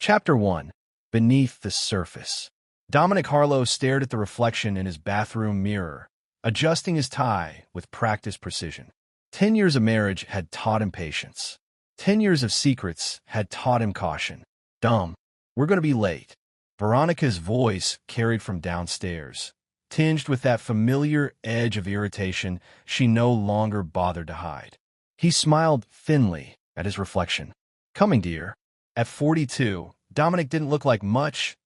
Chapter 1. Beneath the Surface. Dominic Harlow stared at the reflection in his bathroom mirror, adjusting his tie with practiced precision. 10 years of marriage had taught him patience. 10 years of secrets had taught him caution. "Dumb, we're going to be late." Veronica's voice carried from downstairs, tinged with that familiar edge of irritation she no longer bothered to hide. He smiled thinly at his reflection. "Coming, dear." At 42, Dominic didn't look like much.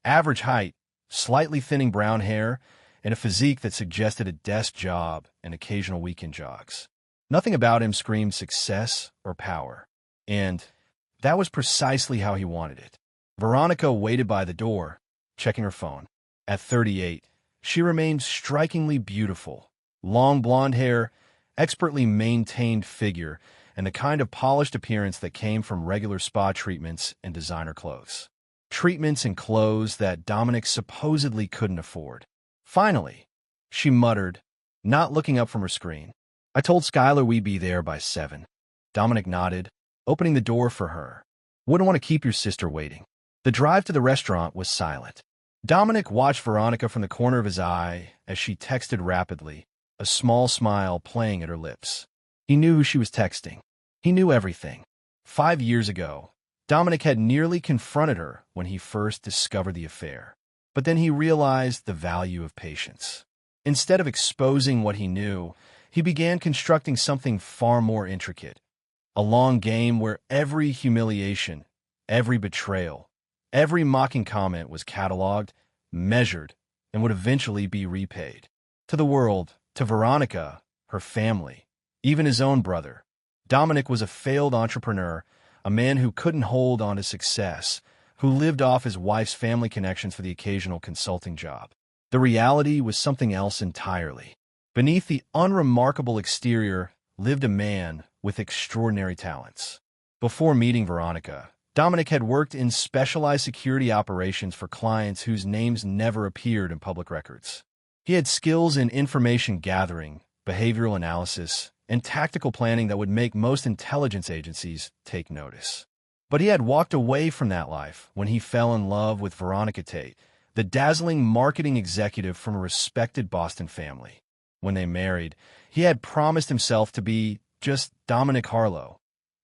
Average height, slightly thinning brown hair, and a physique that suggested a desk job and occasional weekend jogs. Nothing about him screamed success or power. And that was precisely how he wanted it. Veronica waited by the door, checking her phone. At 38, she remained strikingly beautiful. Long blonde hair, expertly maintained figure, and the kind of polished appearance that came from regular spa treatments and designer clothes. Treatments and clothes that Dominic supposedly couldn't afford. Finally, she muttered, not looking up from her screen, "I told Skylar we'd be there by 7. Dominic nodded, opening the door for her. "Wouldn't want to keep your sister waiting." The drive to the restaurant was silent. Dominic watched Veronica from the corner of his eye as she texted rapidly, a small smile playing at her lips. He knew who she was texting. He knew everything. 5 years ago, Dominic had nearly confronted her when he first discovered the affair. But then he realized the value of patience. Instead of exposing what he knew, he began constructing something far more intricate. A long game where every humiliation, every betrayal, every mocking comment was cataloged, measured, and would eventually be repaid. To the world, to Veronica, her family, even his own brother, Dominic was a failed entrepreneur, a man who couldn't hold on to success, who lived off his wife's family connections for the occasional consulting job. The reality was something else entirely. Beneath the unremarkable exterior lived a man with extraordinary talents. Before meeting Veronica, Dominic had worked in specialized security operations for clients whose names never appeared in public records. He had skills in information gathering, behavioral analysis, and tactical planning that would make most intelligence agencies take notice. But he had walked away from that life when he fell in love with Veronica Tate, the dazzling marketing executive from a respected Boston family. When they married, he had promised himself to be just Dominic Harlow,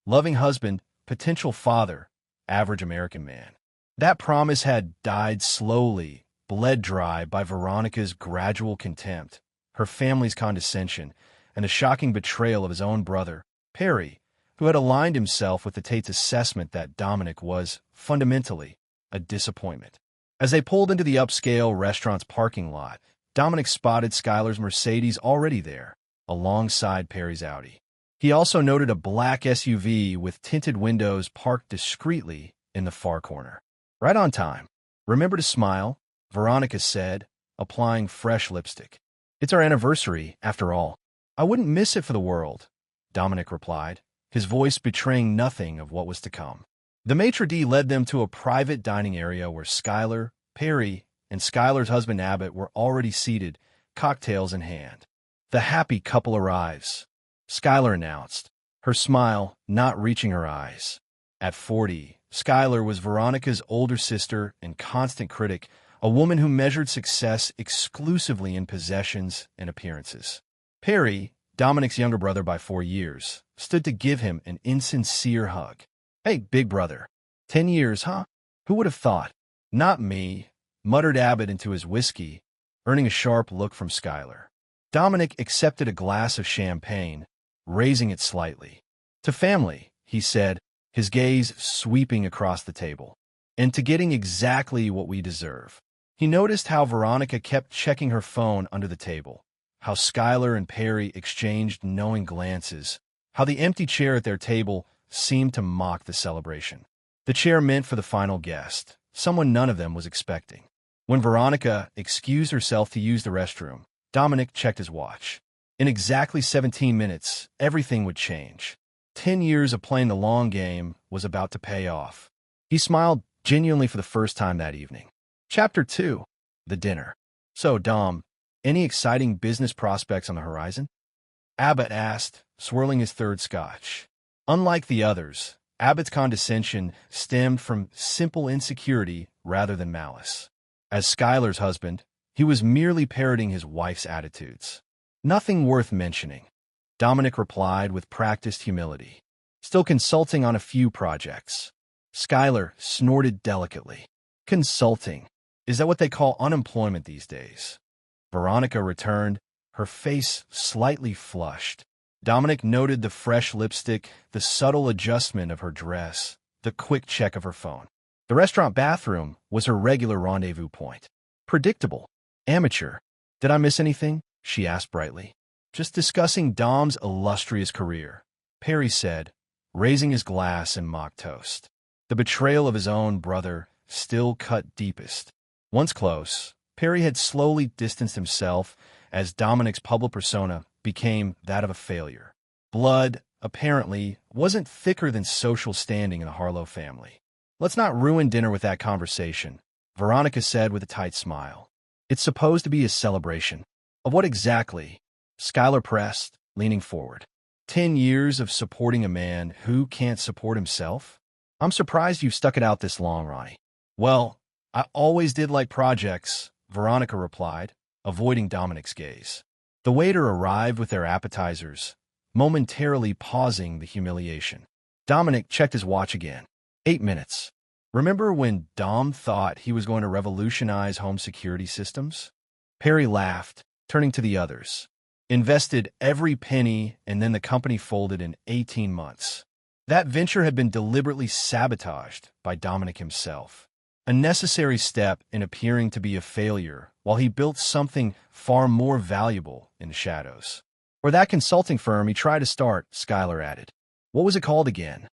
loving husband, potential father, average American man. That promise had died slowly, bled dry by Veronica's gradual contempt, her family's condescension, and the shocking betrayal of his own brother, Perry, who had aligned himself with the Tate's assessment that Dominic was, fundamentally, a disappointment. As they pulled into the upscale restaurant's parking lot, Dominic spotted Skylar's Mercedes already there, alongside Perry's Audi. He also noted a black SUV with tinted windows parked discreetly in the far corner. "Right on time. Remember to smile," Veronica said, applying fresh lipstick. "It's our anniversary, after all." "I wouldn't miss it for the world," Dominic replied, his voice betraying nothing of what was to come. The maitre d' led them to a private dining area where Skylar, Perry, and Skylar's husband Abbott were already seated, cocktails in hand. "The happy couple arrives," Skylar announced, her smile not reaching her eyes. At 40, Skylar was Veronica's older sister and constant critic, a woman who measured success exclusively in possessions and appearances. Perry, Dominic's younger brother by 4 years, stood to give him an insincere hug. "Hey, big brother. 10 years, huh? Who would have thought?" "Not me," muttered Abbott into his whiskey, earning a sharp look from Skylar. Dominic accepted a glass of champagne, raising it slightly. "To family," he said, his gaze sweeping across the table. "And to getting exactly what we deserve." He noticed how Veronica kept checking her phone under the table, how Skylar and Perry exchanged knowing glances, how the empty chair at their table seemed to mock the celebration. The chair meant for the final guest, someone none of them was expecting. When Veronica excused herself to use the restroom, Dominic checked his watch. In exactly 17 minutes, everything would change. 10 years of playing the long game was about to pay off. He smiled genuinely for the first time that evening. Chapter 2. The Dinner. "So, Dom, any exciting business prospects on the horizon?" Abbott asked, swirling his third scotch. Unlike the others, Abbott's condescension stemmed from simple insecurity rather than malice. As Schuyler's husband, he was merely parroting his wife's attitudes. Nothing worth mentioning, Dominic replied with practiced humility. Still consulting on a few projects. Schuyler snorted delicately. Consulting. Is that what they call unemployment these days? Veronica returned, her face slightly flushed. Dominic noted the fresh lipstick, the subtle adjustment of her dress, the quick check of her phone. The restaurant bathroom was her regular rendezvous point. Predictable. Amateur. Did I miss anything? She asked brightly. Just discussing Dom's illustrious career, Perry said, raising his glass in mock toast. The betrayal of his own brother still cut deepest. Once close, Perry had slowly distanced himself as Dominic's public persona became that of a failure. Blood, apparently, wasn't thicker than social standing in the Harlow family. Let's not ruin dinner with that conversation, Veronica said with a tight smile. It's supposed to be a celebration. Of what exactly? Schuyler pressed, leaning forward. 10 years of supporting a man who can't support himself? I'm surprised you've stuck it out this long, Ronnie. Well, I always did like projects, Veronica replied, avoiding Dominic's gaze. The waiter arrived with their appetizers, momentarily pausing the humiliation. Dominic checked his watch again. 8 minutes. Remember when Dom thought he was going to revolutionize home security systems? Perry laughed, turning to the others. Invested every penny, and then the company folded in 18 months. That venture had been deliberately sabotaged by Dominic himself. A necessary step in appearing to be a failure while he built something far more valuable in the shadows. Or that consulting firm he tried to start, Schuyler added. What was it called again?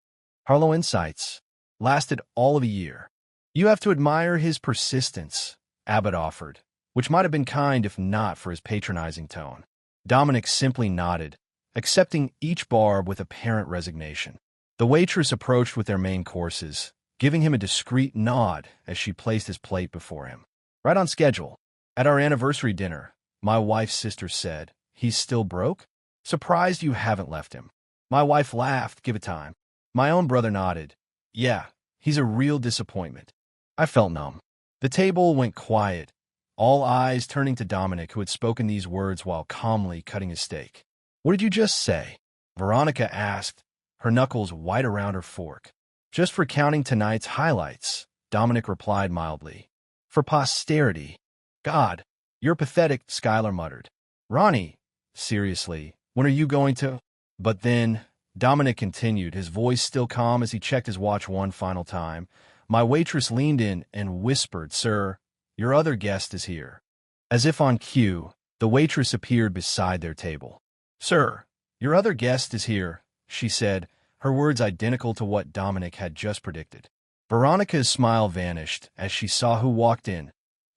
Harlow Insights. Lasted all of a year. You have to admire his persistence, Abbott offered, which might have been kind if not for his patronizing tone. Dominic simply nodded, accepting each barb with apparent resignation. The waitress approached with their main courses, giving him a discreet nod as she placed his plate before him. Right on schedule. At our anniversary dinner, my wife's sister said, he's still broke? Surprised you haven't left him. My wife laughed, give it time. My own brother nodded. Yeah, he's a real disappointment. I felt numb. The table went quiet, all eyes turning to Dominic, who had spoken these words while calmly cutting his steak. What did you just say? Veronica asked, her knuckles white around her fork. Just recounting tonight's highlights, Dominic replied mildly. For posterity. God, you're pathetic, Schuyler muttered. Ronnie, seriously, when are you going to? But then, Dominic continued, his voice still calm as he checked his watch one final time. My waitress leaned in and whispered, Sir, your other guest is here. As if on cue, the waitress appeared beside their table. Sir, your other guest is here, she said, her words identical to what Dominic had just predicted. Veronica's smile vanished as she saw who walked in,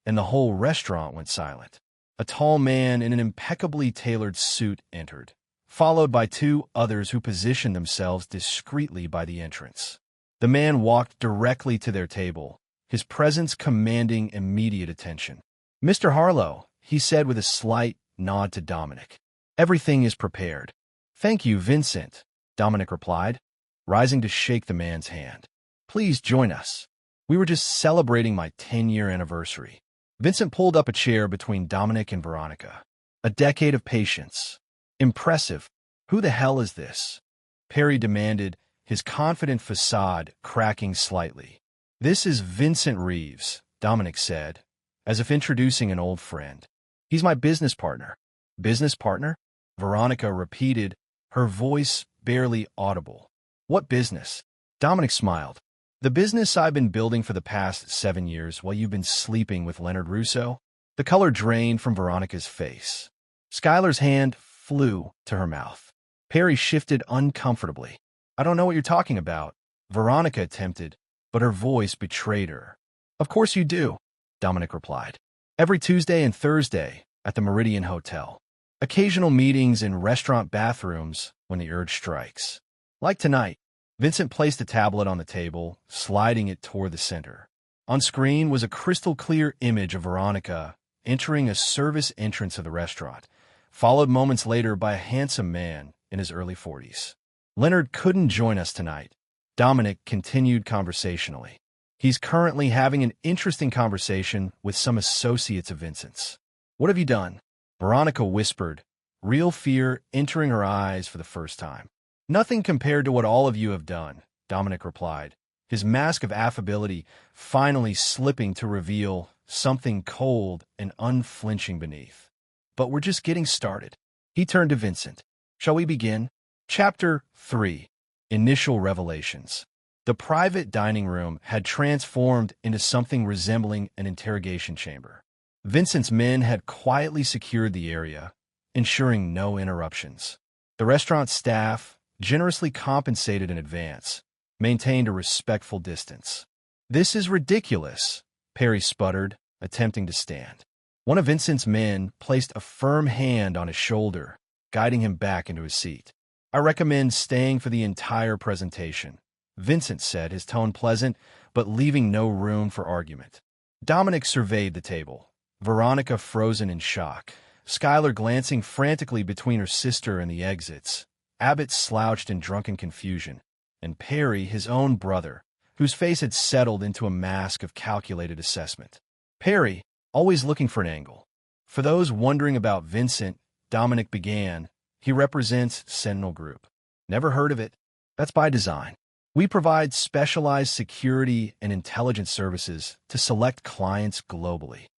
and the whole restaurant went silent. A tall man in an impeccably tailored suit entered, followed by two others who positioned themselves discreetly by the entrance. The man walked directly to their table, his presence commanding immediate attention. Mr. Harlow, he said with a slight nod to Dominic. Everything is prepared. Thank you, Vincent, Dominic replied, rising to shake the man's hand. Please join us. We were just celebrating my 10-year anniversary. Vincent pulled up a chair between Dominic and Veronica. A decade of patience. Impressive. Who the hell is this? Perry demanded, his confident facade cracking slightly. This is Vincent Reeves, Dominic said, as if introducing an old friend. He's my business partner. Business partner? Veronica repeated, her voice barely audible. What business? Dominic smiled. The business I've been building for the past 7 years while you've been sleeping with Leonard Russo. The color drained from Veronica's face. Schuyler's hand flew to her mouth. Perry shifted uncomfortably. I don't know what you're talking about, Veronica attempted, but her voice betrayed her. Of course you do, Dominic replied. Every Tuesday and Thursday at the Meridian Hotel. Occasional meetings in restaurant bathrooms when the urge strikes. Like tonight, Vincent placed a tablet on the table, sliding it toward the center. On screen was a crystal-clear image of Veronica entering a service entrance of the restaurant, followed moments later by a handsome man in his early 40s. Leonard couldn't join us tonight, Dominic continued conversationally. He's currently having an interesting conversation with some associates of Vincent's. What have you done? Veronica whispered, real fear entering her eyes for the first time. Nothing compared to what all of you have done, Dominic replied, his mask of affability finally slipping to reveal something cold and unflinching beneath. But we're just getting started. He turned to Vincent. Shall we begin? Chapter 3. Initial Revelations. The private dining room had transformed into something resembling an interrogation chamber. Vincent's men had quietly secured the area, ensuring no interruptions. The restaurant staff, generously compensated in advance, maintained a respectful distance. This is ridiculous, Perry sputtered, attempting to stand. One of Vincent's men placed a firm hand on his shoulder, guiding him back into his seat. I recommend staying for the entire presentation, Vincent said, his tone pleasant, but leaving no room for argument. Dominic surveyed the table, Veronica frozen in shock, Skylar glancing frantically between her sister and the exits, Abbott slouched in drunken confusion, and Perry, his own brother, whose face had settled into a mask of calculated assessment. Perry, always looking for an angle. For those wondering about Vincent, Dominic began, he represents Sentinel Group. Never heard of it? That's by design. We provide specialized security and intelligence services to select clients globally.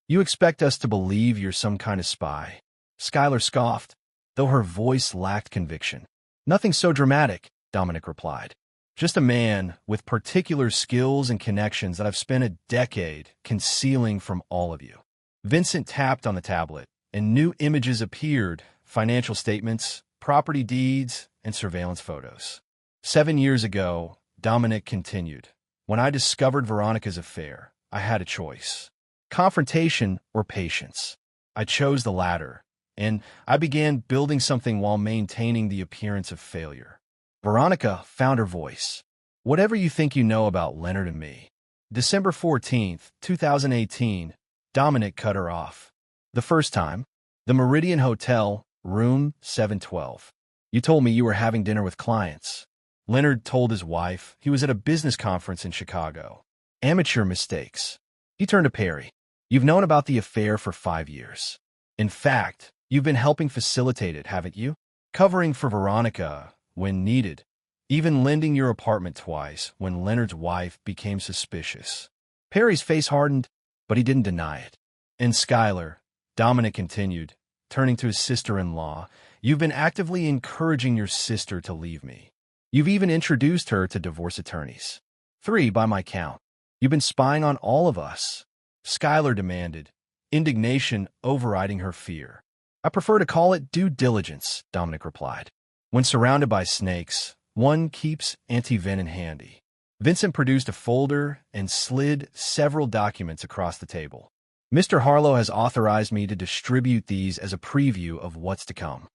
You expect us to believe you're some kind of spy? Skylar scoffed, though her voice lacked conviction. Nothing so dramatic, Dominic replied. Just a man with particular skills and connections that I've spent a decade concealing from all of you. Vincent tapped on the tablet, and new images appeared, financial statements, property deeds, and surveillance photos. 7 years ago, Dominic continued, when I discovered Veronica's affair, I had a choice. Confrontation or patience. I chose the latter, and I began building something while maintaining the appearance of failure. Veronica found her voice. Whatever you think you know about Leonard and me. December 14th, 2018, Dominic cut her off. The first time, the Meridian Hotel, room 712. You told me you were having dinner with clients. Leonard told his wife he was at a business conference in Chicago. Amateur mistakes. He turned to Perry. You've known about the affair for 5 years. In fact, you've been helping facilitate it, haven't you? Covering for Veronica when needed. Even lending your apartment twice when Leonard's wife became suspicious. Perry's face hardened, but he didn't deny it. And Skylar, Dominic continued, turning to his sister-in-law, you've been actively encouraging your sister to leave me. You've even introduced her to divorce attorneys. 3 by my count. You've been spying on all of us. Skylar demanded, indignation overriding her fear. I prefer to call it due diligence, Dominic replied. When surrounded by snakes, one keeps anti-venom handy. Vincent produced a folder and slid several documents across the table. Mr. Harlow has authorized me to distribute these as a preview of what's to come.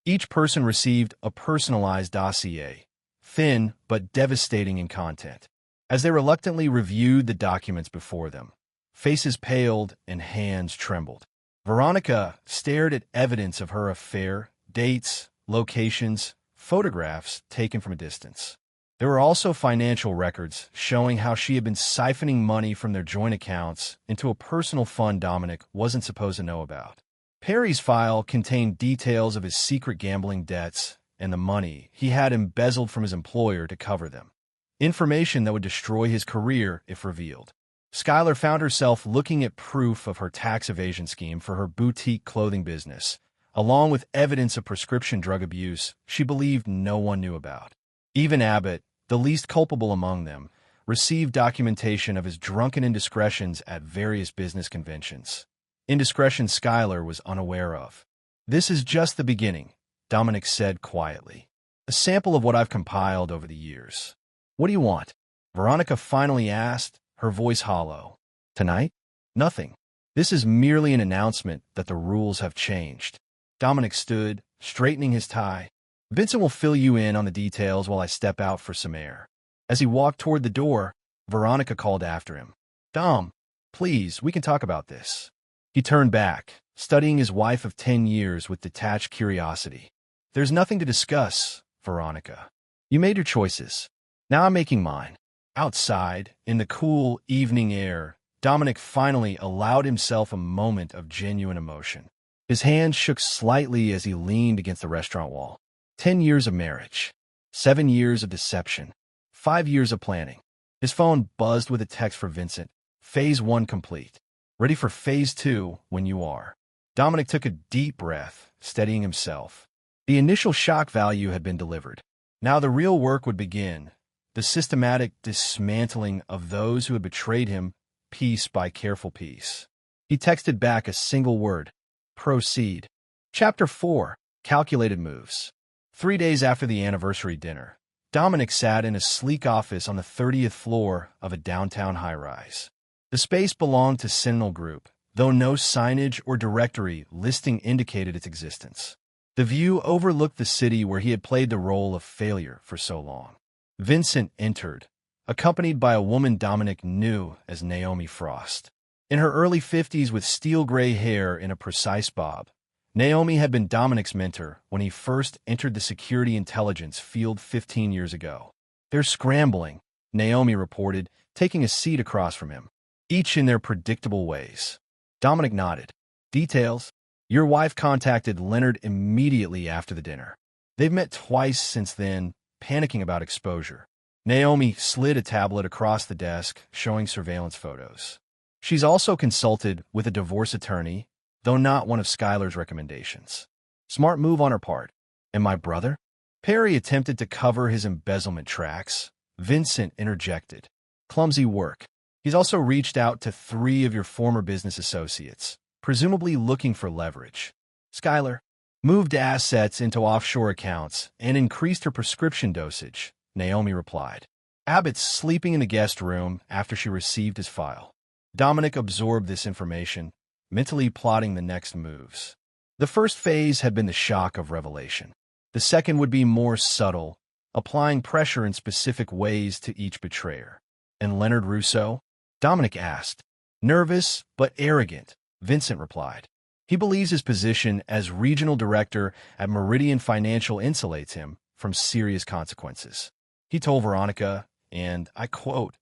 Each person received a personalized dossier, thin but devastating in content. As they reluctantly reviewed the documents before them, faces paled and hands trembled. Veronica stared at evidence of her affair, dates, locations, photographs taken from a distance. There were also financial records showing how she had been siphoning money from their joint accounts into a personal fund Dominic wasn't supposed to know about. Perry's file contained details of his secret gambling debts and the money he had embezzled from his employer to cover them. Information that would destroy his career if revealed. Skylar found herself looking at proof of her tax evasion scheme for her boutique clothing business, along with evidence of prescription drug abuse she believed no one knew about. Even Abbott, the least culpable among them, received documentation of his drunken indiscretions at various business conventions. Indiscretions Skylar was unaware of. This is just the beginning, Dominic said quietly. A sample of what I've compiled over the years. What do you want? Veronica finally asked, her voice hollow. Tonight? Nothing. This is merely an announcement that the rules have changed. Dominic stood, straightening his tie. Vincent will fill you in on the details while I step out for some air. As he walked toward the door, Veronica called after him. Dom, please, we can talk about this. He turned back, studying his wife of 10 years with detached curiosity. There's nothing to discuss, Veronica. You made your choices. Now I'm making mine. Outside, in the cool evening air, Dominic finally allowed himself a moment of genuine emotion. His hand shook slightly as he leaned against the restaurant wall. 10 years of marriage. 7 years of deception. 5 years of planning. His phone buzzed with a text for Vincent. Phase 1 complete. Ready for Phase 2 when you are. Dominic took a deep breath, steadying himself. The initial shock value had been delivered. Now the real work would begin. The systematic dismantling of those who had betrayed him, piece by careful piece. He texted back a single word. Proceed. Chapter 4. Calculated Moves. 3 days after the anniversary dinner, Dominic sat in a sleek office on the 30th floor of a downtown high-rise. The space belonged to Sentinel Group, though no signage or directory listing indicated its existence. The view overlooked the city where he had played the role of failure for so long. Vincent entered, accompanied by a woman Dominic knew as Naomi Frost. In her early 50s with steel-gray hair in a precise bob, Naomi had been Dominic's mentor when he first entered the security intelligence field 15 years ago. "They're scrambling," Naomi reported, taking a seat across from him, each in their predictable ways. Dominic nodded. "Details? Your wife contacted Leonard immediately after the dinner. They've met twice since then, panicking about exposure." Naomi slid a tablet across the desk, showing surveillance photos. She's also consulted with a divorce attorney, though not one of Skylar's recommendations. Smart move on her part. "And my brother?" Perry attempted to cover his embezzlement tracks. Vincent interjected. "Clumsy work. He's also reached out to 3 of your former business associates, presumably looking for leverage. Skylar moved assets into offshore accounts and increased her prescription dosage," Naomi replied. "Abbott's sleeping in the guest room after she received his file." Dominic absorbed this information, mentally plotting the next moves. The first phase had been the shock of revelation. The second would be more subtle, applying pressure in specific ways to each betrayer. "And Leonard Russo?" Dominic asked. "Nervous, but arrogant," Vincent replied. "He believes his position as regional director at Meridian Financial insulates him from serious consequences. He told Veronica, and I quote,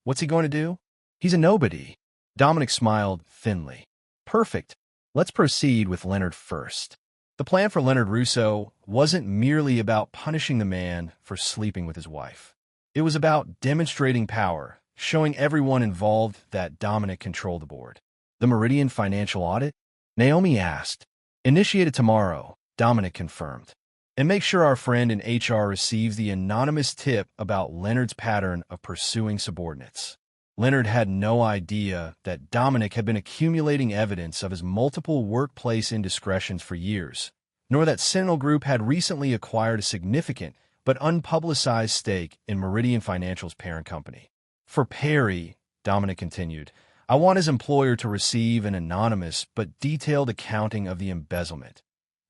'What's he going to do? He's a nobody.'" Dominic smiled thinly. "Perfect. Let's proceed with Leonard first." The plan for Leonard Russo wasn't merely about punishing the man for sleeping with his wife. It was about demonstrating power, showing everyone involved that Dominic controlled the board. "The Meridian Financial audit?" Naomi asked. "Initiated tomorrow," Dominic confirmed. "And make sure our friend in HR receives the anonymous tip about Leonard's pattern of pursuing subordinates." Leonard had no idea that Dominic had been accumulating evidence of his multiple workplace indiscretions for years, nor that Sentinel Group had recently acquired a significant but unpublicized stake in Meridian Financial's parent company. "For Perry," Dominic continued, "I want his employer to receive an anonymous but detailed accounting of the embezzlement,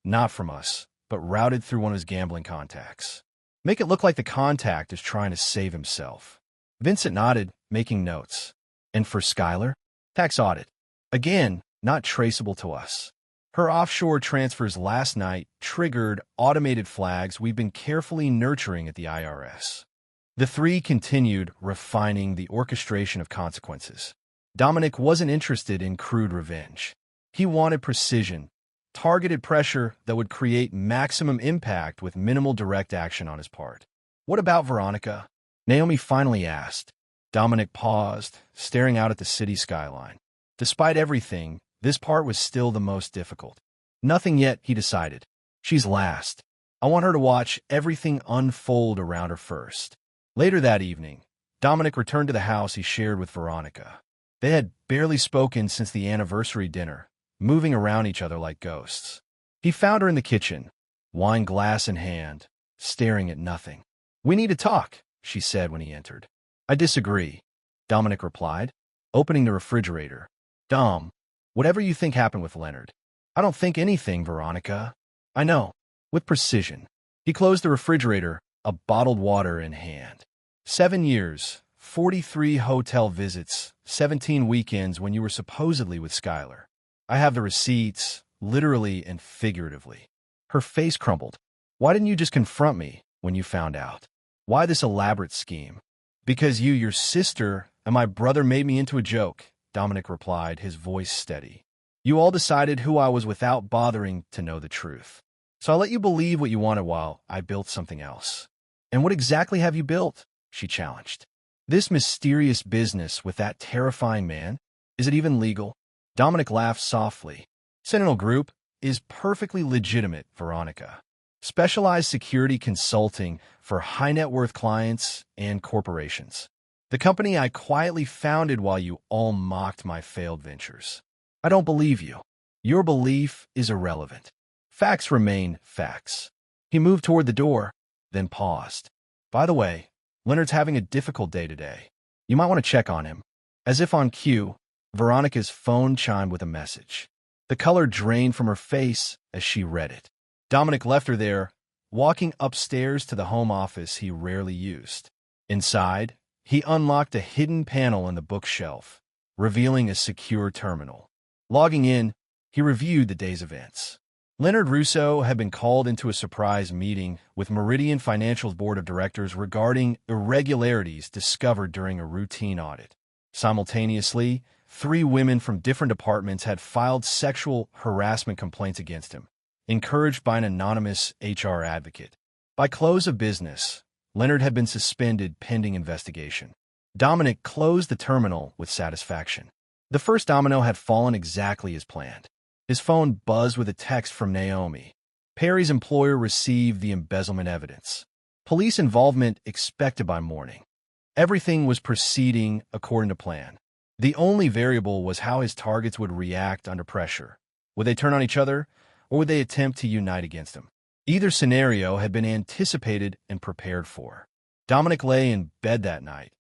not from us, but routed through one of his gambling contacts. Make it look like the contact is trying to save himself." Vincent nodded, making notes. "And for Skylar? Tax audit. Again, not traceable to us. Her offshore transfers last night triggered automated flags we've been carefully nurturing at the IRS." The 3 continued refining the orchestration of consequences. Dominic wasn't interested in crude revenge. He wanted precision, targeted pressure that would create maximum impact with minimal direct action on his part. "What about Veronica?" Naomi finally asked. Dominic paused, staring out at the city skyline. Despite everything, this part was still the most difficult. "Nothing yet," he decided. "She's last. I want her to watch everything unfold around her first." Later that evening, Dominic returned to the house he shared with Veronica. They had barely spoken since the anniversary dinner, moving around each other like ghosts. He found her in the kitchen, wine glass in hand, staring at nothing. "We need to talk," she said when he entered. "I disagree," Dominic replied, opening the refrigerator. "Dom, whatever you think happened with Leonard." "I don't think anything, Veronica." "I know." With precision. He closed the refrigerator, a bottled water in hand. 7 years, 43 hotel visits, 17 weekends when you were supposedly with Skylar. I have the receipts, literally and figuratively. Her face crumbled. "Why didn't you just confront me when you found out?" Why this elaborate scheme? Because you, your sister, and my brother made me into a joke, Dominic replied, his voice steady. You all decided who I was without bothering to know the truth. So I let you believe what you wanted while I built something else. And what exactly have you built? She challenged. This mysterious business with that terrifying man? Is it even legal? Dominic laughed softly. Sentinel Group is perfectly legitimate, Veronica. Specialized security consulting for high-net-worth clients and corporations. The company I quietly founded while you all mocked my failed ventures. I don't believe you. Your belief is irrelevant. Facts remain facts. He moved toward the door, then paused. By the way, Leonard's having a difficult day today. You might want to check on him. As if on cue, Veronica's phone chimed with a message. The color drained from her face as she read it. Dominic left her there, walking upstairs to the home office he rarely used. Inside, he unlocked a hidden panel in the bookshelf, revealing a secure terminal. Logging in, he reviewed the day's events. Leonard Russo had been called into a surprise meeting with Meridian Financial's board of directors regarding irregularities discovered during a routine audit. Simultaneously, 3 women from different departments had filed sexual harassment complaints against him, encouraged by an anonymous HR advocate. By close of business, Leonard had been suspended pending investigation. Dominic closed the terminal with satisfaction. The first domino had fallen exactly as planned. His phone buzzed with a text from Naomi. Perry's employer received the embezzlement evidence. Police involvement expected by morning. Everything was proceeding according to plan. The only variable was how his targets would react under pressure. Would they turn on each other, or would they attempt to unite against him? Either scenario had been anticipated and prepared for. Dominic lay in bed that night,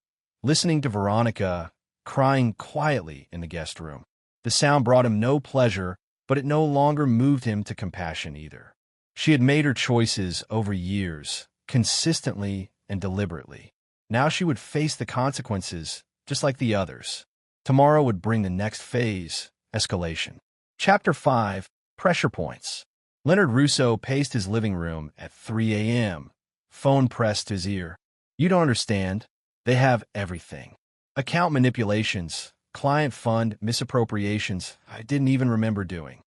listening to Veronica crying quietly in the guest room. The sound brought him no pleasure, but it no longer moved him to compassion either. She had made her choices over years, consistently and deliberately. Now she would face the consequences, just like the others. Tomorrow would bring the next phase, escalation. Chapter 5, Pressure Points. Leonard Russo paced his living room at 3 a.m., phone pressed to his ear. You don't understand. They have everything. Account manipulations, client fund misappropriations I didn't even remember doing.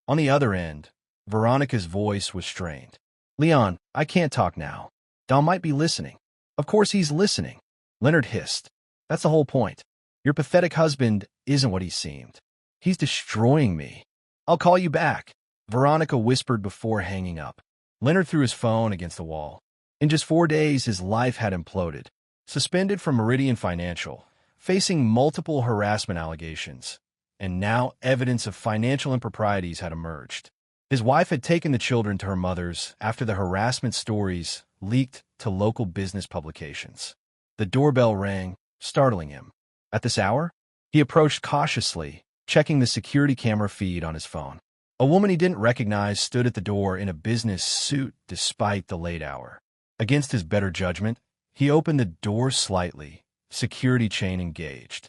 On the other end, Veronica's voice was strained. Leon, I can't talk now. Dom might be listening. Of course he's listening. Leonard hissed. That's the whole point. Your pathetic husband isn't what he seemed. He's destroying me. I'll call you back, Veronica whispered before hanging up. Leonard threw his phone against the wall. In just 4 days, his life had imploded. Suspended from Meridian Financial, facing multiple harassment allegations, and now evidence of financial improprieties had emerged. His wife had taken the children to her mother's after the harassment stories leaked to local business publications. The doorbell rang, startling him. At this hour, he approached cautiously, checking the security camera feed on his phone. A woman he didn't recognize stood at the door in a business suit despite the late hour. Against his better judgment, he opened the door slightly, security chain engaged.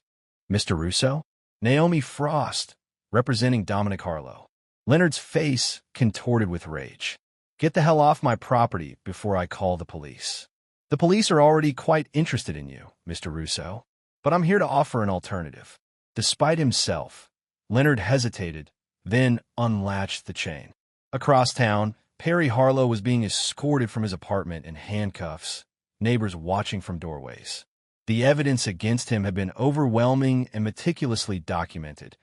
Mr. Russo? Naomi Frost, representing Dominic Harlow. Leonard's face contorted with rage. Get the hell off my property before I call the police. The police are already quite interested in you, Mr. Russo, but I'm here to offer an alternative. Despite himself, Leonard hesitated, then unlatched the chain. Across town, Perry Harlow was being escorted from his apartment in handcuffs, neighbors watching from doorways. The evidence against him had been overwhelming and meticulously documented.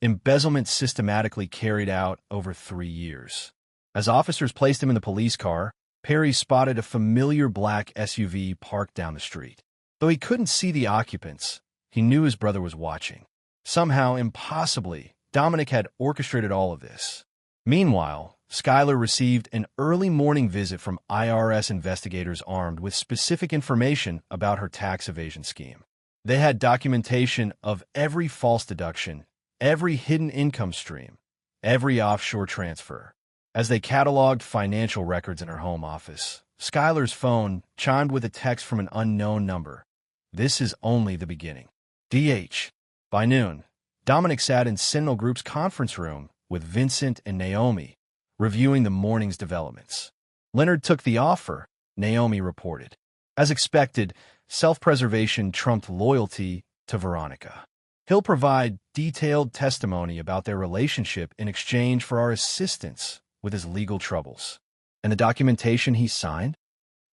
Embezzlement systematically carried out over 3 years. As officers placed him in the police car, Perry spotted a familiar black SUV parked down the street. Though he couldn't see the occupants, he knew his brother was watching. Somehow, impossibly, Dominic had orchestrated all of this. Meanwhile, Skylar received an early morning visit from IRS investigators armed with specific information about her tax evasion scheme. They had documentation of every false deduction, every hidden income stream, every offshore transfer. As they cataloged financial records in her home office, Skylar's phone chimed with a text from an unknown number. This is only the beginning. DH. By noon, Dominic sat in Sentinel Group's conference room with Vincent and Naomi, reviewing the morning's developments. Leonard took the offer, Naomi reported. As expected, self-preservation trumped loyalty to Veronica. He'll provide detailed testimony about their relationship in exchange for our assistance with his legal troubles. And the documentation he signed?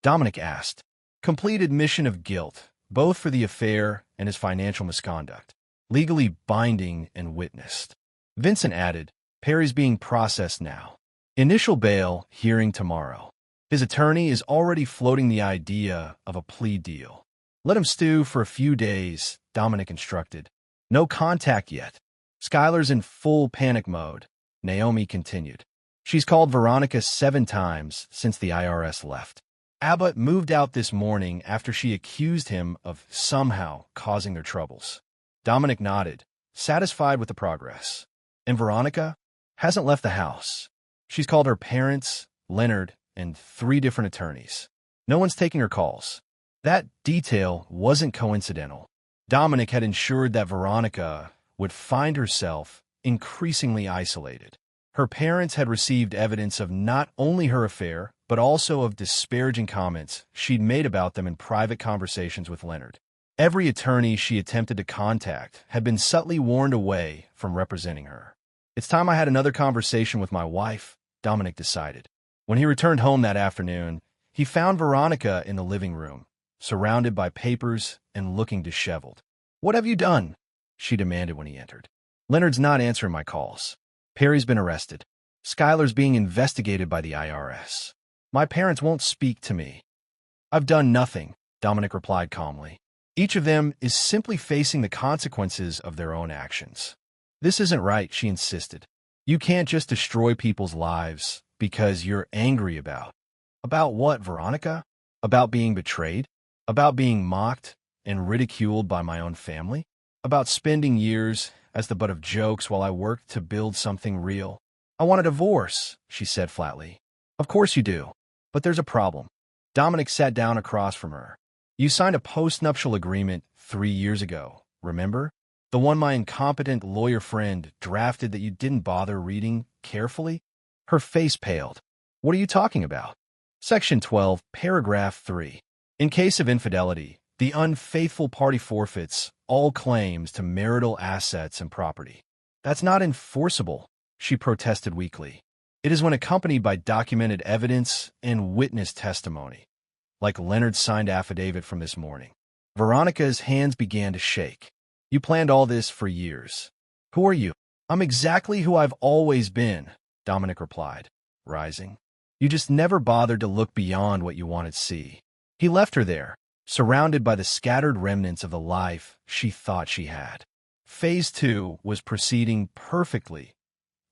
Dominic asked. Complete admission of guilt, both for the affair and his financial misconduct. Legally binding and witnessed. Vincent added, Perry's being processed now. Initial bail hearing tomorrow. His attorney is already floating the idea of a plea deal. Let him stew for a few days, Dominic instructed. No contact yet. Skylar's in full panic mode, Naomi continued. She's called Veronica 7 times since the IRS left. Abbott moved out this morning after she accused him of somehow causing their troubles. Dominic nodded, satisfied with the progress. And Veronica hasn't left the house. She's called her parents, Leonard, and 3 different attorneys. No one's taking her calls. That detail wasn't coincidental. Dominic had ensured that Veronica would find herself increasingly isolated. Her parents had received evidence of not only her affair, but also of disparaging comments she'd made about them in private conversations with Leonard. Every attorney she attempted to contact had been subtly warned away from representing her. It's time I had another conversation with my wife, Dominic decided. When he returned home that afternoon, he found Veronica in the living room, surrounded by papers and looking disheveled. What have you done? She demanded when he entered. Leonard's not answering my calls. Perry's been arrested. Skylar's being investigated by the IRS. My parents won't speak to me. I've done nothing, Dominic replied calmly. Each of them is simply facing the consequences of their own actions. This isn't right, she insisted. You can't just destroy people's lives because you're angry about. About what, Veronica? About being betrayed? About being mocked and ridiculed by my own family? About spending years as the butt of jokes while I worked to build something real? I want a divorce, she said flatly. Of course you do. But there's a problem. Dominic sat down across from her. You signed a postnuptial agreement 3 years ago, remember? The one my incompetent lawyer friend drafted that you didn't bother reading carefully? Her face paled. What are you talking about? Section 12, paragraph 3. In case of infidelity, the unfaithful party forfeits all claims to marital assets and property. That's not enforceable, she protested weakly. It is when accompanied by documented evidence and witness testimony, like Leonard's signed affidavit from this morning. Veronica's hands began to shake. You planned all this for years. Who are you? I'm exactly who I've always been, Dominic replied, rising. You just never bothered to look beyond what you wanted to see. He left her there, surrounded by the scattered remnants of the life she thought she had. Phase 2 was proceeding perfectly.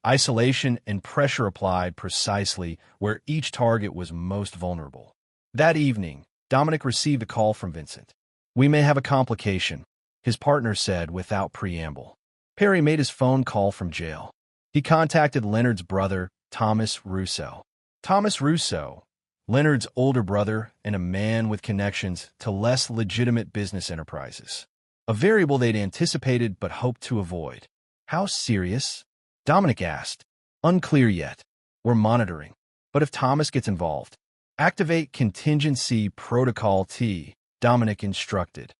Isolation and pressure applied precisely where each target was most vulnerable. That evening, Dominic received a call from Vincent. We may have a complication, his partner said without preamble. Perry made his phone call from jail. He contacted Leonard's brother, Thomas Russo. Thomas Russo, Leonard's older brother and a man with connections to less legitimate business enterprises. A variable they'd anticipated but hoped to avoid. How serious? Dominic asked. Unclear yet. We're monitoring. But if Thomas gets involved, activate Contingency Protocol T, Dominic instructed,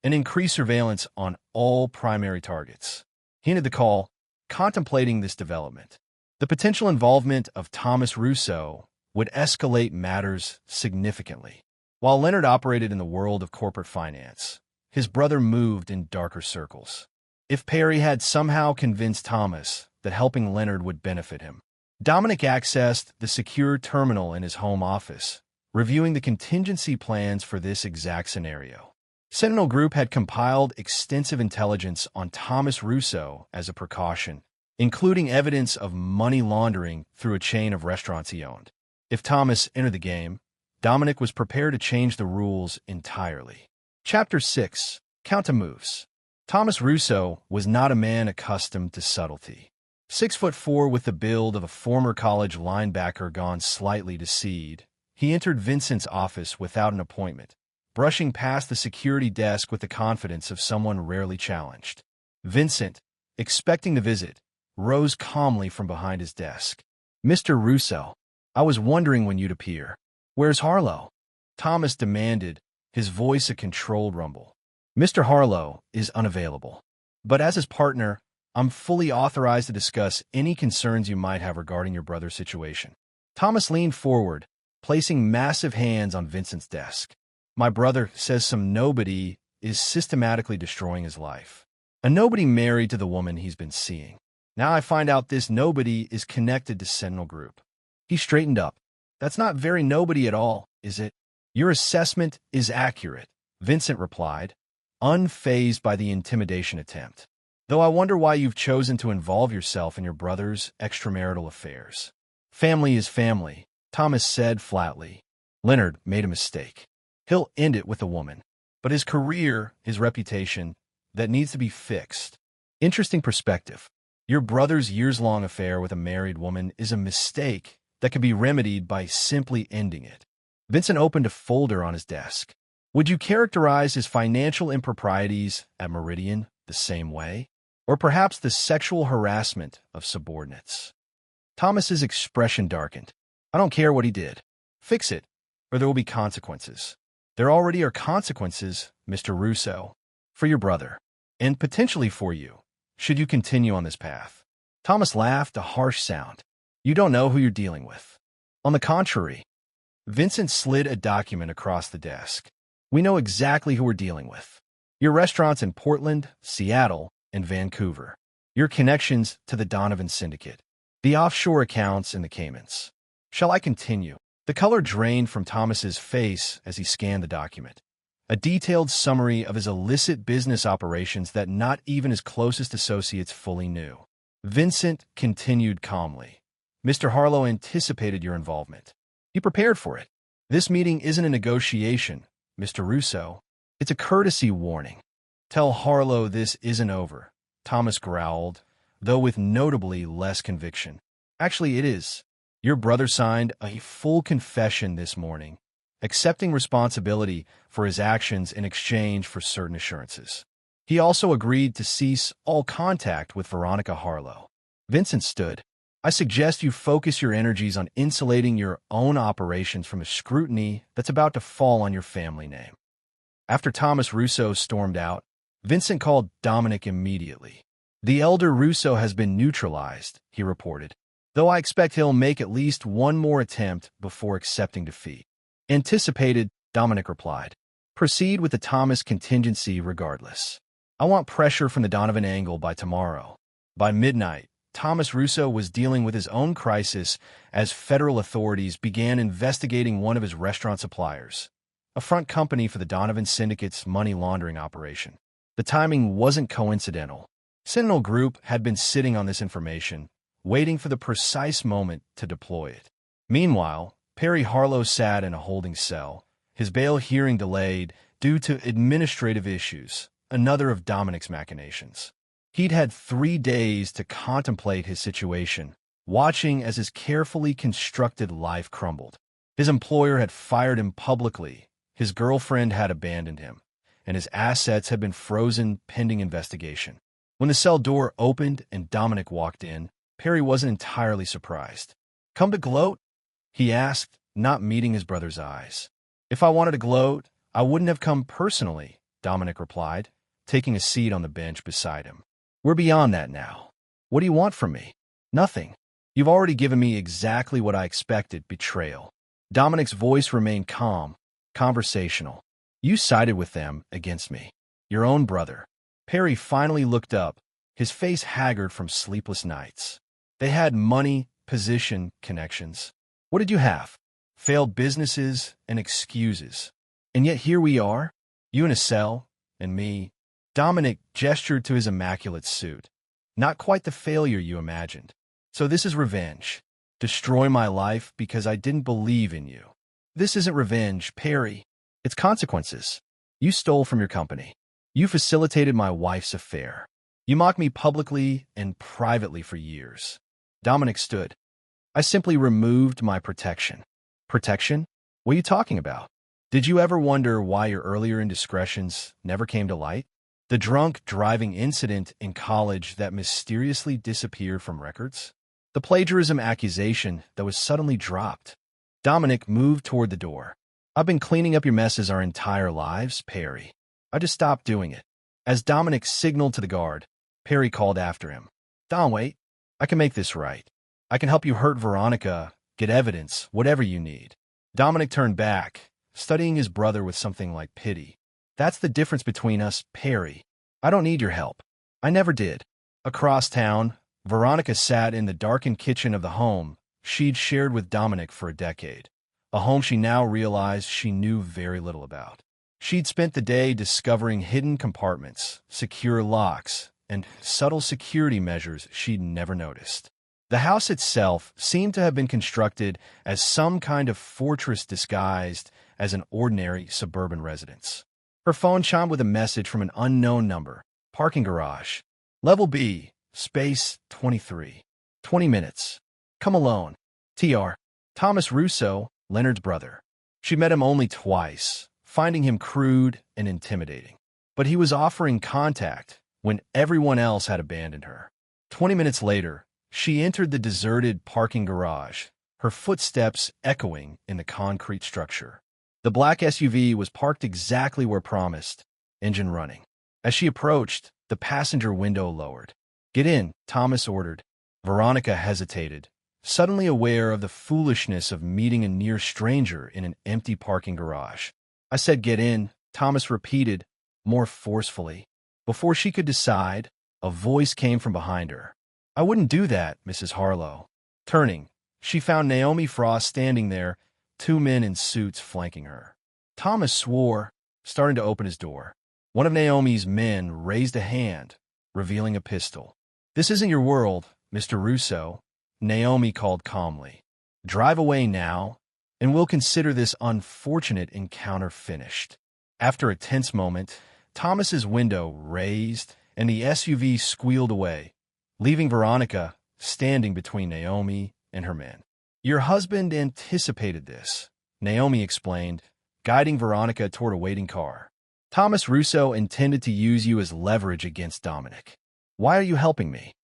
and increase surveillance on all primary targets. He ended the call, contemplating this development. The potential involvement of Thomas Russo would escalate matters significantly. While Leonard operated in the world of corporate finance, his brother moved in darker circles. If Perry had somehow convinced Thomas that helping Leonard would benefit him, Dominic accessed the secure terminal in his home office, reviewing the contingency plans for this exact scenario. Sentinel Group had compiled extensive intelligence on Thomas Russo as a precaution, including evidence of money laundering through a chain of restaurants he owned. If Thomas entered the game, Dominic was prepared to change the rules entirely. Chapter 6. Counter-moves. Thomas Russo was not a man accustomed to subtlety. 6'4" with the build of a former college linebacker gone slightly to seed, he entered Vincent's office without an appointment, brushing past the security desk with the confidence of someone rarely challenged. Vincent, expecting the visit, rose calmly from behind his desk. Mr. Russo, I was wondering when you'd appear. Where's Harlow? Thomas demanded, his voice a controlled rumble. Mr. Harlow is unavailable. But as his partner, I'm fully authorized to discuss any concerns you might have regarding your brother's situation. Thomas leaned forward, placing massive hands on Vincent's desk. My brother says some nobody is systematically destroying his life. A nobody married to the woman he's been seeing. Now I find out this nobody is connected to Sentinel Group. He straightened up. That's not very nobody at all, is it? Your assessment is accurate, Vincent replied, unfazed by the intimidation attempt. Though I wonder why you've chosen to involve yourself in your brother's extramarital affairs. Family is family, Thomas said flatly. Leonard made a mistake. He'll end it with a woman. But his career, his reputation, that needs to be fixed. Interesting perspective. Your brother's years-long affair with a married woman is a mistake that can be remedied by simply ending it. Vincent opened a folder on his desk. Would you characterize his financial improprieties at Meridian the same way? Or perhaps the sexual harassment of subordinates? Thomas's expression darkened. I don't care what he did. Fix it, or there will be consequences. There already are consequences, Mr. Russo, for your brother, and potentially for you, should you continue on this path. Thomas laughed, a harsh sound. You don't know who you're dealing with. On the contrary, Vincent slid a document across the desk. We know exactly who we're dealing with. Your restaurants in Portland, Seattle, and Vancouver. Your connections to the Donovan Syndicate. The offshore accounts in the Caymans. Shall I continue? The color drained from Thomas's face as he scanned the document. A detailed summary of his illicit business operations that not even his closest associates fully knew. Vincent continued calmly. Mr. Harlow anticipated your involvement. He prepared for it. This meeting isn't a negotiation, Mr. Russo. It's a courtesy warning. Tell Harlow this isn't over, Thomas growled, though with notably less conviction. Actually, it is. Your brother signed a full confession this morning, accepting responsibility for his actions in exchange for certain assurances. He also agreed to cease all contact with Veronica Harlow. Vincent stood. I suggest you focus your energies on insulating your own operations from the scrutiny that's about to fall on your family name. After Thomas Russo stormed out, Vincent called Dominic immediately. The elder Russo has been neutralized, he reported, though I expect he'll make at least one more attempt before accepting defeat. Anticipated, Dominic replied. Proceed with the Thomas contingency regardless. I want pressure from the Donovan angle by tomorrow. By midnight, Thomas Russo was dealing with his own crisis as federal authorities began investigating one of his restaurant suppliers, a front company for the Donovan Syndicate's money laundering operation. The timing wasn't coincidental. Sentinel Group had been sitting on this information, waiting for the precise moment to deploy it. Meanwhile, Perry Harlow sat in a holding cell, his bail hearing delayed due to administrative issues, another of Dominic's machinations. He'd had 3 days to contemplate his situation, watching as his carefully constructed life crumbled. His employer had fired him publicly, his girlfriend had abandoned him, and his assets had been frozen pending investigation. When the cell door opened and Dominic walked in, Perry wasn't entirely surprised. Come to gloat? He asked, not meeting his brother's eyes. If I wanted to gloat, I wouldn't have come personally, Dominic replied, taking a seat on the bench beside him. We're beyond that now. What do you want from me? Nothing. You've already given me exactly what I expected, betrayal. Dominic's voice remained calm, conversational. You sided with them against me. Your own brother. Perry finally looked up, his face haggard from sleepless nights. They had money, position, connections. What did you have? Failed businesses and excuses. And yet here we are, you in a cell, and me. Dominic gestured to his immaculate suit. Not quite the failure you imagined. So this is revenge. Destroy my life because I didn't believe in you. This isn't revenge, Perry. It's consequences. You stole from your company. You facilitated my wife's affair. You mocked me publicly and privately for years. Dominic stood. I simply removed my protection. Protection? What are you talking about? Did you ever wonder why your earlier indiscretions never came to light? The drunk driving incident in college that mysteriously disappeared from records? The plagiarism accusation that was suddenly dropped? Dominic moved toward the door. I've been cleaning up your messes our entire lives, Perry. I just stopped doing it. As Dominic signaled to the guard, Perry called after him. Don, wait. I can make this right. I can help you hurt Veronica, get evidence, whatever you need. Dominic turned back, studying his brother with something like pity. That's the difference between us, Perry. I don't need your help. I never did. Across town, Veronica sat in the darkened kitchen of the home she'd shared with Dominic for a decade, a home she now realized she knew very little about. She'd spent the day discovering hidden compartments, secure locks, and subtle security measures she'd never noticed. The house itself seemed to have been constructed as some kind of fortress disguised as an ordinary suburban residence. Her phone chimed with a message from an unknown number. Parking garage. Level B. Space 23. 20 minutes. Come alone. Tr. Thomas Russo, Leonard's brother. She met him only twice, finding him crude and intimidating. But he was offering contact when everyone else had abandoned her. 20 minutes later, she entered the deserted parking garage, her footsteps echoing in the concrete structure. The black SUV was parked exactly where promised, engine running. As she approached, the passenger window lowered. Get in, Thomas ordered. Veronica hesitated, suddenly aware of the foolishness of meeting a near stranger in an empty parking garage. I said get in, Thomas repeated, more forcefully. Before she could decide, a voice came from behind her. I wouldn't do that, Mrs. Harlow. Turning, she found Naomi Frost standing there, two men in suits flanking her. Thomas swore, starting to open his door. One of Naomi's men raised a hand, revealing a pistol. This isn't your world, Mr. Russo, Naomi called calmly. Drive away now, and we'll consider this unfortunate encounter finished. After a tense moment, Thomas's window raised, and the SUV squealed away, leaving Veronica standing between Naomi and her men. Your husband anticipated this, Naomi explained, guiding Veronica toward a waiting car. Thomas Russo intended to use you as leverage against Dominic. Why are you helping me?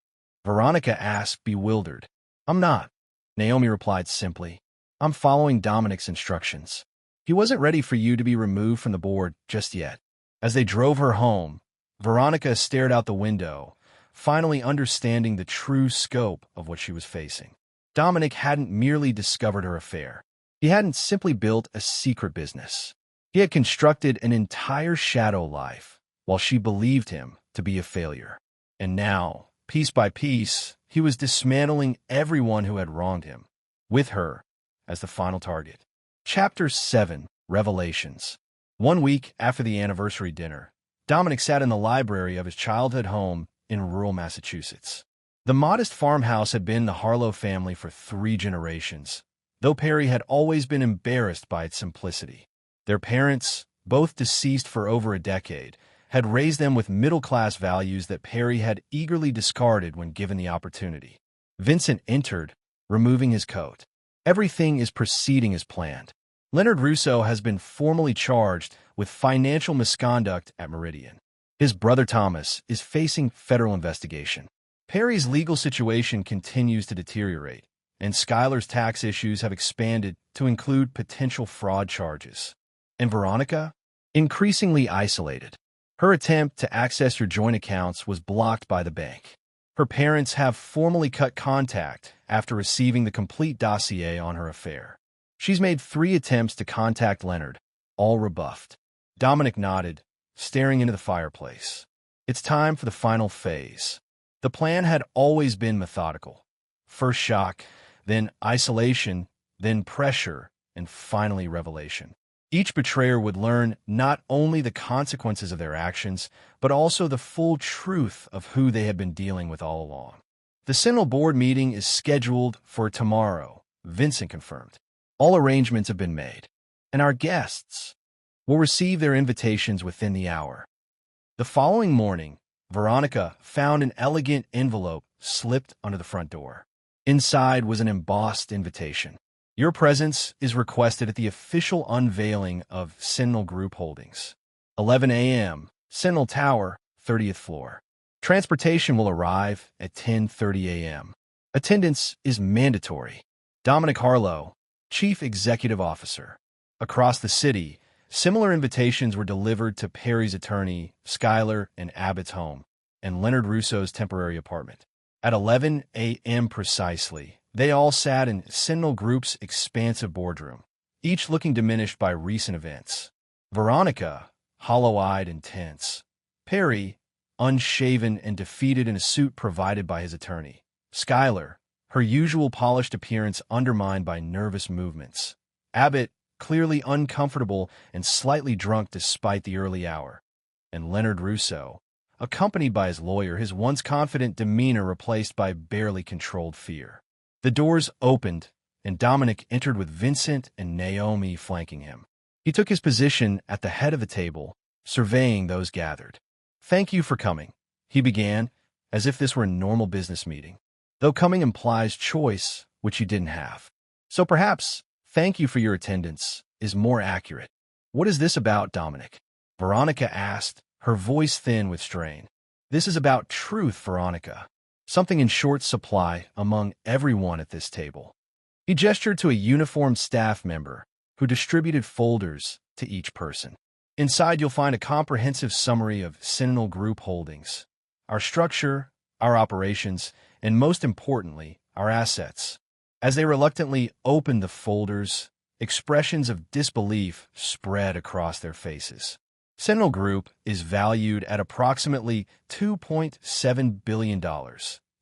Veronica asked, bewildered. I'm not, Naomi replied simply. I'm following Dominic's instructions. He wasn't ready for you to be removed from the board just yet. As they drove her home, Veronica stared out the window, finally understanding the true scope of what she was facing. Dominic hadn't merely discovered her affair. He hadn't simply built a secret business. He had constructed an entire shadow life, while she believed him to be a failure. And now, piece by piece, he was dismantling everyone who had wronged him, with her as the final target. Chapter 7, Revelations. 1 week after the anniversary dinner, Dominic sat in the library of his childhood home in rural Massachusetts. The modest farmhouse had been the Harlow family for 3 generations, though Perry had always been embarrassed by its simplicity. Their parents, both deceased for over a decade, had raised them with middle-class values that Perry had eagerly discarded when given the opportunity. Vincent entered, removing his coat. Everything is proceeding as planned. Leonard Russo has been formally charged with financial misconduct at Meridian. His brother Thomas is facing federal investigation. Perry's legal situation continues to deteriorate, and Skylar's tax issues have expanded to include potential fraud charges. And Veronica? Increasingly isolated. Her attempt to access her joint accounts was blocked by the bank. Her parents have formally cut contact after receiving the complete dossier on her affair. She's made 3 attempts to contact Leonard, all rebuffed. Dominic nodded, staring into the fireplace. It's time for the final phase. The plan had always been methodical. First shock, then isolation, then pressure, and finally revelation. Each betrayer would learn not only the consequences of their actions, but also the full truth of who they had been dealing with all along. The Sentinel board meeting is scheduled for tomorrow, Vincent confirmed. All arrangements have been made, and our guests will receive their invitations within the hour. The following morning, Veronica found an elegant envelope slipped under the front door. Inside was an embossed invitation. Your presence is requested at the official unveiling of Sentinel Group Holdings. 11 a.m., Sentinel Tower, 30th floor. Transportation will arrive at 10:30 a.m. Attendance is mandatory. Dominic Harlow, Chief Executive Officer. Across the city, similar invitations were delivered to Perry's attorney, Schuyler, and Abbott's home, and Leonard Russo's temporary apartment. At 11 a.m. precisely, they all sat in Sentinel Group's expansive boardroom, each looking diminished by recent events. Veronica, hollow-eyed and tense. Perry, unshaven and defeated in a suit provided by his attorney. Schuyler, her usual polished appearance undermined by nervous movements. Abbott, clearly uncomfortable and slightly drunk despite the early hour. And Leonard Russo, accompanied by his lawyer, his once confident demeanor replaced by barely controlled fear. The doors opened, and Dominic entered with Vincent and Naomi flanking him. He took his position at the head of the table, surveying those gathered. "Thank you for coming," he began, as if this were a normal business meeting, though coming implies choice, which you didn't have. So perhaps "thank you for your attendance" is more accurate. "What is this about, Dominic?" Veronica asked, her voice thin with strain. "This is about truth, Veronica. Something in short supply among everyone at this table." He gestured to a uniformed staff member who distributed folders to each person. "Inside you'll find a comprehensive summary of Sentinel Group holdings, our structure, our operations, and most importantly, our assets." As they reluctantly opened the folders, expressions of disbelief spread across their faces. Sentinel Group is valued at approximately $2.7 billion.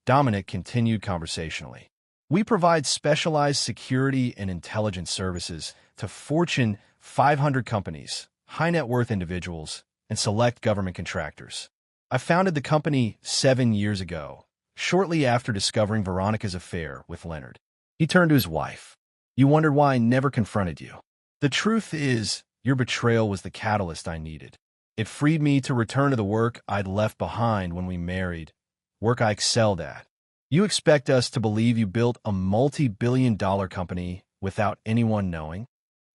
Dominic continued conversationally. "We provide specialized security and intelligence services to Fortune 500 companies, high-net-worth individuals, and select government contractors. I founded the company 7 years ago, shortly after discovering Veronica's affair with Leonard." He turned to his wife. "You wondered why I never confronted you. The truth is, your betrayal was the catalyst I needed. It freed me to return to the work I'd left behind when we married, work I excelled at. You expect us to believe you built a multi-billion-dollar company without anyone knowing?"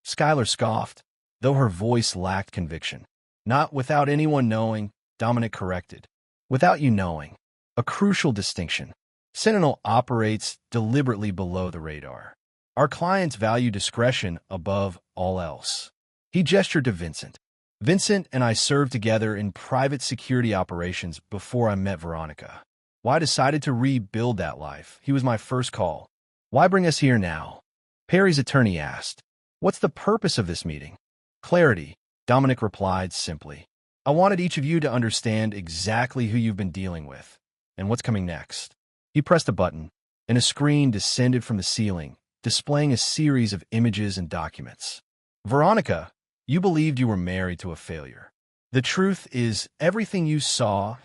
Schuyler scoffed, though her voice lacked conviction. "Not without anyone knowing," Dominic corrected. "Without you knowing. A crucial distinction. Sentinel operates deliberately below the radar. Our clients value discretion above all else." He gestured to Vincent. "Vincent and I served together in private security operations before I met Veronica. Why I decided to rebuild that life. He was my first call." "Why bring us here now?" Perry's attorney asked. "What's the purpose of this meeting?" "Clarity," Dominic replied simply. "I wanted each of you to understand exactly who you've been dealing with and what's coming next." He pressed a button, and a screen descended from the ceiling, displaying a series of images and documents. "Veronica, you believed you were married to a failure. The truth is, everything you saw,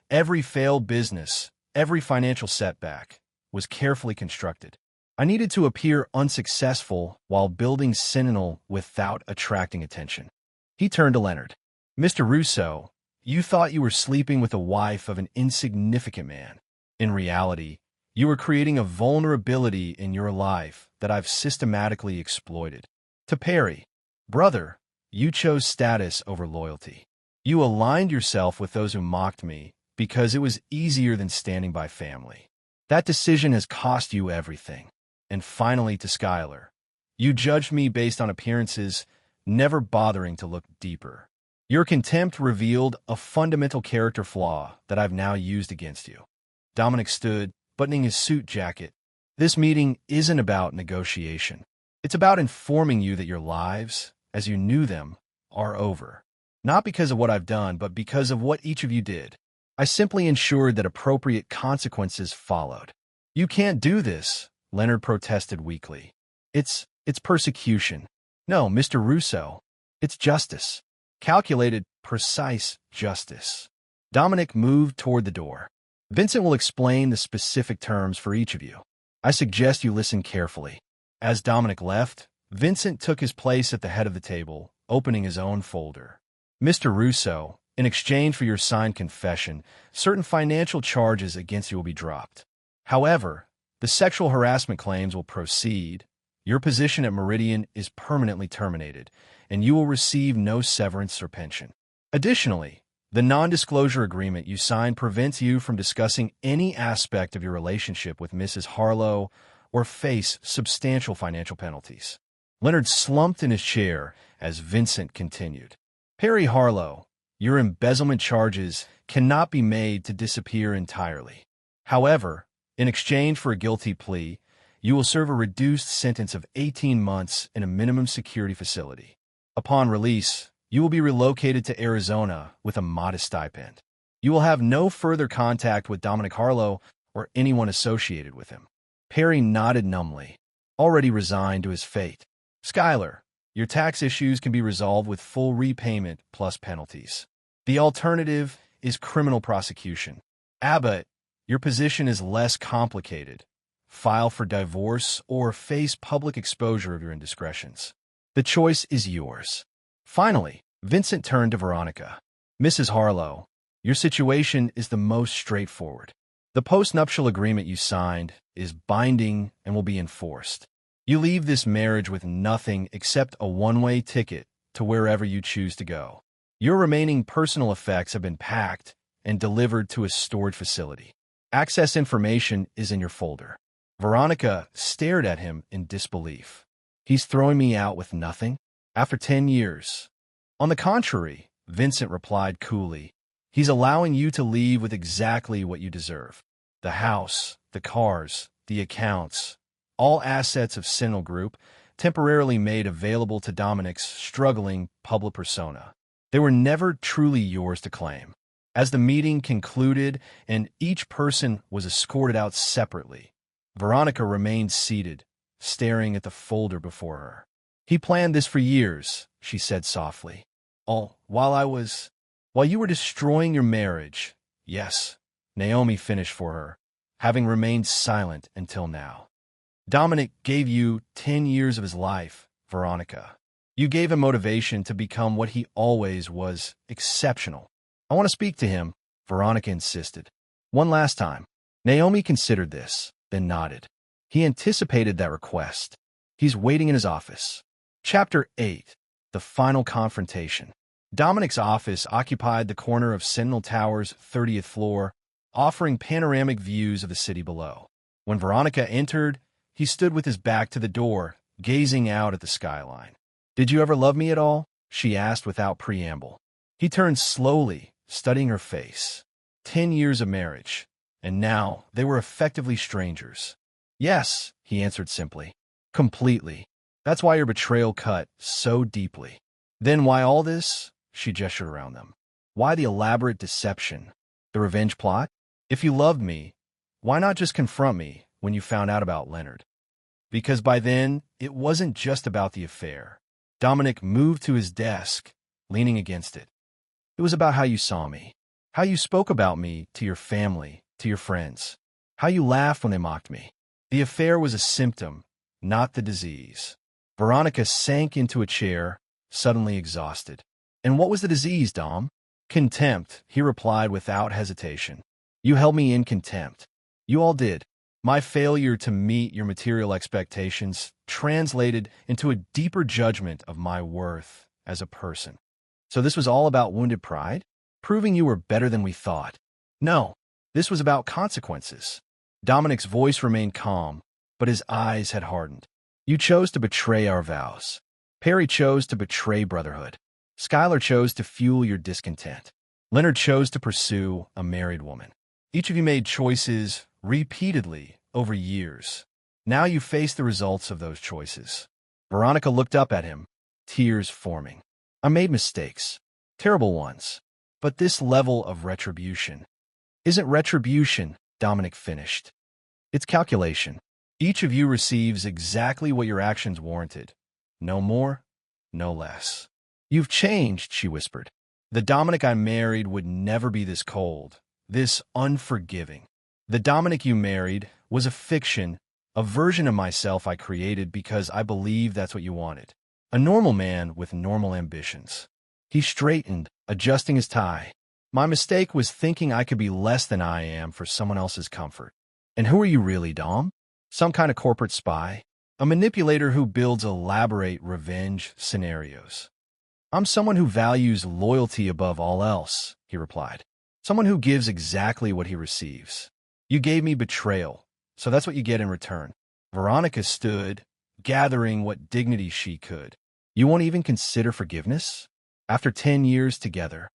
every failed business, every financial setback, was carefully constructed. I needed to appear unsuccessful while building Sentinel without attracting attention." He turned to Leonard. "Mr. Russo, you thought you were sleeping with the wife of an insignificant man. In reality, you were creating a vulnerability in your life that I've systematically exploited." To Perry, "Brother, you chose status over loyalty. You aligned yourself with those who mocked me because it was easier than standing by family. That decision has cost you everything." And finally to Schuyler, "You judged me based on appearances, never bothering to look deeper. Your contempt revealed a fundamental character flaw that I've now used against you." Dominic stood, buttoning his suit jacket. "This meeting isn't about negotiation. It's about informing you that your lives, as you knew them, are over. Not because of what I've done, but because of what each of you did. I simply ensured that appropriate consequences followed." "You can't do this," Leonard protested weakly. It's persecution." "No, Mr. Russo. It's justice. Calculated, precise justice." Dominic moved toward the door. "Vincent will explain the specific terms for each of you. I suggest you listen carefully." As Dominic left, Vincent took his place at the head of the table, opening his own folder. "Mr. Russo, in exchange for your signed confession, certain financial charges against you will be dropped. However, the sexual harassment claims will proceed. Your position at Meridian is permanently terminated, and you will receive no severance or pension. Additionally, the non-disclosure agreement you signed prevents you from discussing any aspect of your relationship with Mrs. Harlow or face substantial financial penalties." Leonard slumped in his chair as Vincent continued. Perry Harlow, your embezzlement charges cannot be made to disappear entirely. However, in exchange for a guilty plea, you will serve a reduced sentence of 18 months in a minimum security facility. Upon release, you will be relocated to Arizona with a modest stipend. You will have no further contact with Dominic Harlow or anyone associated with him. Perry nodded numbly, already resigned to his fate. Skylar, your tax issues can be resolved with full repayment plus penalties. The alternative is criminal prosecution. Abbott, your position is less complicated. File for divorce or face public exposure of your indiscretions. The choice is yours. Finally, Vincent turned to Veronica. Mrs. Harlow, your situation is the most straightforward. The post-nuptial agreement you signed is binding and will be enforced. You leave this marriage with nothing except a one-way ticket to wherever you choose to go. Your remaining personal effects have been packed and delivered to a storage facility. Access information is in your folder. Veronica stared at him in disbelief. He's throwing me out with nothing? After 10 years? On the contrary, Vincent replied coolly, he's allowing you to leave with exactly what you deserve. The house, the cars, the accounts, all assets of Signal Group, temporarily made available to Dominic's struggling public persona. They were never truly yours to claim. As the meeting concluded and each person was escorted out separately, Veronica remained seated, staring at the folder before her. He planned this for years, she said softly. While you were destroying your marriage, yes, Naomi finished for her, having remained silent until now. Dominic gave you 10 years of his life, Veronica. You gave him motivation to become what he always was, exceptional. I want to speak to him, Veronica insisted. One last time. Naomi considered this, then nodded. He anticipated that request. He's waiting in his office. Chapter 8. The Final Confrontation. Dominic's office occupied the corner of Sentinel Tower's 30th floor, offering panoramic views of the city below. When Veronica entered, he stood with his back to the door, gazing out at the skyline. Did you ever love me at all? She asked without preamble. He turned slowly, studying her face. 10 years of marriage, and now they were effectively strangers. Yes, he answered simply. Completely. That's why your betrayal cut so deeply. Then why all this? She gestured around them. Why the elaborate deception? The revenge plot? If you loved me, why not just confront me when you found out about Leonard? Because by then, it wasn't just about the affair. Dominic moved to his desk, leaning against it. It was about how you saw me, how you spoke about me to your family, to your friends, how you laughed when they mocked me. The affair was a symptom, not the disease. Veronica sank into a chair, suddenly exhausted. And what was the disease, Dom? Contempt, he replied without hesitation. You held me in contempt. You all did. My failure to meet your material expectations translated into a deeper judgment of my worth as a person. So this was all about wounded pride? Proving you were better than we thought? No, this was about consequences. Dominic's voice remained calm, but his eyes had hardened. You chose to betray our vows. Perry chose to betray brotherhood. Skylar chose to fuel your discontent. Leonard chose to pursue a married woman. Each of you made choices repeatedly over years. Now you face the results of those choices. Veronica looked up at him, tears forming. I made mistakes, terrible ones, but this level of retribution isn't retribution, Dominic finished. It's calculation. Each of you receives exactly what your actions warranted. No more, no less. You've changed, she whispered. The Dominic I married would never be this cold, this unforgiving. The Dominic you married was a fiction, a version of myself I created because I believed that's what you wanted. A normal man with normal ambitions. He straightened, adjusting his tie. My mistake was thinking I could be less than I am for someone else's comfort. And who are you really, Dom? Some kind of corporate spy? A manipulator who builds elaborate revenge scenarios. I'm someone who values loyalty above all else, he replied. Someone who gives exactly what he receives. You gave me betrayal, so that's what you get in return. Veronica stood, gathering what dignity she could. You won't even consider forgiveness? After 10 years together,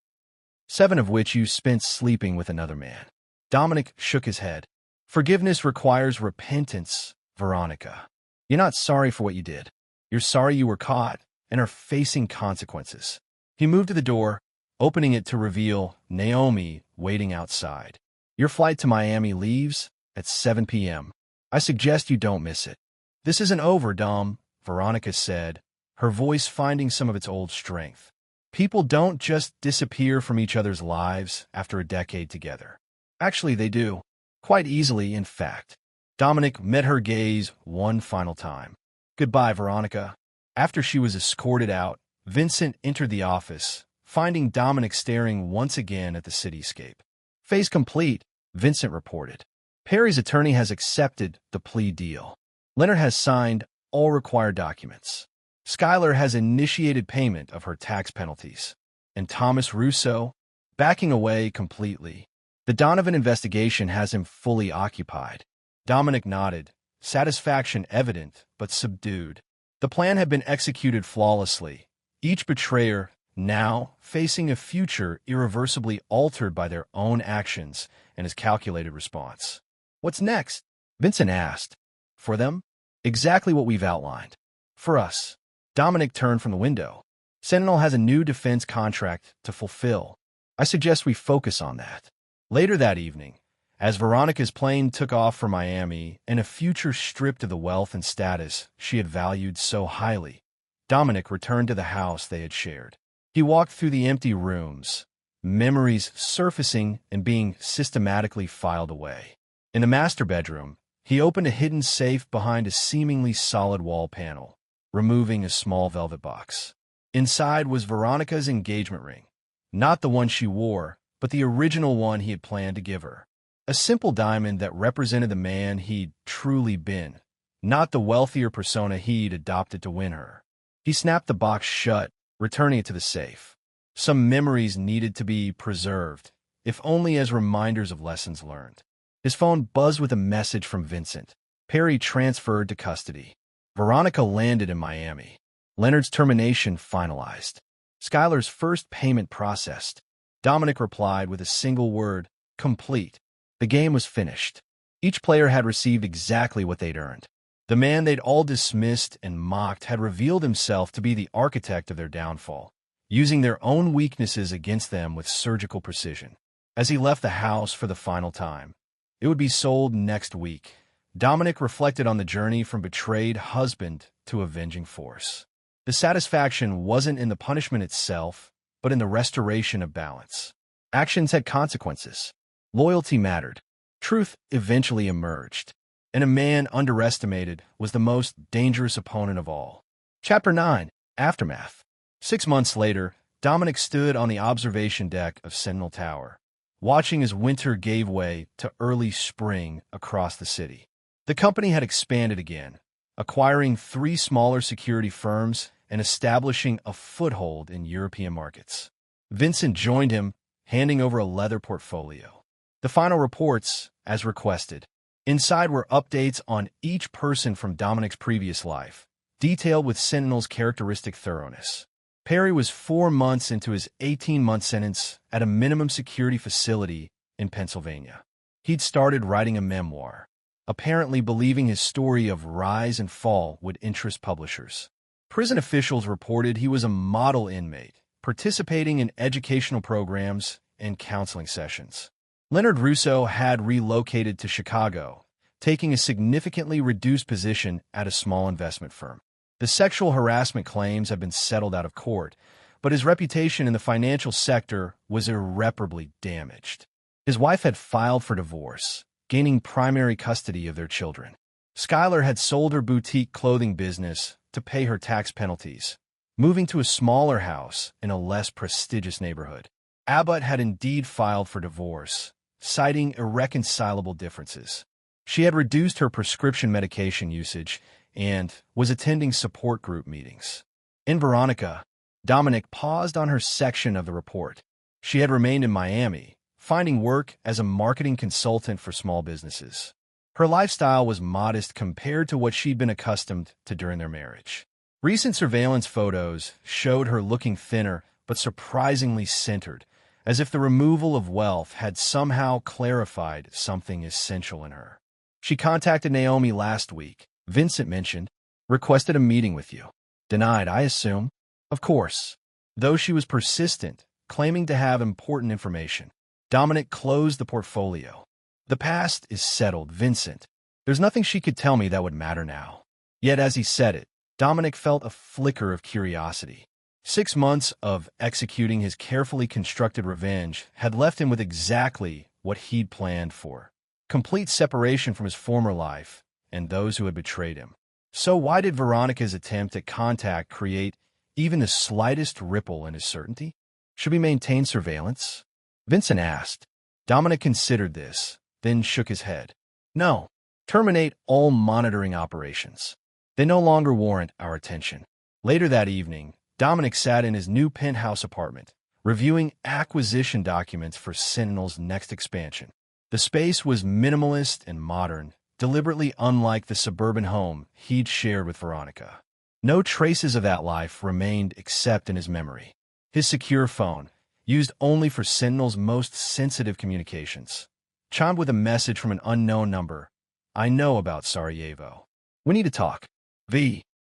7 of which you spent sleeping with another man. Dominic shook his head. Forgiveness requires repentance, Veronica. You're not sorry for what you did. You're sorry you were caught and are facing consequences. He moved to the door, opening it to reveal Naomi waiting outside. Your flight to Miami leaves at 7 p.m. I suggest you don't miss it. This isn't over, Dom, Veronica said, her voice finding some of its old strength. People don't just disappear from each other's lives after a decade together. Actually, they do. Quite easily, in fact. Dominic met her gaze one final time. Goodbye, Veronica. After she was escorted out, Vincent entered the office, finding Dominic staring once again at the cityscape. Phase complete, Vincent reported. Perry's attorney has accepted the plea deal. Leonard has signed all required documents. Skylar has initiated payment of her tax penalties. And Thomas Russo, backing away completely. The Donovan investigation has him fully occupied. Dominic nodded, satisfaction evident but subdued. The plan had been executed flawlessly, each betrayer now facing a future irreversibly altered by their own actions and his calculated response. What's next? Vincent asked. For them? Exactly what we've outlined. For us. Dominic turned from the window. Sentinel has a new defense contract to fulfill. I suggest we focus on that. Later that evening, as Veronica's plane took off for Miami and a future stripped of the wealth and status she had valued so highly, Dominic returned to the house they had shared. He walked through the empty rooms, memories surfacing and being systematically filed away. In the master bedroom, he opened a hidden safe behind a seemingly solid wall panel, removing a small velvet box. Inside was Veronica's engagement ring, not the one she wore, but the original one he had planned to give her. A simple diamond that represented the man he'd truly been, not the wealthier persona he'd adopted to win her. He snapped the box shut, returning it to the safe. Some memories needed to be preserved, if only as reminders of lessons learned. His phone buzzed with a message from Vincent. Perry transferred to custody. Veronica landed in Miami. Leonard's termination finalized. Skylar's first payment processed. Dominic replied with a single word, complete. The game was finished. Each player had received exactly what they'd earned. The man they'd all dismissed and mocked had revealed himself to be the architect of their downfall, using their own weaknesses against them with surgical precision. As he left the house for the final time, it would be sold next week. Dominic reflected on the journey from betrayed husband to avenging force. The satisfaction wasn't in the punishment itself, but in the restoration of balance. Actions had consequences. Loyalty mattered. Truth eventually emerged. And a man underestimated was the most dangerous opponent of all. Chapter 9. Aftermath. 6 months later, Dominic stood on the observation deck of Sentinel Tower, watching as winter gave way to early spring across the city. The company had expanded again, acquiring 3 smaller security firms and establishing a foothold in European markets. Vincent joined him, handing over a leather portfolio. The final reports, as requested. Inside were updates on each person from Dominic's previous life, detailed with Sentinel's characteristic thoroughness. Perry was 4 months into his 18-month sentence at a minimum security facility in Pennsylvania. He'd started writing a memoir, apparently believing his story of rise and fall would interest publishers. Prison officials reported he was a model inmate, participating in educational programs and counseling sessions. Leonard Russo had relocated to Chicago, taking a significantly reduced position at a small investment firm. The sexual harassment claims had been settled out of court, but his reputation in the financial sector was irreparably damaged. His wife had filed for divorce, gaining primary custody of their children. Skylar had sold her boutique clothing business to pay her tax penalties, moving to a smaller house in a less prestigious neighborhood. Abbott had indeed filed for divorce, citing irreconcilable differences. She had reduced her prescription medication usage and was attending support group meetings. In Veronica, Dominic paused on her section of the report. She had remained in Miami, finding work as a marketing consultant for small businesses. Her lifestyle was modest compared to what she'd been accustomed to during their marriage. Recent surveillance photos showed her looking thinner but surprisingly centered, as if the removal of wealth had somehow clarified something essential in her. She contacted Naomi last week, Vincent mentioned, requested a meeting with you. Denied, I assume. Of course. Though she was persistent, claiming to have important information, Dominic closed the portfolio. The past is settled, Vincent. There's nothing she could tell me that would matter now. Yet as he said it, Dominic felt a flicker of curiosity. 6 months of executing his carefully constructed revenge had left him with exactly what he'd planned for: complete separation from his former life and those who had betrayed him. So why did Veronica's attempt at contact create even the slightest ripple in his certainty? Should we maintain surveillance? Vincent asked. Dominic considered this, then shook his head. No. Terminate all monitoring operations. They no longer warrant our attention. Later that evening, Dominic sat in his new penthouse apartment, reviewing acquisition documents for Sentinel's next expansion. The space was minimalist and modern, deliberately unlike the suburban home he'd shared with Veronica. No traces of that life remained except in his memory. His secure phone, used only for Sentinel's most sensitive communications, chimed with a message from an unknown number. I know about Sarajevo. We need to talk.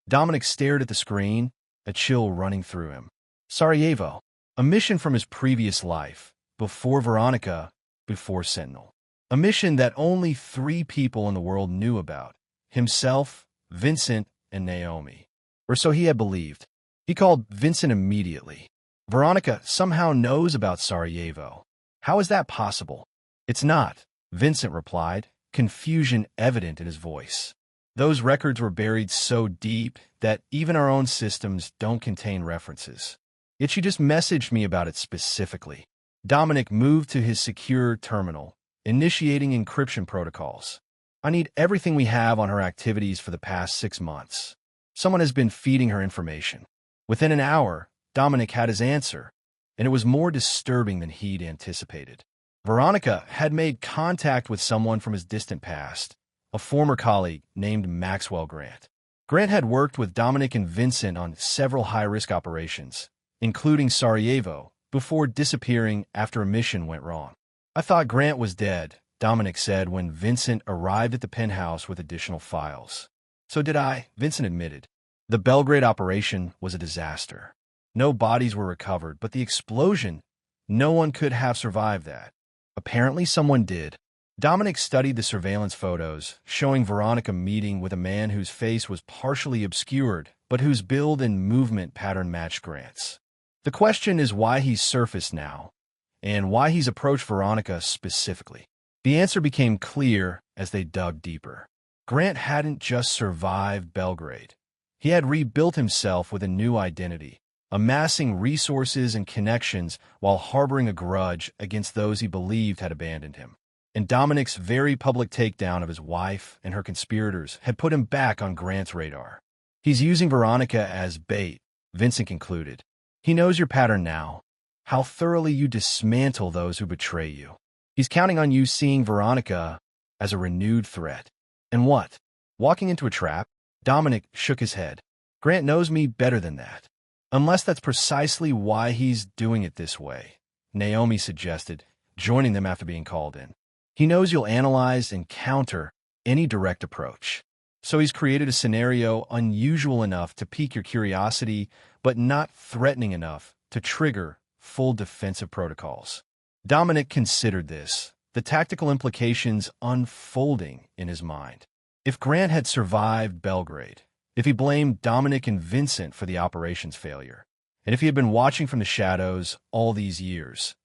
Dominic stared at the screen, a chill running through him. Sarajevo, a mission from his previous life, before Veronica, before Sentinel. A mission that only 3 people in the world knew about: himself, Vincent, and Naomi. Or so he had believed. He called Vincent immediately. Veronica somehow knows about Sarajevo. How is that possible? It's not, Vincent replied, confusion evident in his voice. Those records were buried so deep that even our own systems don't contain references. Yet she just messaged me about it specifically. Dominic moved to his secure terminal, initiating encryption protocols. I need everything we have on her activities for the past 6 months. Someone has been feeding her information. Within an hour, Dominic had his answer, and it was more disturbing than he'd anticipated. Veronica had made contact with someone from his distant past, a former colleague named Maxwell Grant. Grant had worked with Dominic and Vincent on several high-risk operations, including Sarajevo, before disappearing after a mission went wrong. I thought Grant was dead, Dominic said when Vincent arrived at the penthouse with additional files. So did I, Vincent admitted. The Belgrade operation was a disaster. No bodies were recovered, but the explosion, no one could have survived that. Apparently someone did. Dominic studied the surveillance photos, showing Veronica meeting with a man whose face was partially obscured, but whose build and movement pattern matched Grant's. The question is why he's surfaced now, and why he's approached Veronica specifically. The answer became clear as they dug deeper. Grant hadn't just survived Belgrade. He had rebuilt himself with a new identity, amassing resources and connections while harboring a grudge against those he believed had abandoned him. And Dominic's very public takedown of his wife and her conspirators had put him back on Grant's radar. He's using Veronica as bait, Vincent concluded. He knows your pattern now, how thoroughly you dismantle those who betray you. He's counting on you seeing Veronica as a renewed threat. And what? Walking into a trap? Dominic shook his head. Grant knows me better than that. Unless that's precisely why he's doing it this way, Naomi suggested, joining them after being called in. He knows you'll analyze and counter any direct approach. So he's created a scenario unusual enough to pique your curiosity, but not threatening enough to trigger full defensive protocols. Dominic considered this, the tactical implications unfolding in his mind. If Grant had survived Belgrade, if he blamed Dominic and Vincent for the operation's failure, and if he had been watching from the shadows all these years,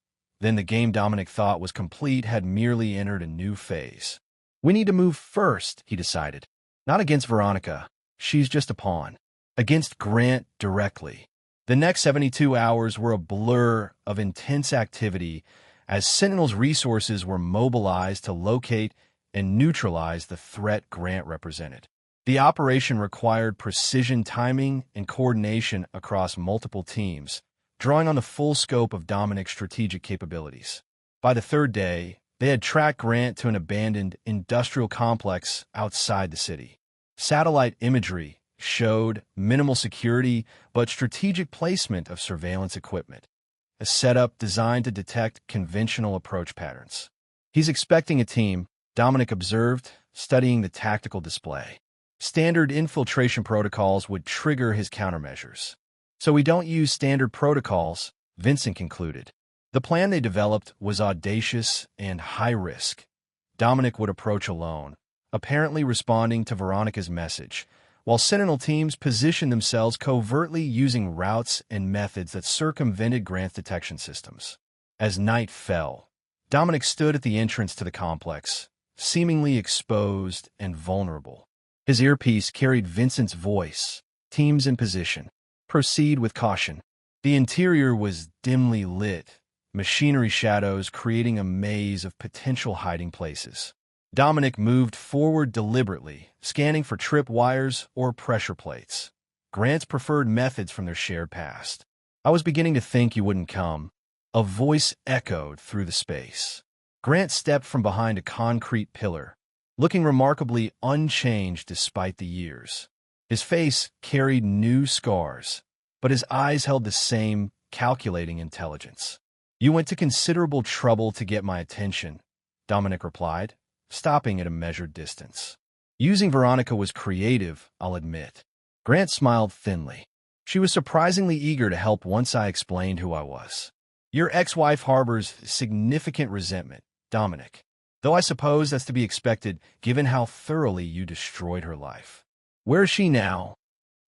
then the game Dominic thought was complete had merely entered a new phase. We need to move first, he decided. Not against Veronica. She's just a pawn. Against Grant directly. The next 72 hours were a blur of intense activity as Sentinel's resources were mobilized to locate and neutralize the threat Grant represented. The operation required precision timing and coordination across multiple teams, drawing on the full scope of Dominic's strategic capabilities. By the third day, They had tracked Grant to an abandoned industrial complex outside the city. Satellite imagery showed minimal security but strategic placement of surveillance equipment, a setup designed to detect conventional approach patterns. He's expecting a team, Dominic observed, studying the tactical display. Standard infiltration protocols would trigger his countermeasures. So we don't use standard protocols, Vincent concluded. The plan they developed was audacious and high-risk. Dominic would approach alone, apparently responding to Veronica's message, while Sentinel teams positioned themselves covertly using routes and methods that circumvented Grant's detection systems. As night fell, Dominic stood at the entrance to the complex, seemingly exposed and vulnerable. His earpiece carried Vincent's voice. Teams in position. Proceed with caution. The interior was dimly lit, machinery shadows creating a maze of potential hiding places. Dominic moved forward deliberately, scanning for trip wires or pressure plates. Grant's preferred methods from their shared past. I was beginning to think you wouldn't come. A voice echoed through the space. Grant stepped from behind a concrete pillar, looking remarkably unchanged despite the years. His face carried new scars, but his eyes held the same calculating intelligence. You went to considerable trouble to get my attention, Dominic replied, stopping at a measured distance. Using Veronica was creative, I'll admit. Grant smiled thinly. She was surprisingly eager to help once I explained who I was. Your ex-wife harbors significant resentment, Dominic, though I suppose that's to be expected given how thoroughly you destroyed her life. Where is she now?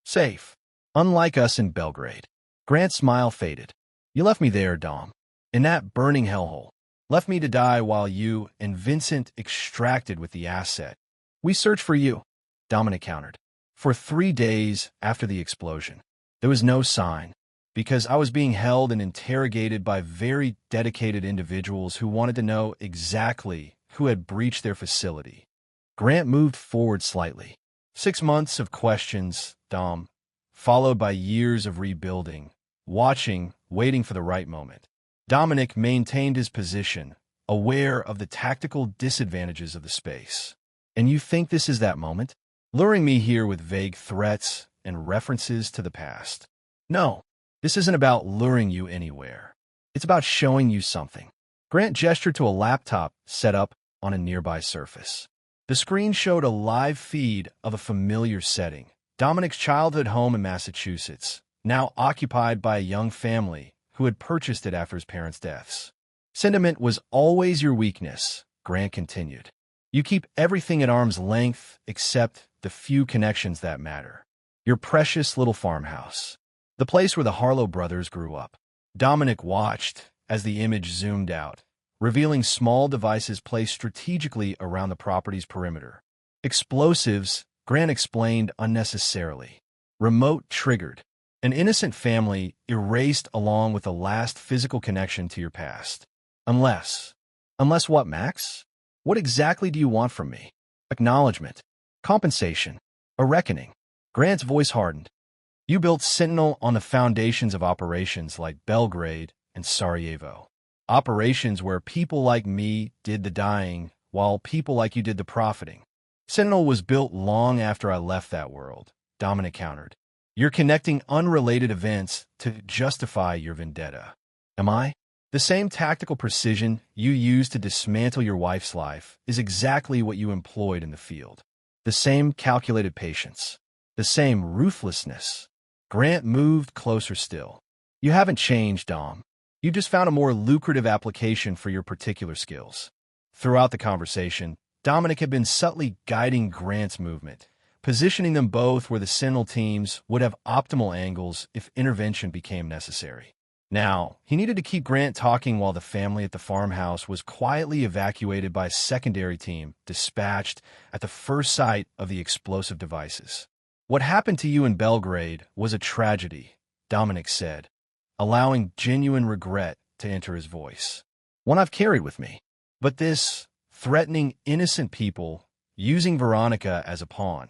Safe. Unlike us in Belgrade. Grant's smile faded. You left me there, Dom. In that burning hellhole. Left me to die while you and Vincent extracted with the asset. We searched for you, Dominic countered. For 3 days after the explosion. There was no sign, because I was being held and interrogated by very dedicated individuals who wanted to know exactly who had breached their facility. Grant moved forward slightly. 6 months of questions, Dom, followed by years of rebuilding, watching, waiting for the right moment. Dominic maintained his position, aware of the tactical disadvantages of the space. And you think this is that moment? Luring me here with vague threats and references to the past. No, this isn't about luring you anywhere. It's about showing you something. Grant gestured to a laptop set up on a nearby surface. The screen showed a live feed of a familiar setting, Dominic's childhood home in Massachusetts, now occupied by a young family who had purchased it after his parents' deaths. Sentiment was always your weakness, Grant continued. You keep everything at arm's length except the few connections that matter. Your precious little farmhouse. The place where the Harlow brothers grew up. Dominic watched as the image zoomed out, revealing small devices placed strategically around the property's perimeter. Explosives, Grant explained unnecessarily. Remote triggered. An innocent family erased along with the last physical connection to your past. Unless what, Max? What exactly do you want from me? Acknowledgement. Compensation. A reckoning. Grant's voice hardened. You built Sentinel on the foundations of operations like Belgrade and Sarajevo. Operations where people like me did the dying, while people like you did the profiting. Sentinel was built long after I left that world, Dominic countered. You're connecting unrelated events to justify your vendetta. Am I? The same tactical precision you used to dismantle your wife's life is exactly what you employed in the field. The same calculated patience. The same ruthlessness. Grant moved closer still. You haven't changed, Dom. You just found a more lucrative application for your particular skills. Throughout the conversation, Dominic had been subtly guiding Grant's movement, positioning them both where the Sentinel teams would have optimal angles if intervention became necessary. Now, he needed to keep Grant talking while the family at the farmhouse was quietly evacuated by a secondary team dispatched at the first sight of the explosive devices. What happened to you in Belgrade was a tragedy, Dominic said, allowing genuine regret to enter his voice. One I've carried with me. But this, threatening innocent people, using Veronica as a pawn,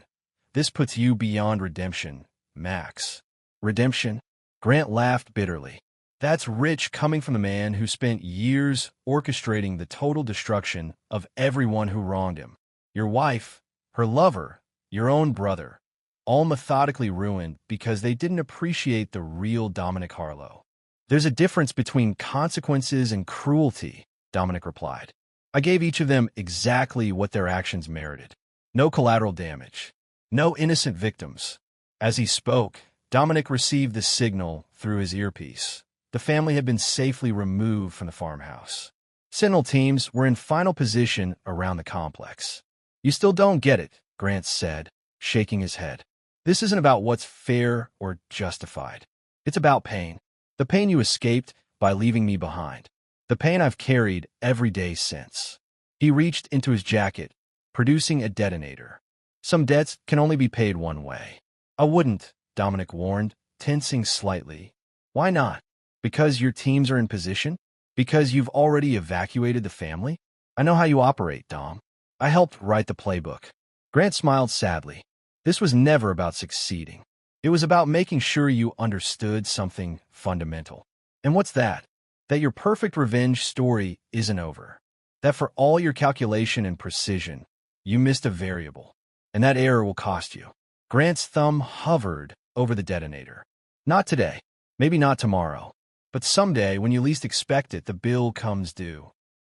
this puts you beyond redemption, Max. Redemption? Grant laughed bitterly. That's rich coming from the man who spent years orchestrating the total destruction of everyone who wronged him. Your wife, her lover, your own brother, all methodically ruined because they didn't appreciate the real Dominic Harlow. There's a difference between consequences and cruelty, Dominic replied. I gave each of them exactly what their actions merited. No collateral damage. No innocent victims. As he spoke, Dominic received the signal through his earpiece. The family had been safely removed from the farmhouse. Sentinel teams were in final position around the complex. You still don't get it, Grant said, shaking his head. This isn't about what's fair or justified. It's about pain. The pain you escaped by leaving me behind. The pain I've carried every day since. He reached into his jacket, producing a detonator. Some debts can only be paid one way. I wouldn't, Dominic warned, tensing slightly. Why not? Because your teams are in position? Because you've already evacuated the family? I know how you operate, Dom. I helped write the playbook. Grant smiled sadly. This was never about succeeding. It was about making sure you understood something fundamental. And what's that? That your perfect revenge story isn't over. That for all your calculation and precision, you missed a variable. And that error will cost you. Grant's thumb hovered over the detonator. Not today. Maybe not tomorrow. But someday, when you least expect it, the bill comes due.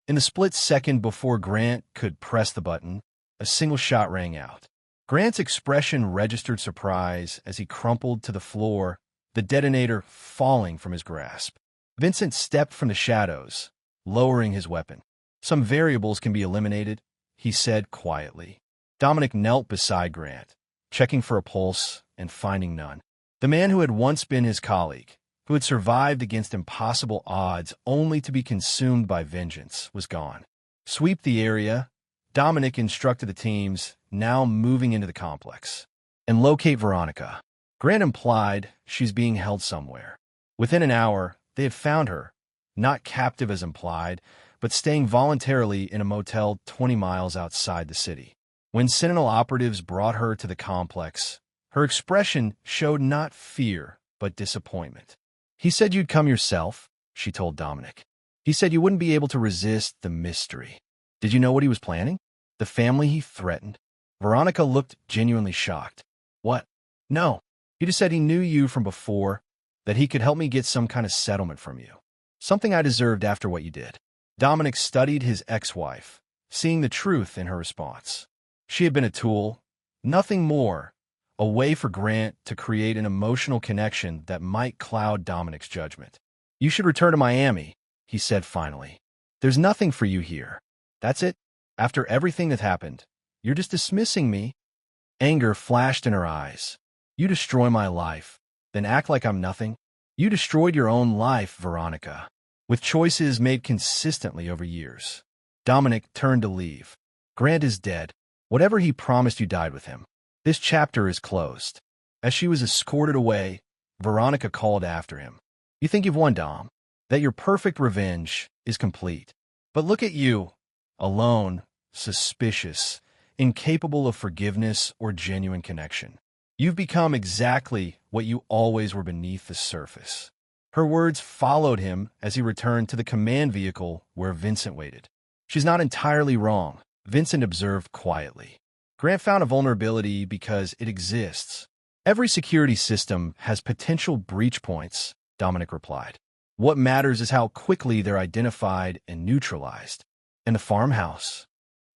In the split second before Grant could press the button, a single shot rang out. Grant's expression registered surprise as he crumpled to the floor, the detonator falling from his grasp. Vincent stepped from the shadows, lowering his weapon. Some variables can be eliminated, he said quietly. Dominic knelt beside Grant, checking for a pulse and finding none. The man who had once been his colleague, who had survived against impossible odds only to be consumed by vengeance, was gone. Sweep the area, Dominic instructed the teams, now moving into the complex. And locate Veronica. Grant implied she's being held somewhere. Within an hour, they had found her, not captive as implied, but staying voluntarily in a motel 20 miles outside the city. When Sentinel operatives brought her to the complex, her expression showed not fear, but disappointment. He said you'd come yourself, she told Dominic. He said you wouldn't be able to resist the mystery. Did you know what he was planning? The family he threatened? Veronica looked genuinely shocked. What? No. He just said he knew you from before, that he could help me get some kind of settlement from you. Something I deserved after what you did. Dominic studied his ex-wife, seeing the truth in her response. She had been a tool, nothing more, a way for Grant to create an emotional connection that might cloud Dominic's judgment. You should return to Miami, he said finally. There's nothing for you here. That's it? After everything that happened, you're just dismissing me? Anger flashed in her eyes. You destroy my life, then act like I'm nothing? You destroyed your own life, Veronica, with choices made consistently over years. Dominic turned to leave. Grant is dead. Whatever he promised you died with him. This chapter is closed. As she was escorted away, Veronica called after him. You think you've won, Dom? That your perfect revenge is complete. But look at you, alone, suspicious, incapable of forgiveness or genuine connection. You've become exactly what you always were beneath the surface. Her words followed him as he returned to the command vehicle where Vincent waited. She's not entirely wrong, Vincent observed quietly. Grant found a vulnerability because it exists. Every security system has potential breach points, Dominic replied. What matters is how quickly they're identified and neutralized. In the farmhouse,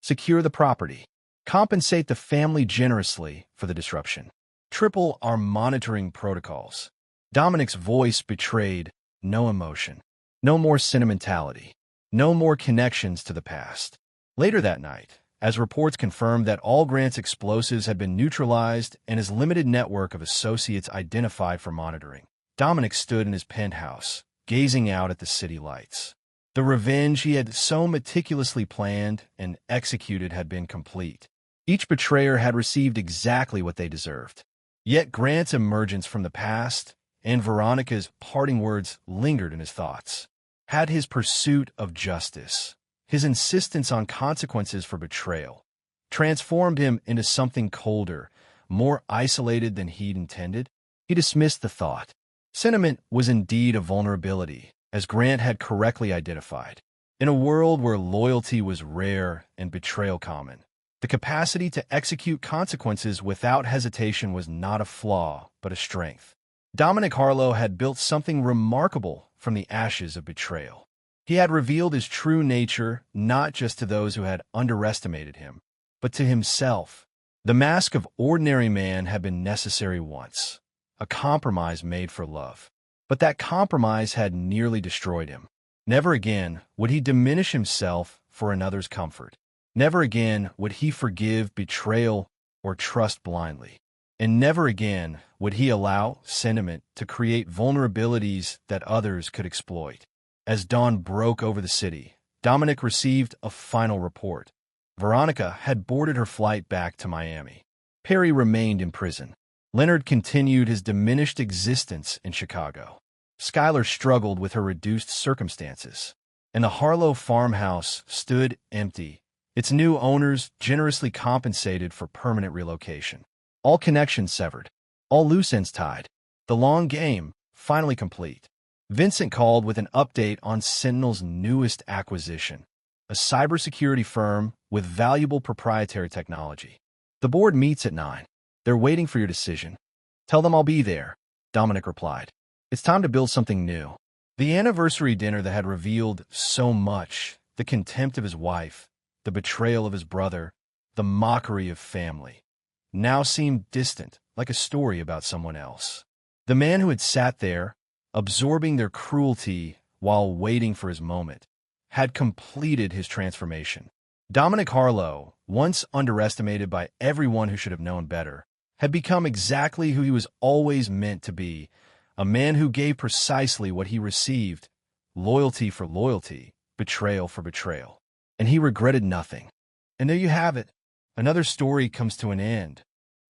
secure the property. Compensate the family generously for the disruption. Triple our monitoring protocols. Dominic's voice betrayed no emotion. No more sentimentality. No more connections to the past. Later that night, as reports confirmed that all Grant's explosives had been neutralized and his limited network of associates identified for monitoring, Dominic stood in his penthouse, gazing out at the city lights. The revenge he had so meticulously planned and executed had been complete. Each betrayer had received exactly what they deserved. Yet Grant's emergence from the past and Veronica's parting words lingered in his thoughts. Had his pursuit of justice, his insistence on consequences for betrayal, transformed him into something colder, more isolated than he'd intended? He dismissed the thought. Sentiment was indeed a vulnerability, as Grant had correctly identified. In a world where loyalty was rare and betrayal common, the capacity to execute consequences without hesitation was not a flaw, but a strength. Dominic Harlow had built something remarkable from the ashes of betrayal. He had revealed his true nature not just to those who had underestimated him, but to himself. The mask of ordinary man had been necessary once, a compromise made for love. But that compromise had nearly destroyed him. Never again would he diminish himself for another's comfort. Never again would he forgive betrayal or trust blindly. And never again would he allow sentiment to create vulnerabilities that others could exploit. As dawn broke over the city, Dominic received a final report. Veronica had boarded her flight back to Miami. Perry remained in prison. Leonard continued his diminished existence in Chicago. Skylar struggled with her reduced circumstances. And the Harlow farmhouse stood empty, its new owners generously compensated for permanent relocation. All connections severed, all loose ends tied. The long game finally complete. Vincent called with an update on Sentinel's newest acquisition, a cybersecurity firm with valuable proprietary technology. The board meets at 9. They're waiting for your decision. Tell them I'll be there, Dominic replied. It's time to build something new. The anniversary dinner that had revealed so much, the contempt of his wife, the betrayal of his brother, the mockery of family, now seemed distant, like a story about someone else. The man who had sat there, absorbing their cruelty while waiting for his moment, had completed his transformation. Dominic Harlow, once underestimated by everyone who should have known better, had become exactly who he was always meant to be, a man who gave precisely what he received, loyalty for loyalty, betrayal for betrayal. And he regretted nothing. And there you have it. Another story comes to an end.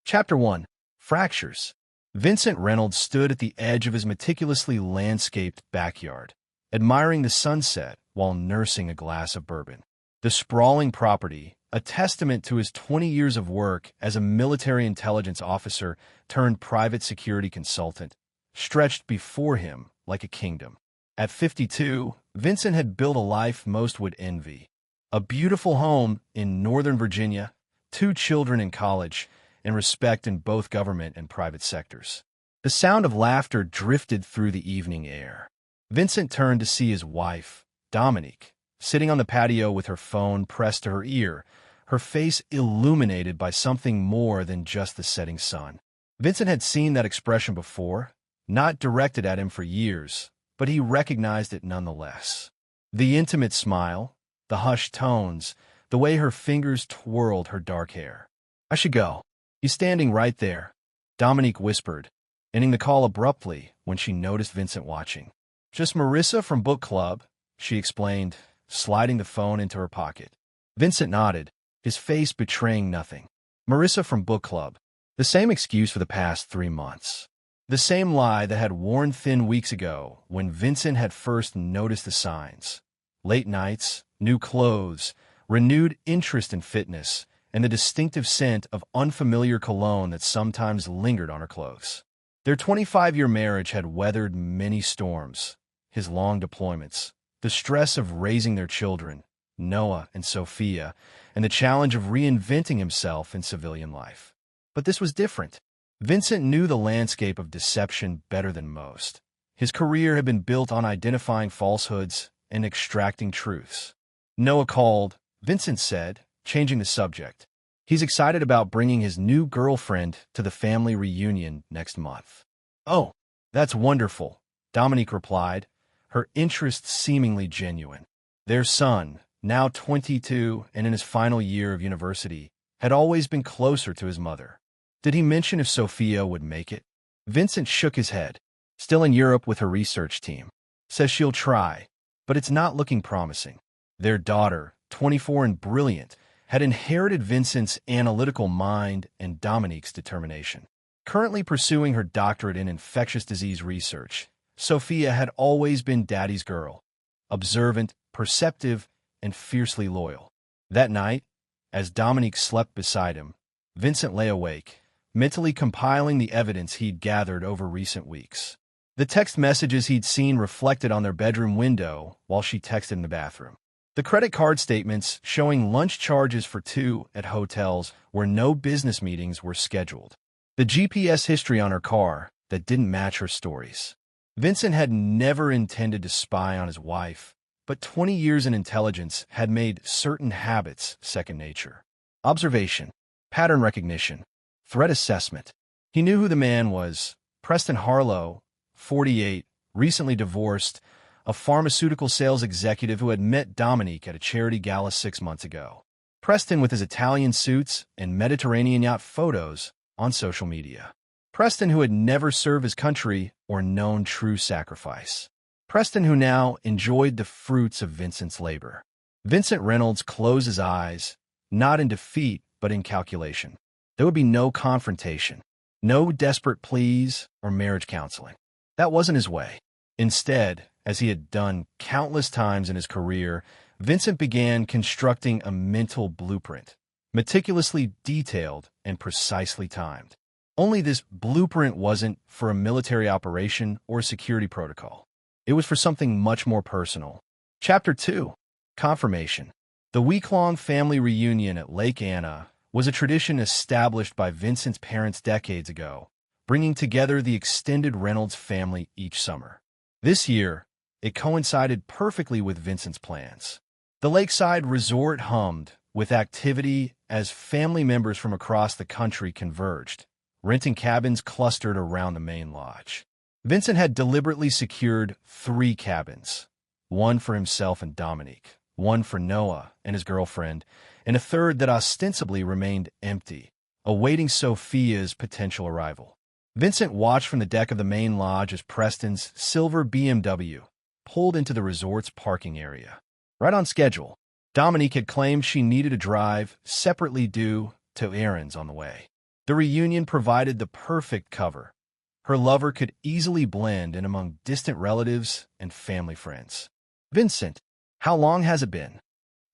Chapter 1. Fractures. Vincent Reynolds stood at the edge of his meticulously landscaped backyard, admiring the sunset while nursing a glass of bourbon. The sprawling property, a testament to his 20 years of work as a military intelligence officer turned private security consultant, stretched before him like a kingdom. At 52, Vincent had built a life most would envy. A beautiful home in Northern Virginia, 2 children in college, and respect in both government and private sectors. The sound of laughter drifted through the evening air. Vincent turned to see his wife, Dominique, sitting on the patio with her phone pressed to her ear, her face illuminated by something more than just the setting sun. Vincent had seen that expression before, not directed at him for years, but he recognized it nonetheless. The intimate smile, the hushed tones, the way her fingers twirled her dark hair. I should go. He's standing right there, Dominique whispered, ending the call abruptly when she noticed Vincent watching. Just Marissa from book club, she explained, sliding the phone into her pocket. Vincent nodded, his face betraying nothing. Marissa from book club. The same excuse for the past 3 months. The same lie that had worn thin weeks ago when Vincent had first noticed the signs. Late nights, new clothes, renewed interest in fitness, and the distinctive scent of unfamiliar cologne that sometimes lingered on her clothes. Their 25-year marriage had weathered many storms, his long deployments, the stress of raising their children, Noah and Sophia, and the challenge of reinventing himself in civilian life. But this was different. Vincent knew the landscape of deception better than most. His career had been built on identifying falsehoods and extracting truths. Noah called, Vincent said, changing the subject. He's excited about bringing his new girlfriend to the family reunion next month. Oh, that's wonderful, Dominique replied, her interest seemingly genuine. Their son, now 22 and in his final year of university, had always been closer to his mother. Did he mention if Sophia would make it? Vincent shook his head. Still in Europe with her research team. Says she'll try, but it's not looking promising. Their daughter, 24 and brilliant, had inherited Vincent's analytical mind and Dominique's determination. Currently pursuing her doctorate in infectious disease research, Sophia had always been Daddy's girl, observant, perceptive, and fiercely loyal. That night, as Dominique slept beside him, Vincent lay awake, mentally compiling the evidence he'd gathered over recent weeks. The text messages he'd seen reflected on their bedroom window while she texted in the bathroom. The credit card statements showing lunch charges for two at hotels where no business meetings were scheduled. The GPS history on her car that didn't match her stories. Vincent had never intended to spy on his wife, but 20 years in intelligence had made certain habits second nature. Observation, pattern recognition, threat assessment. He knew who the man was. Preston Harlow, 48, recently divorced, a pharmaceutical sales executive who had met Dominique at a charity gala 6 months ago. Preston with his Italian suits and Mediterranean yacht photos on social media. Preston who had never served his country or known true sacrifice. Preston who now enjoyed the fruits of Vincent's labor. Vincent Reynolds closed his eyes, not in defeat, but in calculation. There would be no confrontation, no desperate pleas or marriage counseling. That wasn't his way. Instead, as he had done countless times in his career, Vincent began constructing a mental blueprint, meticulously detailed and precisely timed. Only this blueprint wasn't for a military operation or a security protocol. It was for something much more personal. Chapter 2. Confirmation. The week-long family reunion at Lake Anna was a tradition established by Vincent's parents decades ago, bringing together the extended Reynolds family each summer. This year, it coincided perfectly with Vincent's plans. The lakeside resort hummed with activity as family members from across the country converged, renting cabins clustered around the main lodge. Vincent had deliberately secured 3 cabins, one for himself and Dominique, one for Noah and his girlfriend, and a third that ostensibly remained empty, awaiting Sophia's potential arrival. Vincent watched from the deck of the main lodge as Preston's silver BMW pulled into the resort's parking area. Right on schedule, Dominique had claimed she needed a drive separately due to errands on the way. The reunion provided the perfect cover. Her lover could easily blend in among distant relatives and family friends. Vincent, how long has it been?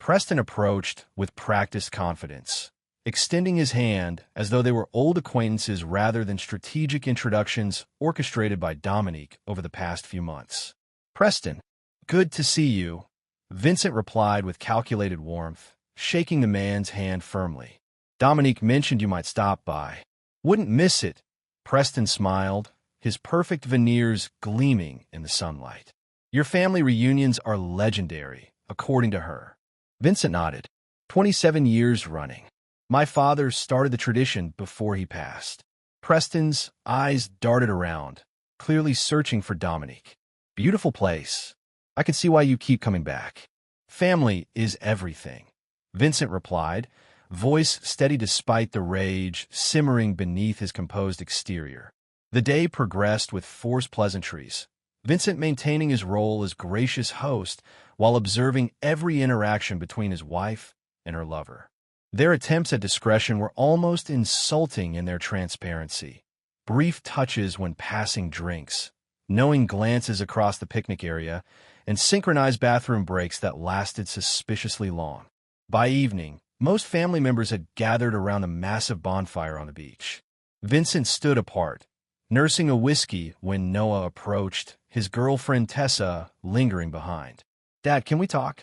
Preston approached with practiced confidence, extending his hand as though they were old acquaintances rather than strategic introductions orchestrated by Dominique over the past few months. Preston, good to see you, Vincent replied with calculated warmth, shaking the man's hand firmly. Dominique mentioned you might stop by. Wouldn't miss it, Preston smiled, his perfect veneers gleaming in the sunlight. Your family reunions are legendary, according to her. Vincent nodded. 27 years running. My father started the tradition before he passed. Preston's eyes darted around, clearly searching for Dominique. Beautiful place. I can see why you keep coming back. Family is everything, Vincent replied, voice steady despite the rage simmering beneath his composed exterior. The day progressed with forced pleasantries, Vincent maintaining his role as gracious host while observing every interaction between his wife and her lover. Their attempts at discretion were almost insulting in their transparency. Brief touches when passing drinks, knowing glances across the picnic area, and synchronized bathroom breaks that lasted suspiciously long. By evening, most family members had gathered around the massive bonfire on the beach. Vincent stood apart, nursing a whiskey when Noah approached, his girlfriend Tessa lingering behind. Dad, can we talk?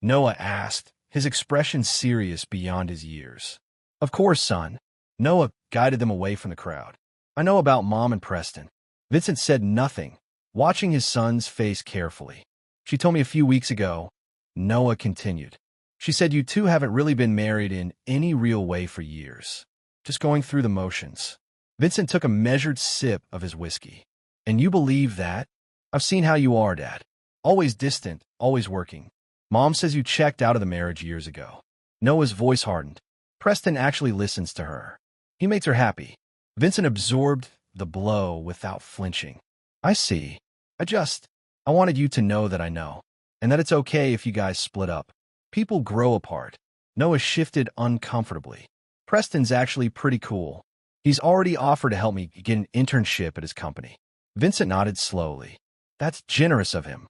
Noah asked, his expression serious beyond his years. Of course, son. Noah guided them away from the crowd. I know about Mom and Preston. Vincent said nothing, watching his son's face carefully. She told me a few weeks ago, Noah continued. She said you two haven't really been married in any real way for years. Just going through the motions. Vincent took a measured sip of his whiskey. And you believe that? I've seen how you are, Dad. Always distant, always working. Mom says you checked out of the marriage years ago. Noah's voice hardened. Preston actually listens to her. He makes her happy. Vincent absorbed the blow without flinching. I see. I wanted you to know that I know, and that it's okay if you guys split up. People grow apart. Noah shifted uncomfortably. Preston's actually pretty cool. He's already offered to help me get an internship at his company. Vincent nodded slowly. That's generous of him.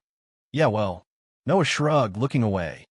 Yeah, well, Noah shrugged, looking away.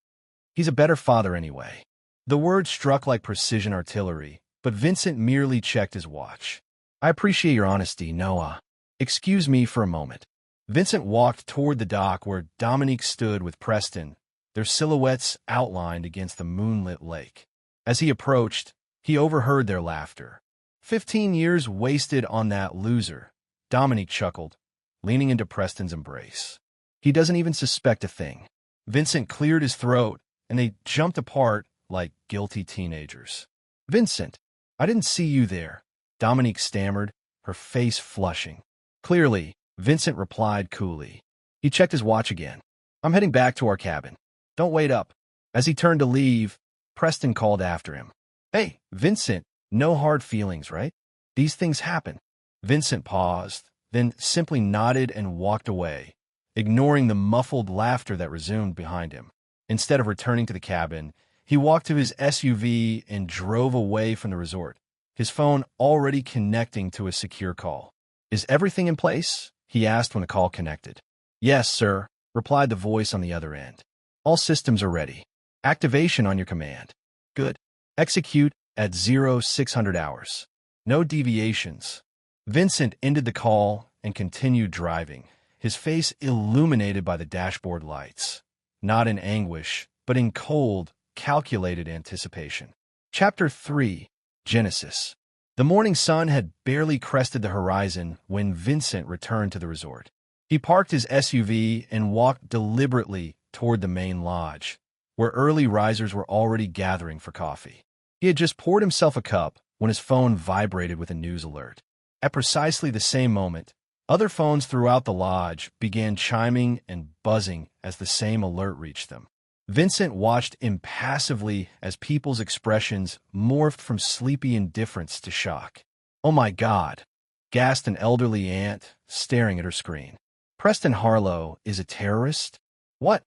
He's a better father anyway. The words struck like precision artillery, but Vincent merely checked his watch. I appreciate your honesty, Noah. Excuse me for a moment. Vincent walked toward the dock where Dominique stood with Preston, their silhouettes outlined against the moonlit lake. As he approached, he overheard their laughter. 15 years wasted on that loser, Dominique chuckled, leaning into Preston's embrace. He doesn't even suspect a thing. Vincent cleared his throat, and they jumped apart like guilty teenagers. Vincent, I didn't see you there, Dominique stammered, her face flushing. Clearly, Vincent replied coolly. He checked his watch again. I'm heading back to our cabin. Don't wait up. As he turned to leave, Preston called after him. Hey, Vincent, no hard feelings, right? These things happen. Vincent paused, then simply nodded and walked away, ignoring the muffled laughter that resumed behind him. Instead of returning to the cabin, he walked to his SUV and drove away from the resort, his phone already connecting to a secure call. Is everything in place? He asked when the call connected. Yes, sir, replied the voice on the other end. All systems are ready. Activation on your command. Good. Execute at 0600 hours. No deviations. Vincent ended the call and continued driving, his face illuminated by the dashboard lights, not in anguish, but in cold, calculated anticipation. Chapter 3. Genesis. The morning sun had barely crested the horizon when Vincent returned to the resort. He parked his SUV and walked deliberately toward the main lodge, where early risers were already gathering for coffee. He had just poured himself a cup when his phone vibrated with a news alert. At precisely the same moment, other phones throughout the lodge began chiming and buzzing as the same alert reached them. Vincent watched impassively as people's expressions morphed from sleepy indifference to shock. Oh my God, gasped an elderly aunt, staring at her screen. Preston Harlow is a terrorist? What?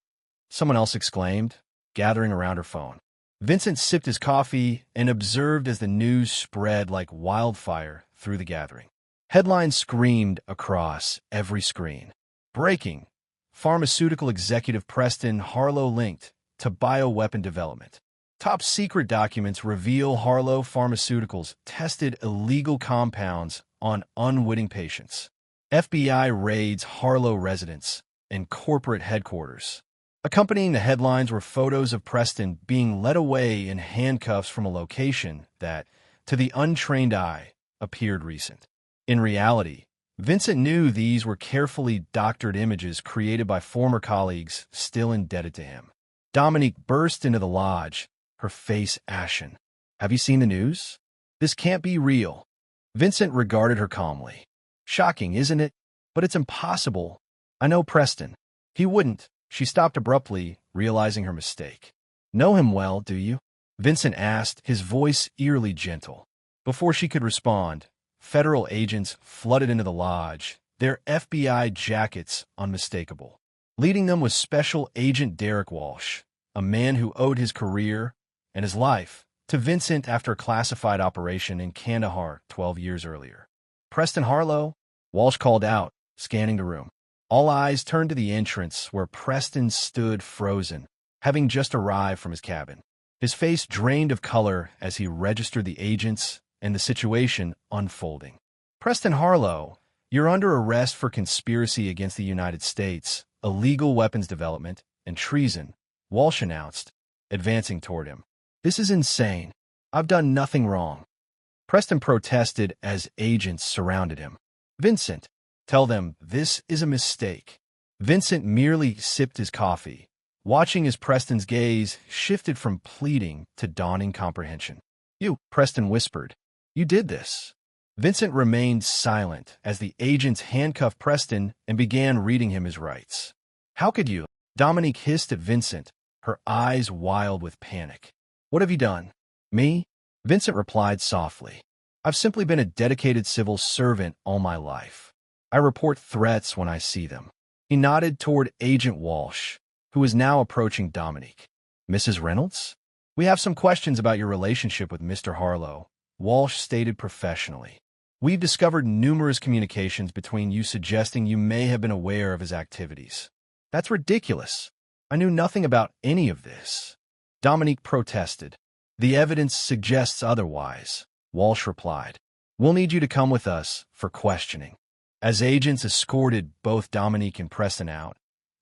Someone else exclaimed, gathering around her phone. Vincent sipped his coffee and observed as the news spread like wildfire through the gathering. Headlines screamed across every screen. Breaking. Pharmaceutical executive Preston Harlow linked to bioweapon development. Top secret documents reveal Harlow Pharmaceuticals tested illegal compounds on unwitting patients. FBI raids Harlow residence and corporate headquarters. Accompanying the headlines were photos of Preston being led away in handcuffs from a location that, to the untrained eye, appeared recent. In reality, Vincent knew these were carefully doctored images created by former colleagues still indebted to him. Dominique burst into the lodge, her face ashen. Have you seen the news? This can't be real. Vincent regarded her calmly. Shocking, isn't it? But it's impossible. I know Preston. He wouldn't. She stopped abruptly, realizing her mistake. Know him well, do you? Vincent asked, his voice eerily gentle. Before she could respond, federal agents flooded into the lodge, their FBI jackets unmistakable. Leading them was Special Agent Derek Walsh, a man who owed his career and his life to Vincent after a classified operation in Kandahar 12 years earlier. Preston Harlow? Walsh called out, scanning the room. All eyes turned to the entrance where Preston stood frozen, having just arrived from his cabin. His face drained of color as he registered the agents and the situation unfolding. Preston Harlow, you're under arrest for conspiracy against the United States, illegal weapons development, and treason, Walsh announced, advancing toward him. This is insane. I've done nothing wrong. Preston protested as agents surrounded him. Vincent, tell them this is a mistake. Vincent merely sipped his coffee, watching as Preston's gaze shifted from pleading to dawning comprehension. You, Preston whispered. You did this. Vincent remained silent as the agents handcuffed Preston and began reading him his rights. How could you? Dominique hissed at Vincent, her eyes wild with panic. What have you done? Me? Vincent replied softly. I've simply been a dedicated civil servant all my life. I report threats when I see them. He nodded toward Agent Walsh, who was now approaching Dominique. Mrs. Reynolds? We have some questions about your relationship with Mr. Harlow, Walsh stated professionally. We've discovered numerous communications between you suggesting you may have been aware of his activities. That's ridiculous. I knew nothing about any of this. Dominique protested. The evidence suggests otherwise, Walsh replied. We'll need you to come with us for questioning. As agents escorted both Dominique and Preston out,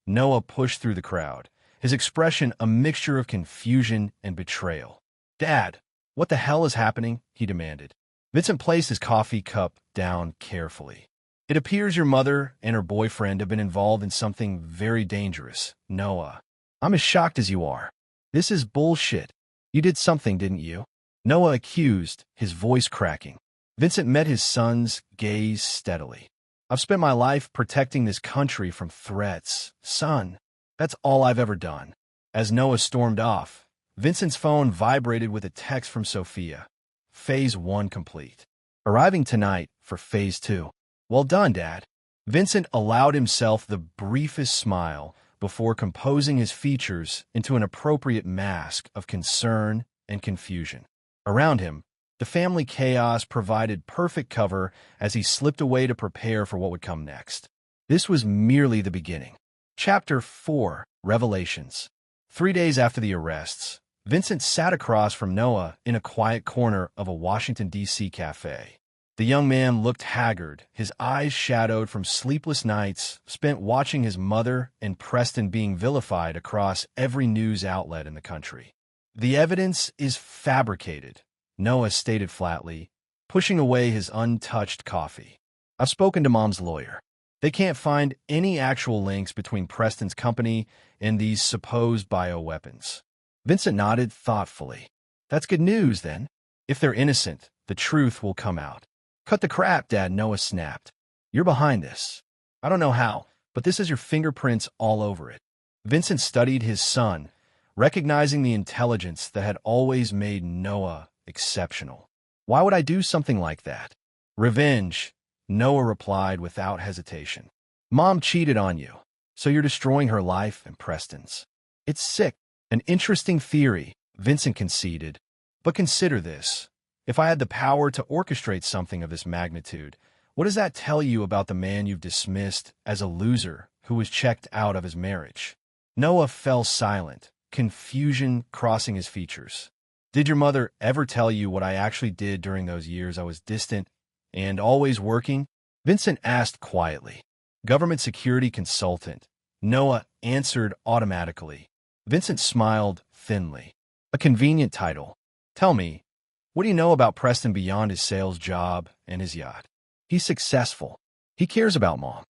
Noah pushed through the crowd, his expression a mixture of confusion and betrayal. "Dad, what the hell is happening?" he demanded. Vincent placed his coffee cup down carefully. "It appears your mother and her boyfriend have been involved in something very dangerous, Noah. I'm as shocked as you are. This is bullshit. You did something, didn't you?" Noah accused, his voice cracking. Vincent met his son's gaze steadily. "I've spent my life protecting this country from threats, son. That's all I've ever done." As Noah stormed off, Vincent's phone vibrated with a text from Sophia. Phase 1 complete. Arriving tonight for Phase 2. "Well done, Dad." Vincent allowed himself the briefest smile before composing his features into an appropriate mask of concern and confusion. Around him, the family chaos provided perfect cover as he slipped away to prepare for what would come next. This was merely the beginning. Chapter 4: Revelations. 3 days after the arrests, Vincent sat across from Noah in a quiet corner of a Washington, D.C. cafe. The young man looked haggard, his eyes shadowed from sleepless nights spent watching his mother and Preston being vilified across every news outlet in the country. "The evidence is fabricated," Noah stated flatly, pushing away his untouched coffee. "I've spoken to Mom's lawyer. They can't find any actual links between Preston's company and these supposed bioweapons." Vincent nodded thoughtfully. "That's good news, then. If they're innocent, the truth will come out." "Cut the crap, Dad," Noah snapped. "You're behind this. I don't know how, but this has your fingerprints all over it." Vincent studied his son, recognizing the intelligence that had always made Noah exceptional. "Why would I do something like that?" "Revenge," Noah replied without hesitation. "Mom cheated on you, so you're destroying her life and Preston's." "It's sick." "An interesting theory," Vincent conceded. "But consider this. If I had the power to orchestrate something of this magnitude, what does that tell you about the man you've dismissed as a loser who was checked out of his marriage?" Noah fell silent, confusion crossing his features. "Did your mother ever tell you what I actually did during those years I was distant and always working?" Vincent asked quietly. "Government security consultant," Noah answered automatically. Vincent smiled thinly. "A convenient title. Tell me, what do you know about Preston beyond his sales job and his yacht?" "He's successful. He cares about Mom.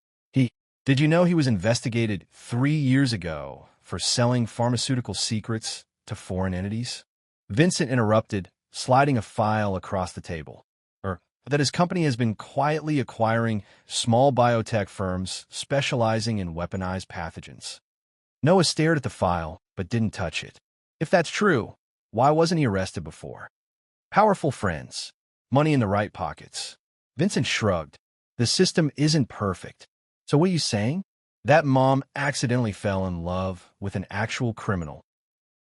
Did you know he was investigated 3 years ago for selling pharmaceutical secrets to foreign entities?" Vincent interrupted, sliding a file across the table. "That his company has been quietly acquiring small biotech firms specializing in weaponized pathogens." Noah stared at the file, but didn't touch it. "If that's true, why wasn't he arrested before?" "Powerful friends. Money in the right pockets." Vincent shrugged. "The system isn't perfect. So what are you saying? That Mom accidentally fell in love with an actual criminal?"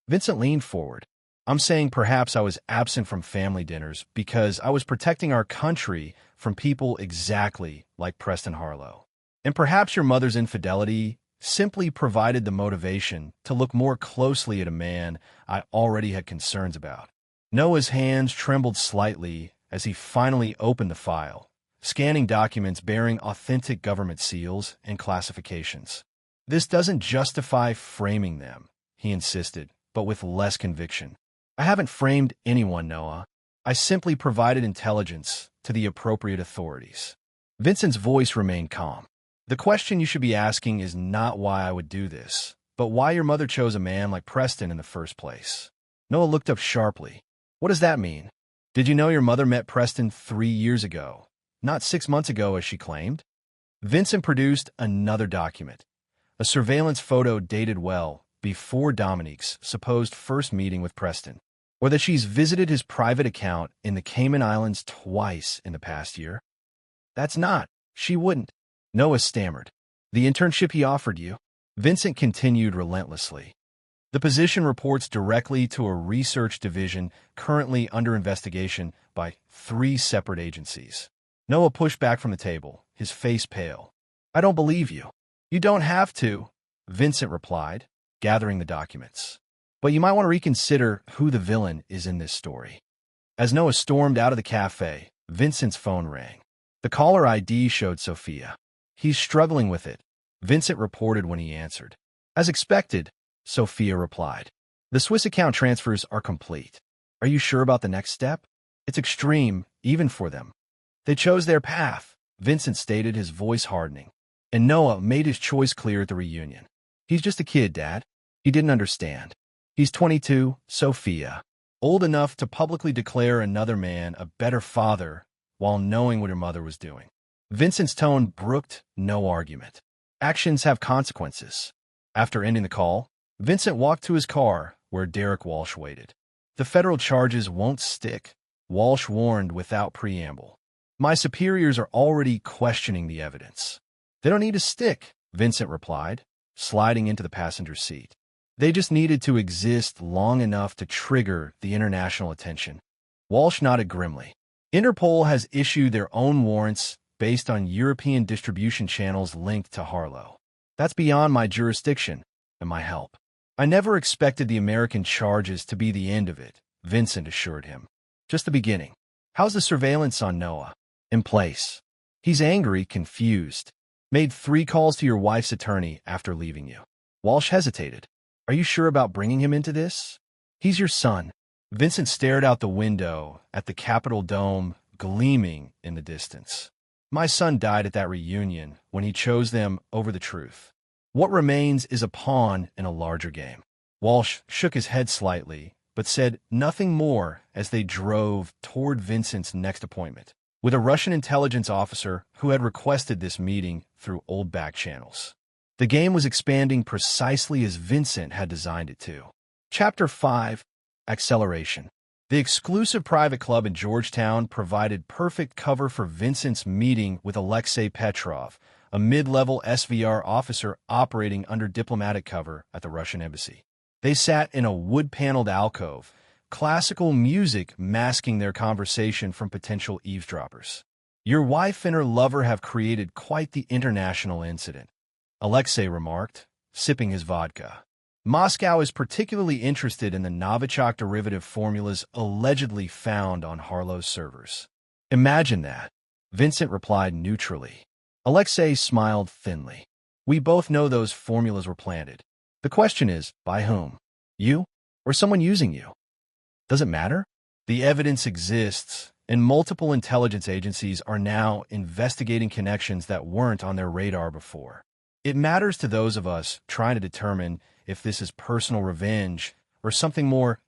Vincent leaned forward. "I'm saying perhaps I was absent from family dinners because I was protecting our country from people exactly like Preston Harlow. And perhaps your mother's infidelity simply provided the motivation to look more closely at a man I already had concerns about." Noah's hands trembled slightly as he finally opened the file, scanning documents bearing authentic government seals and classifications. "This doesn't justify framing them," he insisted, but with less conviction. "I haven't framed anyone, Noah. I simply provided intelligence to the appropriate authorities." Vincent's voice remained calm. "The question you should be asking is not why I would do this, but why your mother chose a man like Preston in the first place." Noah looked up sharply. "What does that mean? Did you know your mother met Preston 3 years ago? Not 6 months ago, as she claimed?" Vincent produced another document, a surveillance photo dated well before Dominique's supposed first meeting with Preston, or that she's visited his private account in the Cayman Islands twice in the past year. She wouldn't." Noah stammered. "The internship he offered you?" Vincent continued relentlessly. "The position reports directly to a research division currently under investigation by 3 separate agencies." Noah pushed back from the table, his face pale. "I don't believe you." "You don't have to," Vincent replied, gathering the documents. "But you might want to reconsider who the villain is in this story." As Noah stormed out of the cafe, Vincent's phone rang. The caller ID showed Sophia. He's struggling with it, Vincent reported when he answered. As expected, Sophia replied. The Swiss account transfers are complete. Are you sure about the next step? It's extreme, even for them. They chose their path, Vincent stated, his voice hardening. And Noah made his choice clear at the reunion. He's just a kid, Dad. He didn't understand. He's 22, Sophia. Old enough to publicly declare another man a better father while knowing what her mother was doing. Vincent's tone brooked no argument. Actions have consequences. After ending the call, Vincent walked to his car where Derek Walsh waited. The federal charges won't stick, Walsh warned without preamble. My superiors are already questioning the evidence. They don't need to stick, Vincent replied, sliding into the passenger seat. They just needed to exist long enough to trigger the international attention. Walsh nodded grimly. Interpol has issued their own warrants based on European distribution channels linked to Harlow. That's beyond my jurisdiction and my help. I never expected the American charges to be the end of it, Vincent assured him. Just the beginning. How's the surveillance on Noah? In place. He's angry, confused. Made 3 calls to your wife's attorney after leaving you. Walsh hesitated. Are you sure about bringing him into this? He's your son. Vincent stared out the window at the Capitol dome gleaming in the distance. My son died at that reunion when he chose them over the truth. What remains is a pawn in a larger game. Walsh shook his head slightly, but said nothing more as they drove toward Vincent's next appointment with a Russian intelligence officer who had requested this meeting through old back channels. The game was expanding precisely as Vincent had designed it to. Chapter 5, Acceleration. The exclusive private club in Georgetown provided perfect cover for Vincent's meeting with Alexei Petrov, a mid-level SVR officer operating under diplomatic cover at the Russian embassy. They sat in a wood-paneled alcove, classical music masking their conversation from potential eavesdroppers. Your wife and her lover have created quite the international incident, Alexei remarked, sipping his vodka. Moscow is particularly interested in the Novichok derivative formulas allegedly found on Harlow's servers. Imagine that, Vincent replied neutrally. Alexei smiled thinly. We both know those formulas were planted. The question is, by whom? You or someone using you? Does it matter? The evidence exists, and multiple intelligence agencies are now investigating connections that weren't on their radar before. It matters to those of us trying to determine if this is personal revenge or something more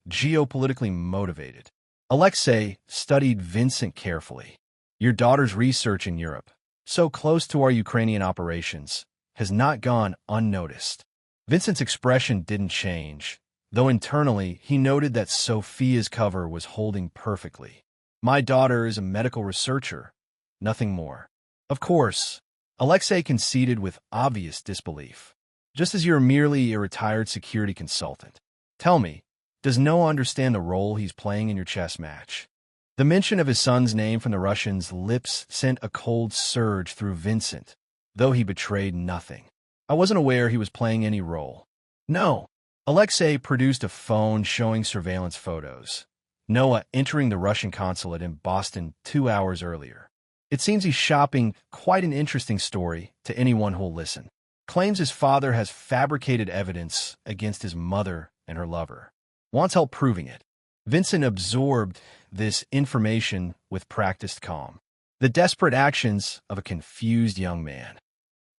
geopolitically motivated. Alexei studied Vincent carefully. Your daughter's research in Europe, so close to our Ukrainian operations, has not gone unnoticed. Vincent's expression didn't change, though internally he noted that Sophia's cover was holding perfectly. My daughter is a medical researcher, nothing more. Of course, Alexei conceded with obvious disbelief. Just as you're merely a retired security consultant. Tell me, does Noah understand the role he's playing in your chess match? The mention of his son's name from the Russians' lips sent a cold surge through Vincent, though he betrayed nothing. I wasn't aware he was playing any role. No. Alexei produced a phone showing surveillance photos. Noah entering the Russian consulate in Boston 2 hours earlier. It seems he's shopping quite an interesting story to anyone who'll listen. Claims his father has fabricated evidence against his mother and her lover. Wants help proving it. Vincent absorbed this information with practiced calm. The desperate actions of a confused young man.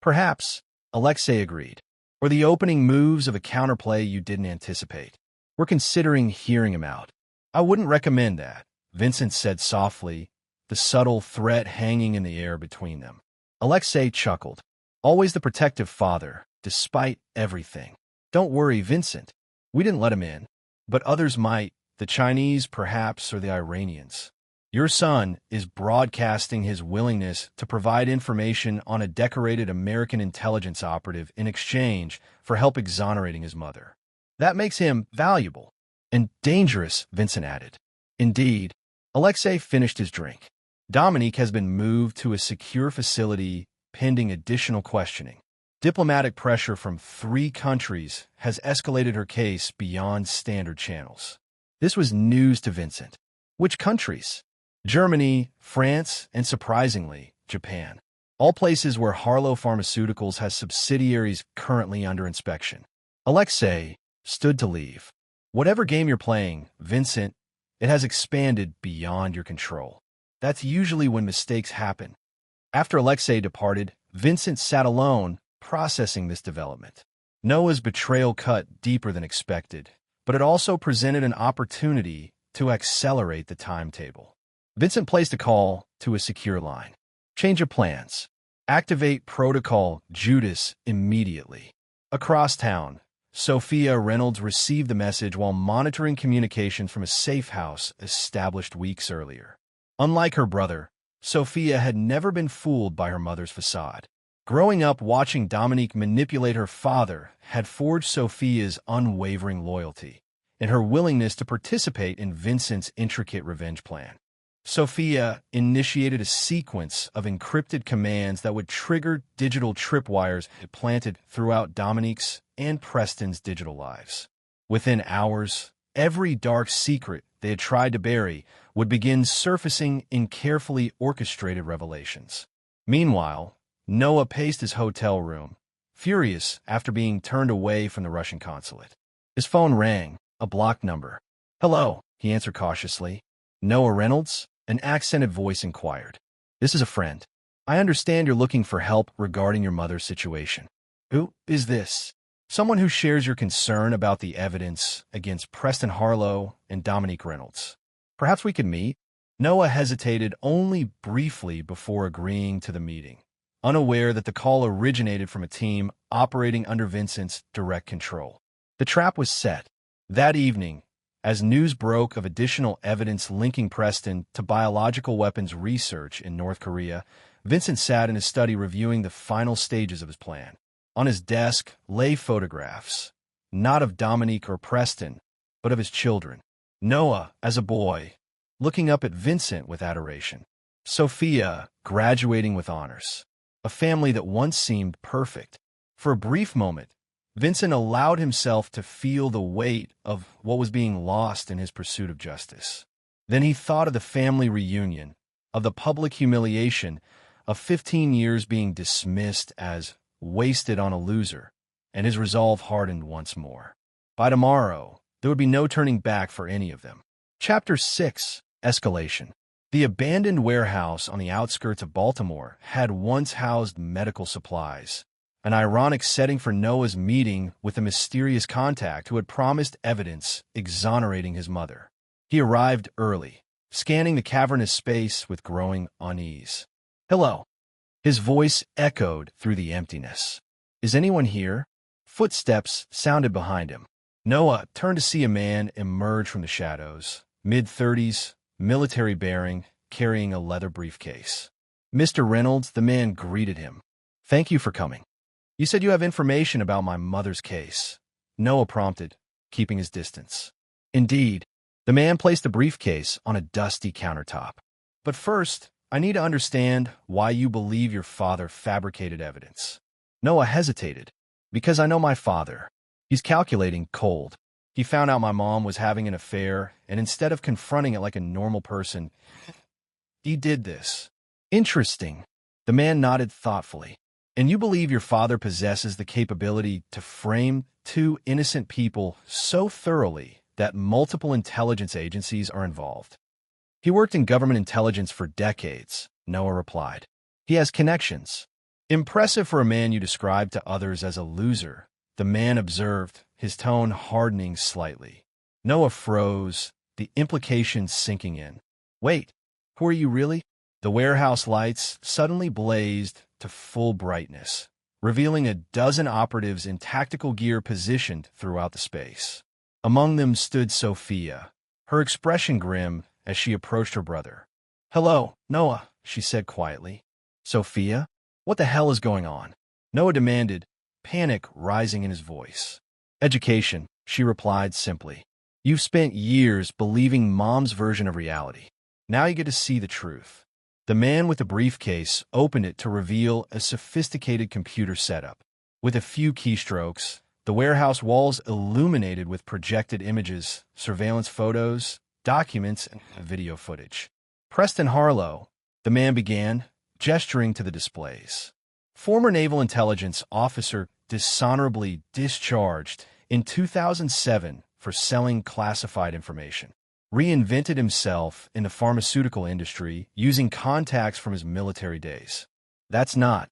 Perhaps, Alexei agreed, or the opening moves of a counterplay you didn't anticipate. We're considering hearing him out. I wouldn't recommend that, Vincent said softly, the subtle threat hanging in the air between them. Alexei chuckled. Always the protective father, despite everything. Don't worry, Vincent. We didn't let him in. But others might, the Chinese perhaps, or the Iranians. Your son is broadcasting his willingness to provide information on a decorated American intelligence operative in exchange for help exonerating his mother. That makes him valuable and dangerous, Vincent added. Indeed, Alexei finished his drink. Dominique has been moved to a secure facility pending additional questioning. Diplomatic pressure from 3 countries has escalated her case beyond standard channels. This was news to Vincent. Which countries? Germany, France, and surprisingly, Japan. all places where Harlow Pharmaceuticals has subsidiaries currently under inspection. Alexei stood to leave. Whatever game you're playing, Vincent, it has expanded beyond your control. That's usually when mistakes happen. After Alexei departed, Vincent sat alone, processing this development. Noah's betrayal cut deeper than expected, but it also presented an opportunity to accelerate the timetable. Vincent placed a call to a secure line. Change of plans. Activate Protocol Judas immediately. Across town, Sophia Reynolds received the message while monitoring communications from a safe house established weeks earlier. Unlike her brother, Sophia had never been fooled by her mother's facade. Growing up watching Dominique manipulate her father had forged Sophia's unwavering loyalty and her willingness to participate in Vincent's intricate revenge plan. Sophia initiated a sequence of encrypted commands that would trigger digital tripwires planted throughout Dominique's and Preston's digital lives. Within hours, every dark secret they had tried to bury would begin surfacing in carefully orchestrated revelations. Meanwhile, Noah paced his hotel room, furious after being turned away from the Russian consulate. His phone rang, a blocked number. "Hello," he answered cautiously. "Noah Reynolds?" An accented voice inquired. "This is a friend. I understand you're looking for help regarding your mother's situation." "Who is this?" "Someone who shares your concern about the evidence against Preston Harlow and Dominique Reynolds. Perhaps we could meet?" Noah hesitated only briefly before agreeing to the meeting, unaware that the call originated from a team operating under Vincent's direct control. The trap was set. That evening, as news broke of additional evidence linking Preston to biological weapons research in North Korea, Vincent sat in his study reviewing the final stages of his plan. On his desk lay photographs, not of Dominique or Preston, but of his children. Noah, as a boy, looking up at Vincent with adoration. Sophia, graduating with honors. A family that once seemed perfect. For a brief moment, Vincent allowed himself to feel the weight of what was being lost in his pursuit of justice. Then he thought of the family reunion, of the public humiliation, of 15 years being dismissed as wasted on a loser, and his resolve hardened once more. By tomorrow, there would be no turning back for any of them. Chapter 6: Escalation. The abandoned warehouse on the outskirts of Baltimore had once housed medical supplies, an ironic setting for Noah's meeting with a mysterious contact who had promised evidence exonerating his mother. He arrived early, scanning the cavernous space with growing unease. "Hello." His voice echoed through the emptiness. "Is anyone here?" Footsteps sounded behind him. Noah turned to see a man emerge from the shadows, mid-30s, military bearing, carrying a leather briefcase. "Mr. Reynolds," the man greeted him. "Thank you for coming. You said you have information about my mother's case," Noah prompted, keeping his distance. "Indeed." The man placed the briefcase on a dusty countertop. "But first, I need to understand why you believe your father fabricated evidence." Noah hesitated. "Because I know my father. He's calculating, cold. He found out my mom was having an affair, and instead of confronting it like a normal person, he did this." "Interesting." The man nodded thoughtfully. "And you believe your father possesses the capability to frame two innocent people so thoroughly that multiple intelligence agencies are involved?" "He worked in government intelligence for decades," Noah replied. "He has connections." "Impressive for a man you described to others as a loser," the man observed, his tone hardening slightly. Noah froze, the implications sinking in. "Wait, who are you really?" The warehouse lights suddenly blazed to full brightness, revealing a dozen operatives in tactical gear positioned throughout the space. Among them stood Sophia, her expression grim as she approached her brother. "Hello, Noah," she said quietly. "Sophia? What the hell is going on?" Noah demanded, panic rising in his voice. "Education," she replied simply. "You've spent years believing Mom's version of reality. Now you get to see the truth." The man with the briefcase opened it to reveal a sophisticated computer setup. With a few keystrokes, the warehouse walls illuminated with projected images, surveillance photos, documents, and video footage. "Preston Harlow," the man began, gesturing to the displays. Former naval intelligence officer dishonorably discharged in 2007 for selling classified information. Reinvented himself in the pharmaceutical industry using contacts from his military days. That's not.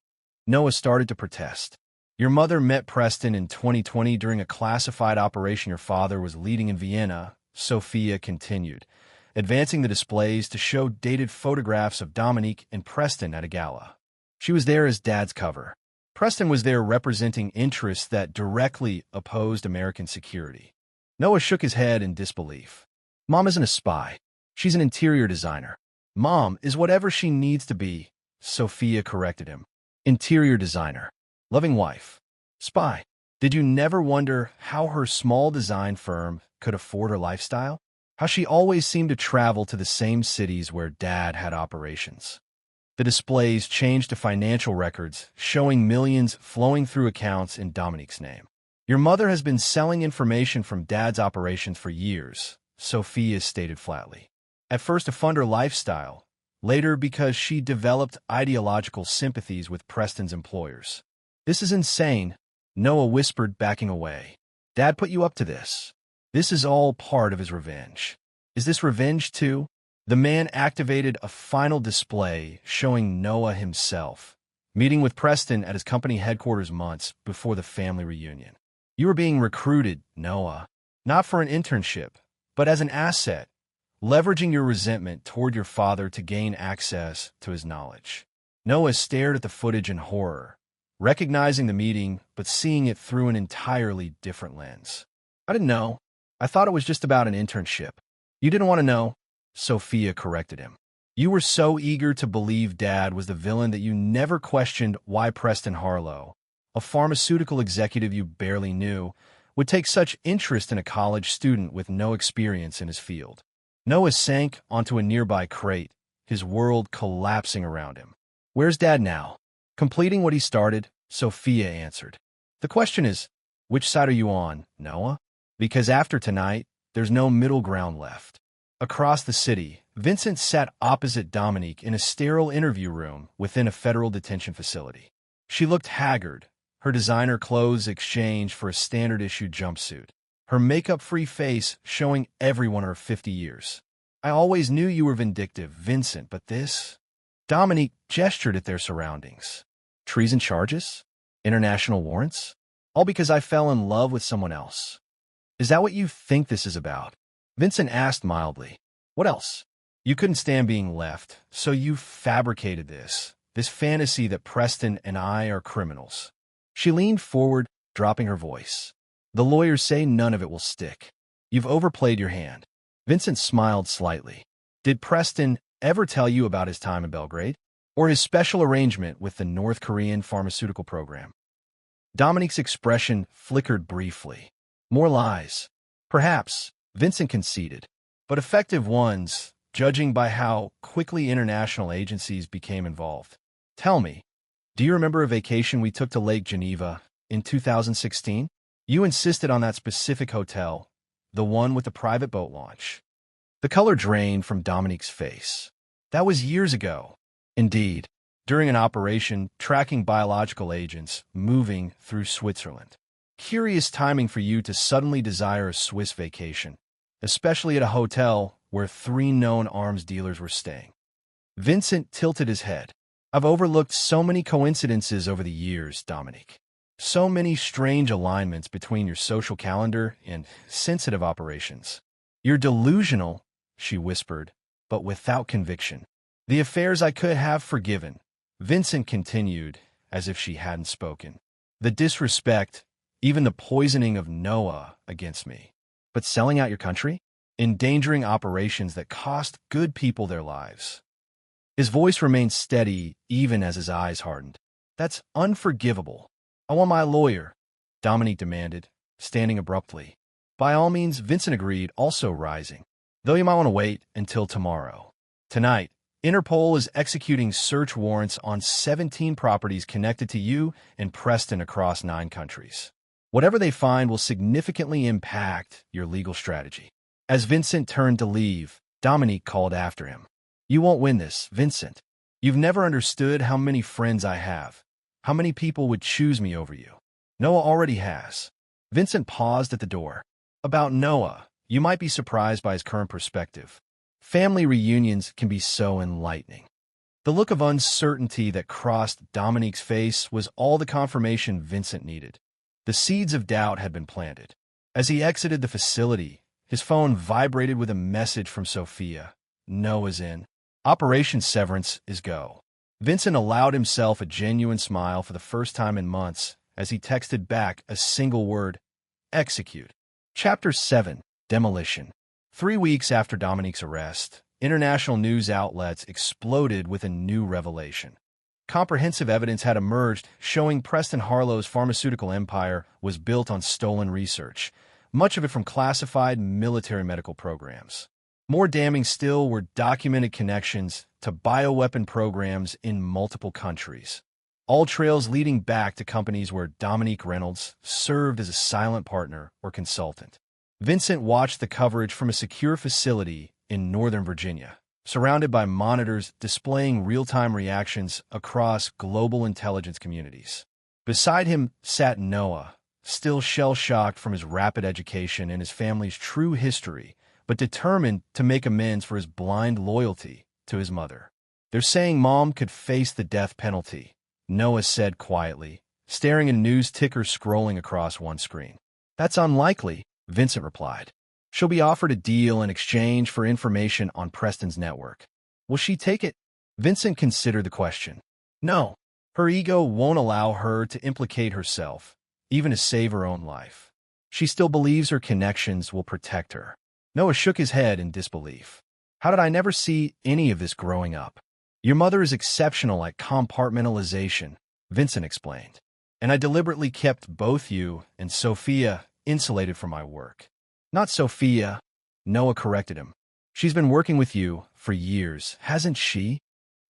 Noah started to protest. Your mother met Preston in 2020 during a classified operation your father was leading in Vienna, Sophia continued, advancing the displays to show dated photographs of Dominique and Preston at a gala. She was there as Dad's cover. Preston was there representing interests that directly opposed American security. Noah shook his head in disbelief. Mom isn't a spy. She's an interior designer. Mom is whatever she needs to be, Sophia corrected him. Interior designer. Loving wife. Spy. Did you never wonder how her small design firm could afford her lifestyle? How she always seemed to travel to the same cities where Dad had operations. The displays changed to financial records, showing millions flowing through accounts in Dominique's name. Your mother has been selling information from Dad's operations for years, Sophia stated flatly. At first to fund her lifestyle, later because she developed ideological sympathies with Preston's employers. This is insane, Noah whispered, backing away. Dad put you up to this. This is all part of his revenge. Is this revenge too? The man activated a final display showing Noah himself, meeting with Preston at his company headquarters months before the family reunion. You were being recruited, Noah, not for an internship, but as an asset, leveraging your resentment toward your father to gain access to his knowledge. Noah stared at the footage in horror, recognizing the meeting but seeing it through an entirely different lens. I didn't know. I thought it was just about an internship. You didn't want to know, Sophia corrected him. You were so eager to believe Dad was the villain that you never questioned why Preston Harlow, a pharmaceutical executive you barely knew, would take such interest in a college student with no experience in his field. Noah sank onto a nearby crate, his world collapsing around him. Where's Dad now? Completing what he started, Sophia answered. The question is, which side are you on, Noah? Because after tonight, there's no middle ground left. Across the city, Vincent sat opposite Dominique in a sterile interview room within a federal detention facility. She looked haggard, her designer clothes exchanged for a standard-issue jumpsuit, her makeup-free face showing everyone her 50 years. I always knew you were vindictive, Vincent, but this? Dominique gestured at their surroundings. Treason charges? International warrants? All because I fell in love with someone else. Is that what you think this is about? Vincent asked mildly. What else? You couldn't stand being left, so you fabricated this fantasy that Preston and I are criminals. She leaned forward, dropping her voice. The lawyers say none of it will stick. You've overplayed your hand. Vincent smiled slightly. Did Preston ever tell you about his time in Belgrade? Or his special arrangement with the North Korean pharmaceutical program? Dominique's expression flickered briefly. More lies. Perhaps, Vincent conceded, but effective ones, judging by how quickly international agencies became involved. Tell me, do you remember a vacation we took to Lake Geneva in 2016? You insisted on that specific hotel, the one with the private boat launch. The color drained from Dominique's face. That was years ago. Indeed, during an operation tracking biological agents moving through Switzerland. Curious timing for you to suddenly desire a Swiss vacation, especially at a hotel where 3 known arms dealers were staying. Vincent tilted his head. I've overlooked so many coincidences over the years, Dominique. So many strange alignments between your social calendar and sensitive operations. You're delusional, she whispered, but without conviction. The affairs I could have forgiven, Vincent continued, as if she hadn't spoken. The disrespect, even the poisoning of Noah against me. But selling out your country? Endangering operations that cost good people their lives. His voice remained steady even as his eyes hardened. That's unforgivable. I want my lawyer, Dominique demanded, standing abruptly. By all means, Vincent agreed, also rising. Though you might want to wait until tomorrow. Tonight, Interpol is executing search warrants on 17 properties connected to you and Preston across 9 countries. Whatever they find will significantly impact your legal strategy. As Vincent turned to leave, Dominique called after him. You won't win this, Vincent. You've never understood how many friends I have, how many people would choose me over you. Noah already has. Vincent paused at the door. About Noah, you might be surprised by his current perspective. Family reunions can be so enlightening. The look of uncertainty that crossed Dominique's face was all the confirmation Vincent needed. The seeds of doubt had been planted. As he exited the facility, his phone vibrated with a message from Sophia. Noah's in. Operation Severance is go. Vincent allowed himself a genuine smile for the first time in months as he texted back a single word, execute. Chapter 7, Demolition. 3 weeks after Dominique's arrest, international news outlets exploded with a new revelation. Comprehensive evidence had emerged showing Preston Harlow's pharmaceutical empire was built on stolen research, much of it from classified military medical programs. More damning still were documented connections to bioweapon programs in multiple countries, all trails leading back to companies where Dominique Reynolds served as a silent partner or consultant. Vincent watched the coverage from a secure facility in Northern Virginia, surrounded by monitors displaying real-time reactions across global intelligence communities. Beside him sat Noah, still shell-shocked from his rapid education and his family's true history, but determined to make amends for his blind loyalty to his mother. They're saying Mom could face the death penalty, Noah said quietly, staring at a news ticker scrolling across one screen. That's unlikely, Vincent replied. She'll be offered a deal in exchange for information on Preston's network. Will she take it? Vincent considered the question. No. Her ego won't allow her to implicate herself, even to save her own life. She still believes her connections will protect her. Noah shook his head in disbelief. How did I never see any of this growing up? Your mother is exceptional at compartmentalization, Vincent explained. And I deliberately kept both you and Sophia insulated from my work. Not Sophia, Noah corrected him. She's been working with you for years, hasn't she?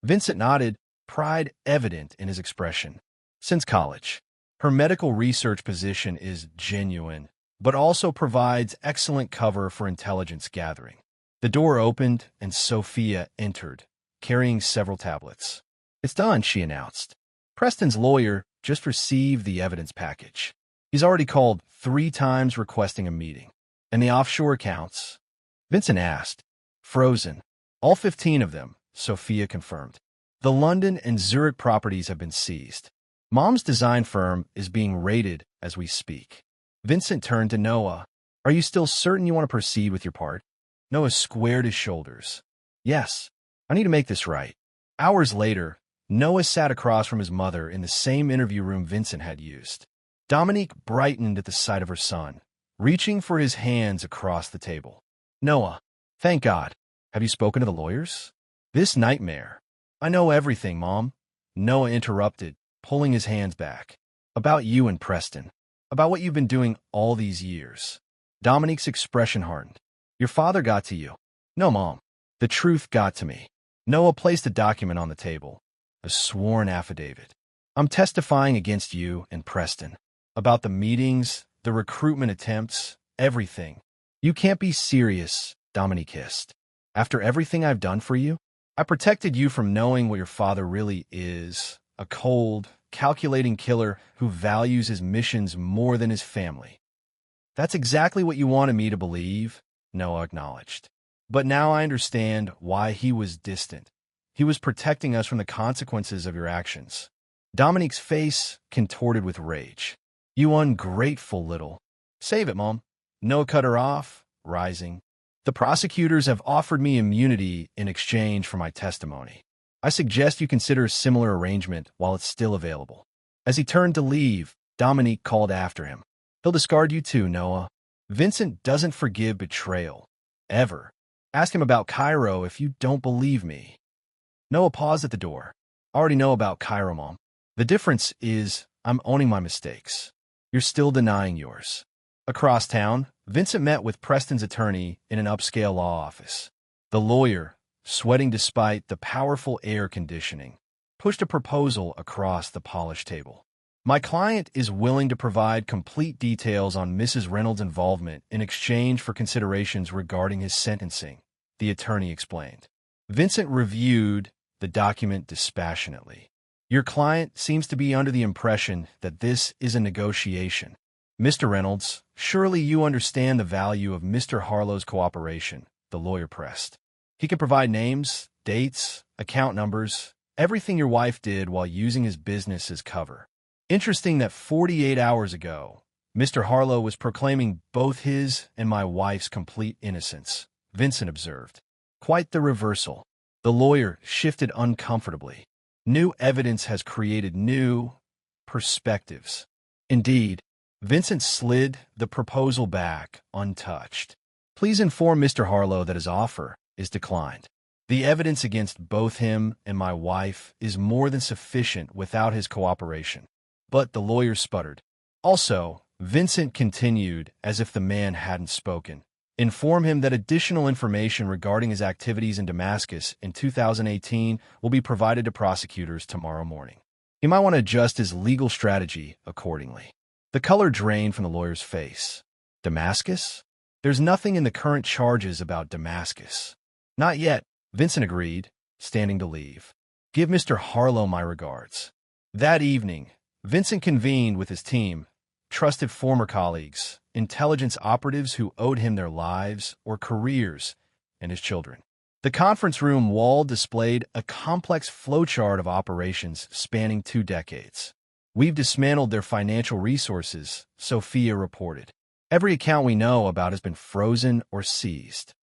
Vincent nodded, pride evident in his expression. Since college. Her medical research position is genuine, but also provides excellent cover for intelligence gathering. The door opened and Sophia entered, carrying several tablets. It's done, she announced. Preston's lawyer just received the evidence package. He's already called 3 times requesting a meeting. And the offshore accounts? Vincent asked. Frozen. All 15 of them, Sophia confirmed. The London and Zurich properties have been seized. Mom's design firm is being raided as we speak. Vincent turned to Noah. Are you still certain you want to proceed with your part? Noah squared his shoulders. Yes, I need to make this right. Hours later, Noah sat across from his mother in the same interview room Vincent had used. Dominique brightened at the sight of her son, reaching for his hands across the table. Noah, thank God. Have you spoken to the lawyers? This nightmare. I know everything, Mom. Noah interrupted, pulling his hands back. About you and Preston. About what you've been doing all these years. Dominique's expression hardened. Your father got to you. No, Mom. The truth got to me. Noah placed a document on the table. A sworn affidavit. I'm testifying against you and Preston. About the meetings, the recruitment attempts, everything. You can't be serious, Dominique hissed. After everything I've done for you, I protected you from knowing what your father really is. A cold, calculating killer who values his missions more than his family. That's exactly what you wanted me to believe, Noah acknowledged. But now I understand why he was distant. He was protecting us from the consequences of your actions. Dominique's face contorted with rage. You ungrateful little. Save it, Mom. Noah cut her off, rising. The prosecutors have offered me immunity in exchange for my testimony. I suggest you consider a similar arrangement while it's still available. As he turned to leave, Dominique called after him. He'll discard you too, Noah. Vincent doesn't forgive betrayal. Ever. Ask him about Cairo if you don't believe me. Noah paused at the door. I already know about Cairo, Mom. The difference is I'm owning my mistakes. You're still denying yours. Across town, Vincent met with Preston's attorney in an upscale law office. The lawyer, sweating despite the powerful air conditioning, pushed a proposal across the polished table. My client is willing to provide complete details on Mrs. Reynolds' involvement in exchange for considerations regarding his sentencing, the attorney explained. Vincent reviewed the document dispassionately. Your client seems to be under the impression that this is a negotiation. Mr. Reynolds, surely you understand the value of Mr. Harlow's cooperation, the lawyer pressed. He can provide names, dates, account numbers, everything your wife did while using his business as cover. Interesting that 48 hours ago, Mr. Harlow was proclaiming both his and my wife's complete innocence, Vincent observed. Quite the reversal. The lawyer shifted uncomfortably. New evidence has created new perspectives. Indeed, Vincent slid the proposal back untouched. Please inform Mr. Harlow that his offer is declined. The evidence against both him and my wife is more than sufficient without his cooperation. But the lawyer sputtered. Also, Vincent continued as if the man hadn't spoken. Inform him that additional information regarding his activities in Damascus in 2018 will be provided to prosecutors tomorrow morning. He might want to adjust his legal strategy accordingly. The color drained from the lawyer's face. Damascus? There's nothing in the current charges about Damascus. Not yet, Vincent agreed, standing to leave. Give Mr. Harlow my regards. That evening, Vincent convened with his team, trusted former colleagues, intelligence operatives who owed him their lives or careers, and his children. The conference room wall displayed a complex flowchart of operations spanning 2 decades. We've dismantled their financial resources, Sophia reported. Every account we know about has been frozen or seized.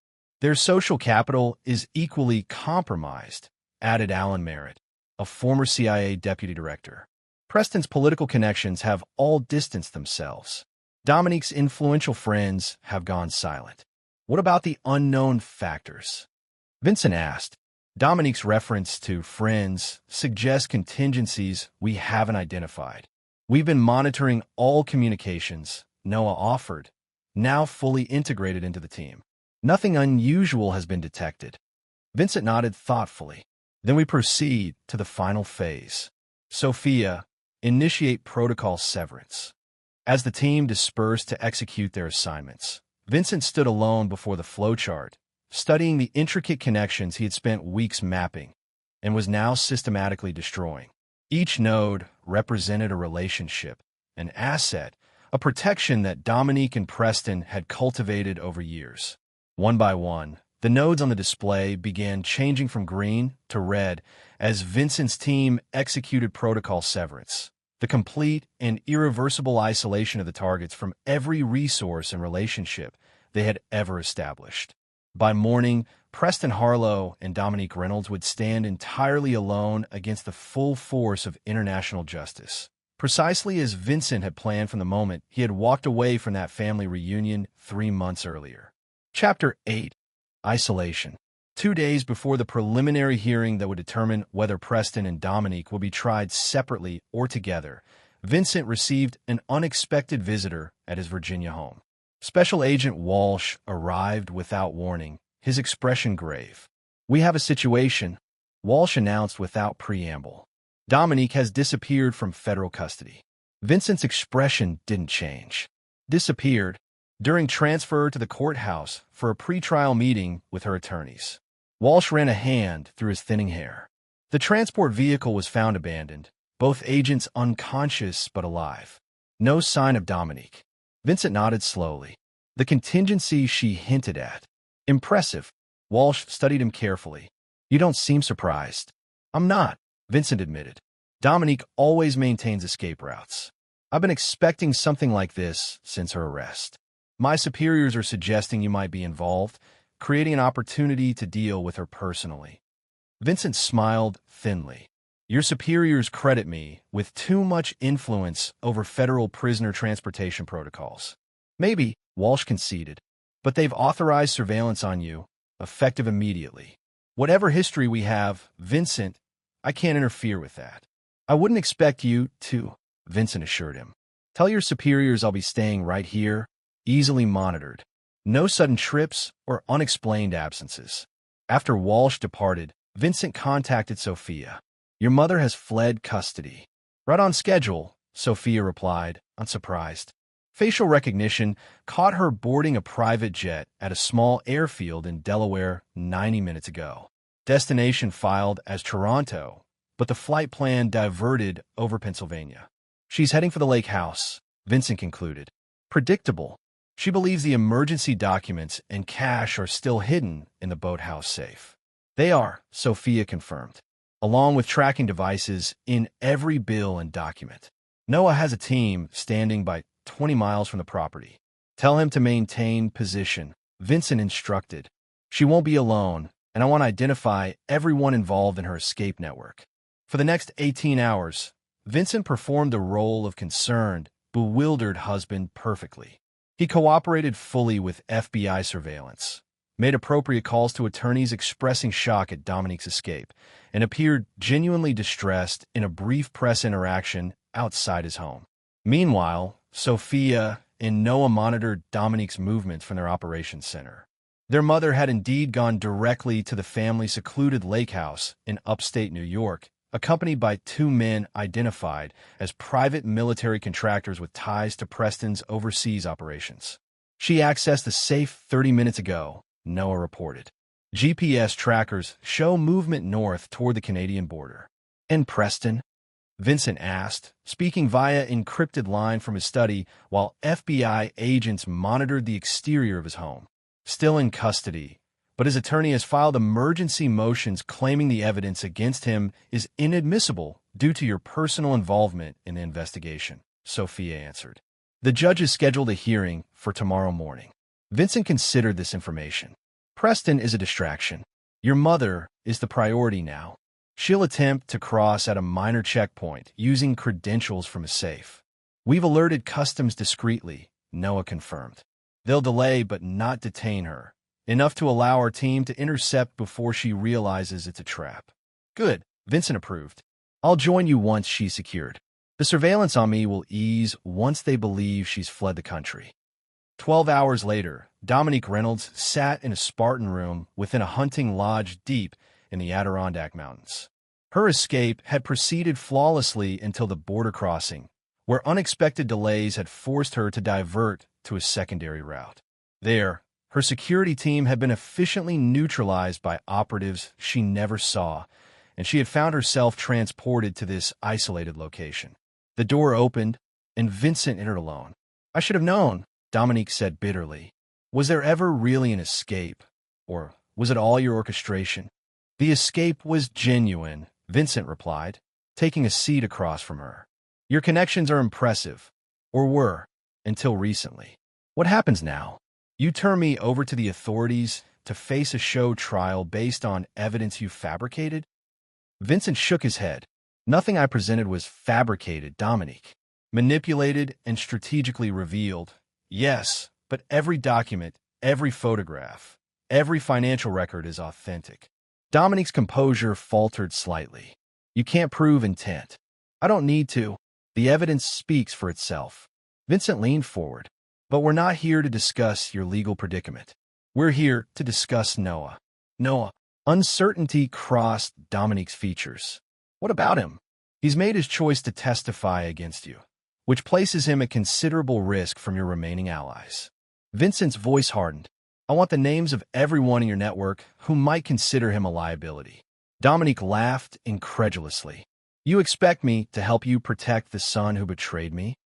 Their social capital is equally compromised, added Alan Merritt, a former CIA deputy director. Preston's political connections have all distanced themselves. Dominique's influential friends have gone silent. What about the unknown factors? Vincent asked. Dominique's reference to friends suggests contingencies we haven't identified. We've been monitoring all communications, Noah offered, now fully integrated into the team. Nothing unusual has been detected. Vincent nodded thoughtfully. Then we proceed to the final phase. Sophia, initiate protocol severance. As the team dispersed to execute their assignments, Vincent stood alone before the flowchart, studying the intricate connections he had spent weeks mapping and was now systematically destroying. Each node represented a relationship, an asset, a protection that Dominique and Preston had cultivated over years. One by one, the nodes on the display began changing from green to red as Vincent's team executed protocol severance, the complete and irreversible isolation of the targets from every resource and relationship they had ever established. By morning, Preston Harlow and Dominique Reynolds would stand entirely alone against the full force of international justice, precisely as Vincent had planned from the moment he had walked away from that family reunion 3 months earlier. Chapter 8. Isolation. 2 days before the preliminary hearing that would determine whether Preston and Dominique will be tried separately or together, Vincent received an unexpected visitor at his Virginia home. Special Agent Walsh arrived without warning, his expression grave. "We have a situation," Walsh announced without preamble. "Dominique has disappeared from federal custody." Vincent's expression didn't change. Disappeared during transfer to the courthouse for a pretrial meeting with her attorneys. Walsh ran a hand through his thinning hair. The transport vehicle was found abandoned, both agents unconscious but alive. No sign of Dominique. Vincent nodded slowly. The contingency she hinted at. Impressive. Walsh studied him carefully. "You don't seem surprised." "I'm not," Vincent admitted. "Dominique always maintains escape routes. I've been expecting something like this since her arrest. My superiors are suggesting you might be involved, creating an opportunity to deal with her personally." Vincent smiled thinly. "Your superiors credit me with too much influence over federal prisoner transportation protocols." "Maybe," Walsh conceded, "but they've authorized surveillance on you, effective immediately. Whatever history we have, Vincent, I can't interfere with that." "I wouldn't expect you to," Vincent assured him. "Tell your superiors I'll be staying right here, easily monitored. No sudden trips or unexplained absences." After Walsh departed, Vincent contacted Sophia. "Your mother has fled custody." "Right on schedule," Sophia replied, unsurprised. Facial recognition caught her boarding a private jet at a small airfield in Delaware 90 minutes ago. Destination filed as Toronto, but the flight plan diverted over Pennsylvania. She's heading for the lake house, Vincent concluded. Predictable. She believes the emergency documents and cash are still hidden in the boathouse safe. They are, Sophia confirmed, along with tracking devices in every bill and document. Noah has a team standing by 20 miles from the property. Tell him to maintain position, Vincent instructed. She won't be alone, and I want to identify everyone involved in her escape network. For the next 18 hours, Vincent performed the role of concerned, bewildered husband perfectly. He cooperated fully with FBI surveillance, made appropriate calls to attorneys expressing shock at Dominique's escape, and appeared genuinely distressed in a brief press interaction outside his home. Meanwhile, Sophia and Noah monitored Dominique's movements from their operations center. Their mother had indeed gone directly to the family's secluded lake house in upstate New York, accompanied by two men identified as private military contractors with ties to Preston's overseas operations. She accessed the safe 30 minutes ago, Noah reported. GPS trackers show movement north toward the Canadian border. And Preston? Vincent asked, speaking via encrypted line from his study while FBI agents monitored the exterior of his home. Still in custody, but his attorney has filed emergency motions claiming the evidence against him is inadmissible due to your personal involvement in the investigation, Sophia answered. The judge has scheduled a hearing for tomorrow morning. Vincent considered this information. Preston is a distraction. Your mother is the priority now. She'll attempt to cross at a minor checkpoint using credentials from a safe. We've alerted customs discreetly, Noah confirmed. They'll delay but not detain her. Enough to allow our team to intercept before she realizes it's a trap. Good, Vincent approved. I'll join you once she's secured. The surveillance on me will ease once they believe she's fled the country. 12 hours later, Dominique Reynolds sat in a Spartan room within a hunting lodge deep in the Adirondack Mountains. Her escape had proceeded flawlessly until the border crossing, where unexpected delays had forced her to divert to a secondary route. There, her security team had been efficiently neutralized by operatives she never saw, and she had found herself transported to this isolated location. The door opened, and Vincent entered alone. I should have known, Dominique said bitterly. Was there ever really an escape, or was it all your orchestration? The escape was genuine, Vincent replied, taking a seat across from her. Your connections are impressive, or were, until recently. What happens now? You turn me over to the authorities to face a show trial based on evidence you fabricated? Vincent shook his head. Nothing I presented was fabricated, Dominique. Manipulated and strategically revealed. Yes, but every document, every photograph, every financial record is authentic. Dominique's composure faltered slightly. You can't prove intent. I don't need to. The evidence speaks for itself. Vincent leaned forward. But we're not here to discuss your legal predicament. We're here to discuss Noah. Noah. Uncertainty crossed Dominique's features. What about him? He's made his choice to testify against you, which places him at considerable risk from your remaining allies. Vincent's voice hardened. I want the names of everyone in your network who might consider him a liability. Dominique laughed incredulously. You expect me to help you protect the son who betrayed me?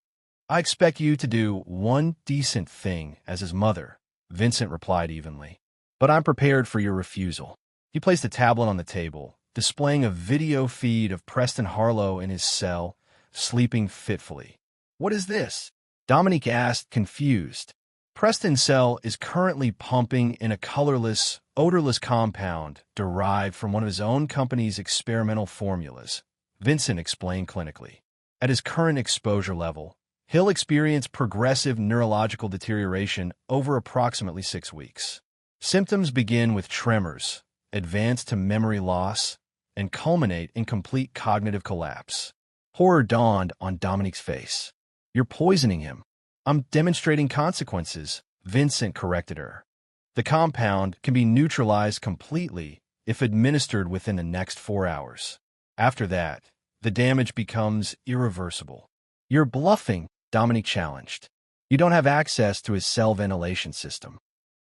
I expect you to do one decent thing as his mother, Vincent replied evenly. But I'm prepared for your refusal. He placed a tablet on the table, displaying a video feed of Preston Harlow in his cell, sleeping fitfully. What is this? Dominique asked, confused. Preston's cell is currently pumping in a colorless, odorless compound derived from one of his own company's experimental formulas, Vincent explained clinically. At his current exposure level, he'll experience progressive neurological deterioration over approximately 6 weeks. Symptoms begin with tremors, advance to memory loss, and culminate in complete cognitive collapse. Horror dawned on Dominique's face. You're poisoning him. I'm demonstrating consequences, Vincent corrected her. The compound can be neutralized completely if administered within the next 4 hours. After that, the damage becomes irreversible. You're bluffing, Dominique challenged. You don't have access to his cell ventilation system.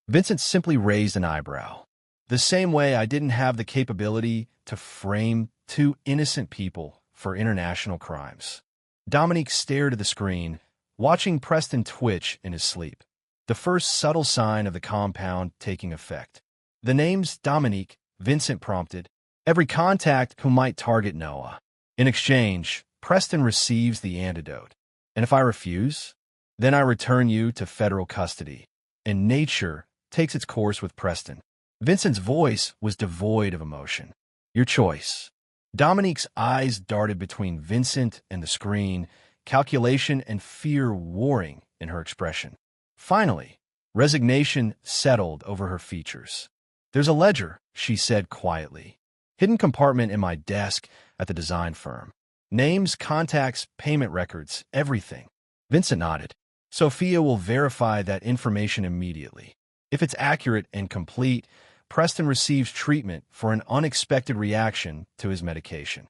Vincent simply raised an eyebrow. The same way I didn't have the capability to frame two innocent people for international crimes. Dominique stared at the screen, watching Preston twitch in his sleep. The first subtle sign of the compound taking effect. The name's Dominique, Vincent prompted. Every contact who might target Noah. In exchange, Preston receives the antidote. And if I refuse, then I return you to federal custody. And nature takes its course with Preston. Vincent's voice was devoid of emotion. Your choice. Dominique's eyes darted between Vincent and the screen, calculation and fear warring in her expression. Finally, resignation settled over her features. There's a ledger, she said quietly. Hidden compartment in my desk at the design firm. Names, contacts, payment records, everything. Vincent nodded. Sophia will verify that information immediately. If it's accurate and complete, Preston receives treatment for an unexpected reaction to his medication.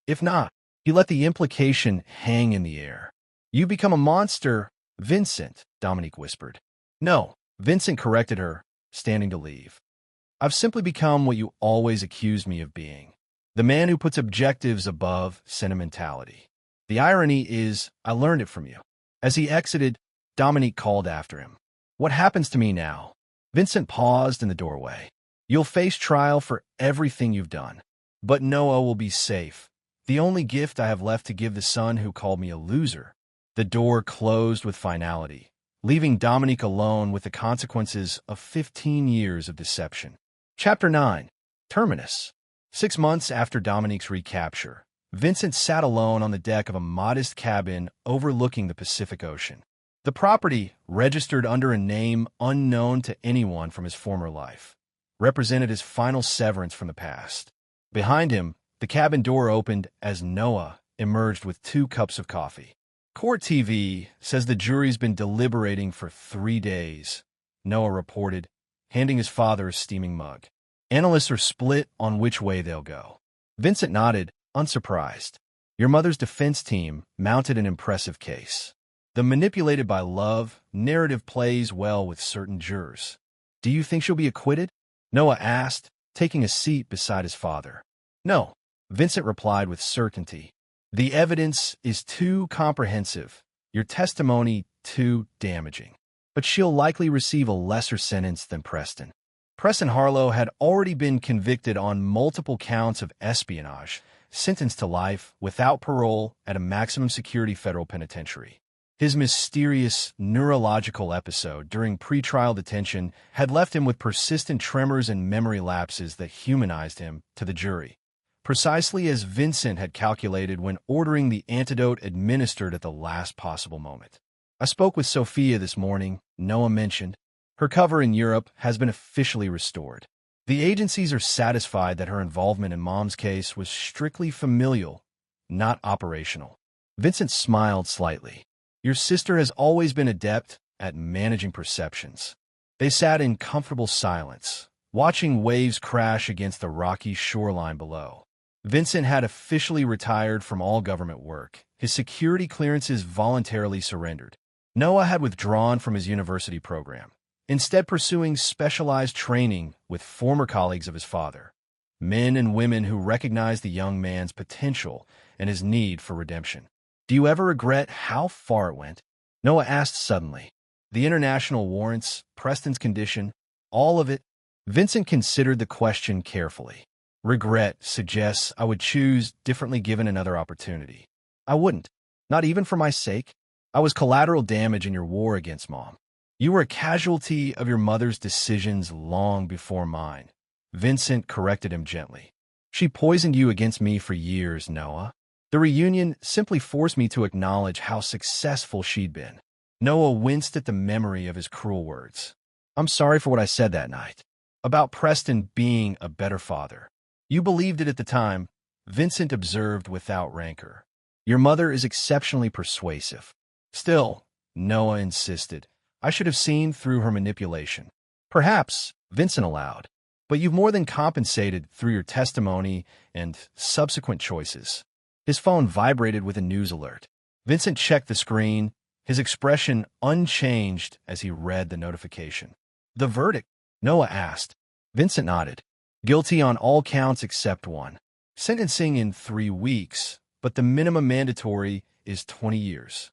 If not, he let the implication hang in the air. You become a monster, Vincent, Dominique whispered. No, Vincent corrected her, standing to leave. I've simply become what you always accused me of being. The man who puts objectives above sentimentality. The irony is, I learned it from you. As he exited, Dominique called after him. What happens to me now? Vincent paused in the doorway. You'll face trial for everything you've done. But Noah will be safe. The only gift I have left to give the son who called me a loser. The door closed with finality, leaving Dominique alone with the consequences of 15 years of deception. Chapter 9. Terminus. 6 months after Dominique's recapture, Vincent sat alone on the deck of a modest cabin overlooking the Pacific Ocean. The property, registered under a name unknown to anyone from his former life, represented his final severance from the past. Behind him, the cabin door opened as Noah emerged with 2 cups of coffee. Court TV says the jury's been deliberating for 3 days, Noah reported, handing his father a steaming mug. Analysts are split on which way they'll go. Vincent nodded, unsurprised. Your mother's defense team mounted an impressive case. The manipulated by love narrative plays well with certain jurors. Do you think she'll be acquitted? Noah asked, taking a seat beside his father. No, Vincent replied with certainty. The evidence is too comprehensive, your testimony too damaging. But she'll likely receive a lesser sentence than Preston. Preston Harlow had already been convicted on multiple counts of espionage, sentenced to life without parole at a maximum security federal penitentiary. His mysterious neurological episode during pretrial detention had left him with persistent tremors and memory lapses that humanized him to the jury, precisely as Vincent had calculated when ordering the antidote administered at the last possible moment. I spoke with Sophia this morning, Noah mentioned. Her cover in Europe has been officially restored. The agencies are satisfied that her involvement in Mom's case was strictly familial, not operational. Vincent smiled slightly. Your sister has always been adept at managing perceptions. They sat in comfortable silence, watching waves crash against the rocky shoreline below. Vincent had officially retired from all government work, his security clearances voluntarily surrendered. Noah had withdrawn from his university program, instead pursuing specialized training with former colleagues of his father, men and women who recognized the young man's potential and his need for redemption. Do you ever regret how far it went? Noah asked suddenly. The international warrants, Preston's condition, all of it. Vincent considered the question carefully. Regret suggests I would choose differently given another opportunity. I wouldn't, not even for my sake. I was collateral damage in your war against Mom. You were a casualty of your mother's decisions long before mine. Vincent corrected him gently. She poisoned you against me for years, Noah. The reunion simply forced me to acknowledge how successful she'd been. Noah winced at the memory of his cruel words. I'm sorry for what I said that night. About Preston being a better father. You believed it at the time, Vincent observed without rancor. Your mother is exceptionally persuasive. Still, Noah insisted, I should have seen through her manipulation. Perhaps, Vincent allowed, but you've more than compensated through your testimony and subsequent choices. His phone vibrated with a news alert. Vincent checked the screen, his expression unchanged as he read the notification. The verdict? Noah asked. Vincent nodded. Guilty on all counts except one. Sentencing in 3 weeks, but the minimum mandatory is 20 years.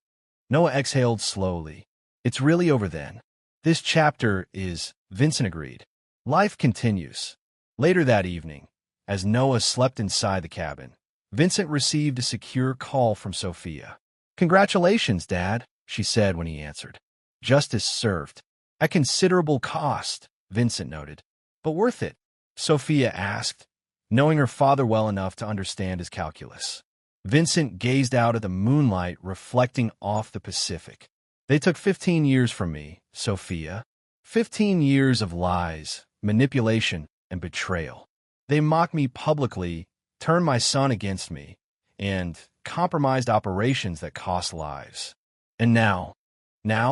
Noah exhaled slowly. It's really over then. This chapter is, Vincent agreed. Life continues. Later that evening, as Noah slept inside the cabin, Vincent received a secure call from Sophia. "Congratulations, Dad," she said when he answered. "Justice served. At considerable cost," Vincent noted. "But worth it?" Sophia asked, knowing her father well enough to understand his calculus. Vincent gazed out at the moonlight reflecting off the Pacific. "They took 15 years from me, Sophia. 15 years of lies, manipulation, and betrayal. They mocked me publicly, turned my son against me, and compromised operations that cost lives. And now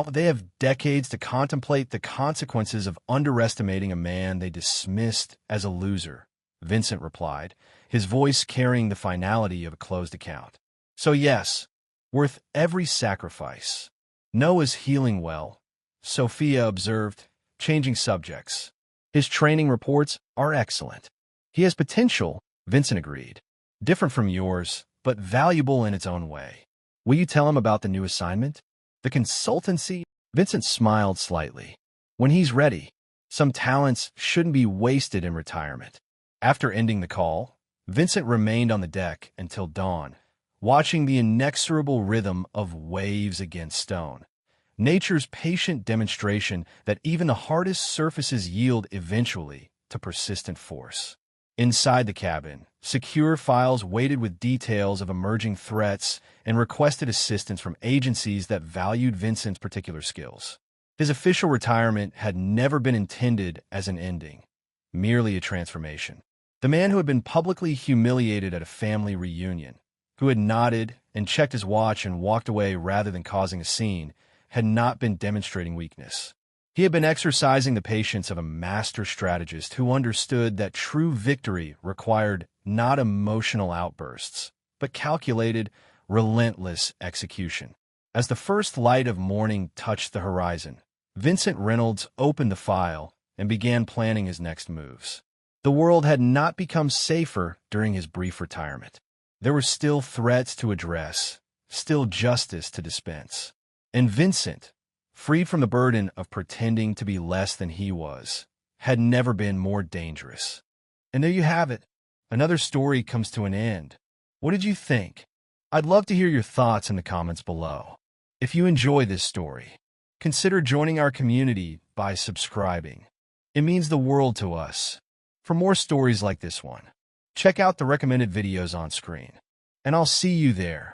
they have decades to contemplate the consequences of underestimating a man they dismissed as a loser," Vincent replied, his voice carrying the finality of a closed account. "So yes, worth every sacrifice. Noah's healing well," Sophia observed, changing subjects. "His training reports are excellent. He has potential," Vincent agreed. "Different from yours, but valuable in its own way. Will you tell him about the new assignment? The consultancy?" Vincent smiled slightly. "When he's ready. Some talents shouldn't be wasted in retirement." After ending the call, Vincent remained on the deck until dawn, watching the inexorable rhythm of waves against stone. Nature's patient demonstration that even the hardest surfaces yield eventually to persistent force. Inside the cabin, secure files waited with details of emerging threats and requested assistance from agencies that valued Vincent's particular skills. His official retirement had never been intended as an ending, merely a transformation. The man who had been publicly humiliated at a family reunion, who had nodded and checked his watch and walked away rather than causing a scene, had not been demonstrating weakness. He had been exercising the patience of a master strategist who understood that true victory required not emotional outbursts, but calculated, relentless execution. As the first light of morning touched the horizon, Vincent Reynolds opened the file and began planning his next moves. The world had not become safer during his brief retirement. There were still threats to address, still justice to dispense. And Vincent, freed from the burden of pretending to be less than he was, had never been more dangerous. And there you have it. Another story comes to an end. What did you think? I'd love to hear your thoughts in the comments below. If you enjoy this story, consider joining our community by subscribing. It means the world to us. For more stories like this one, check out the recommended videos on screen. And I'll see you there.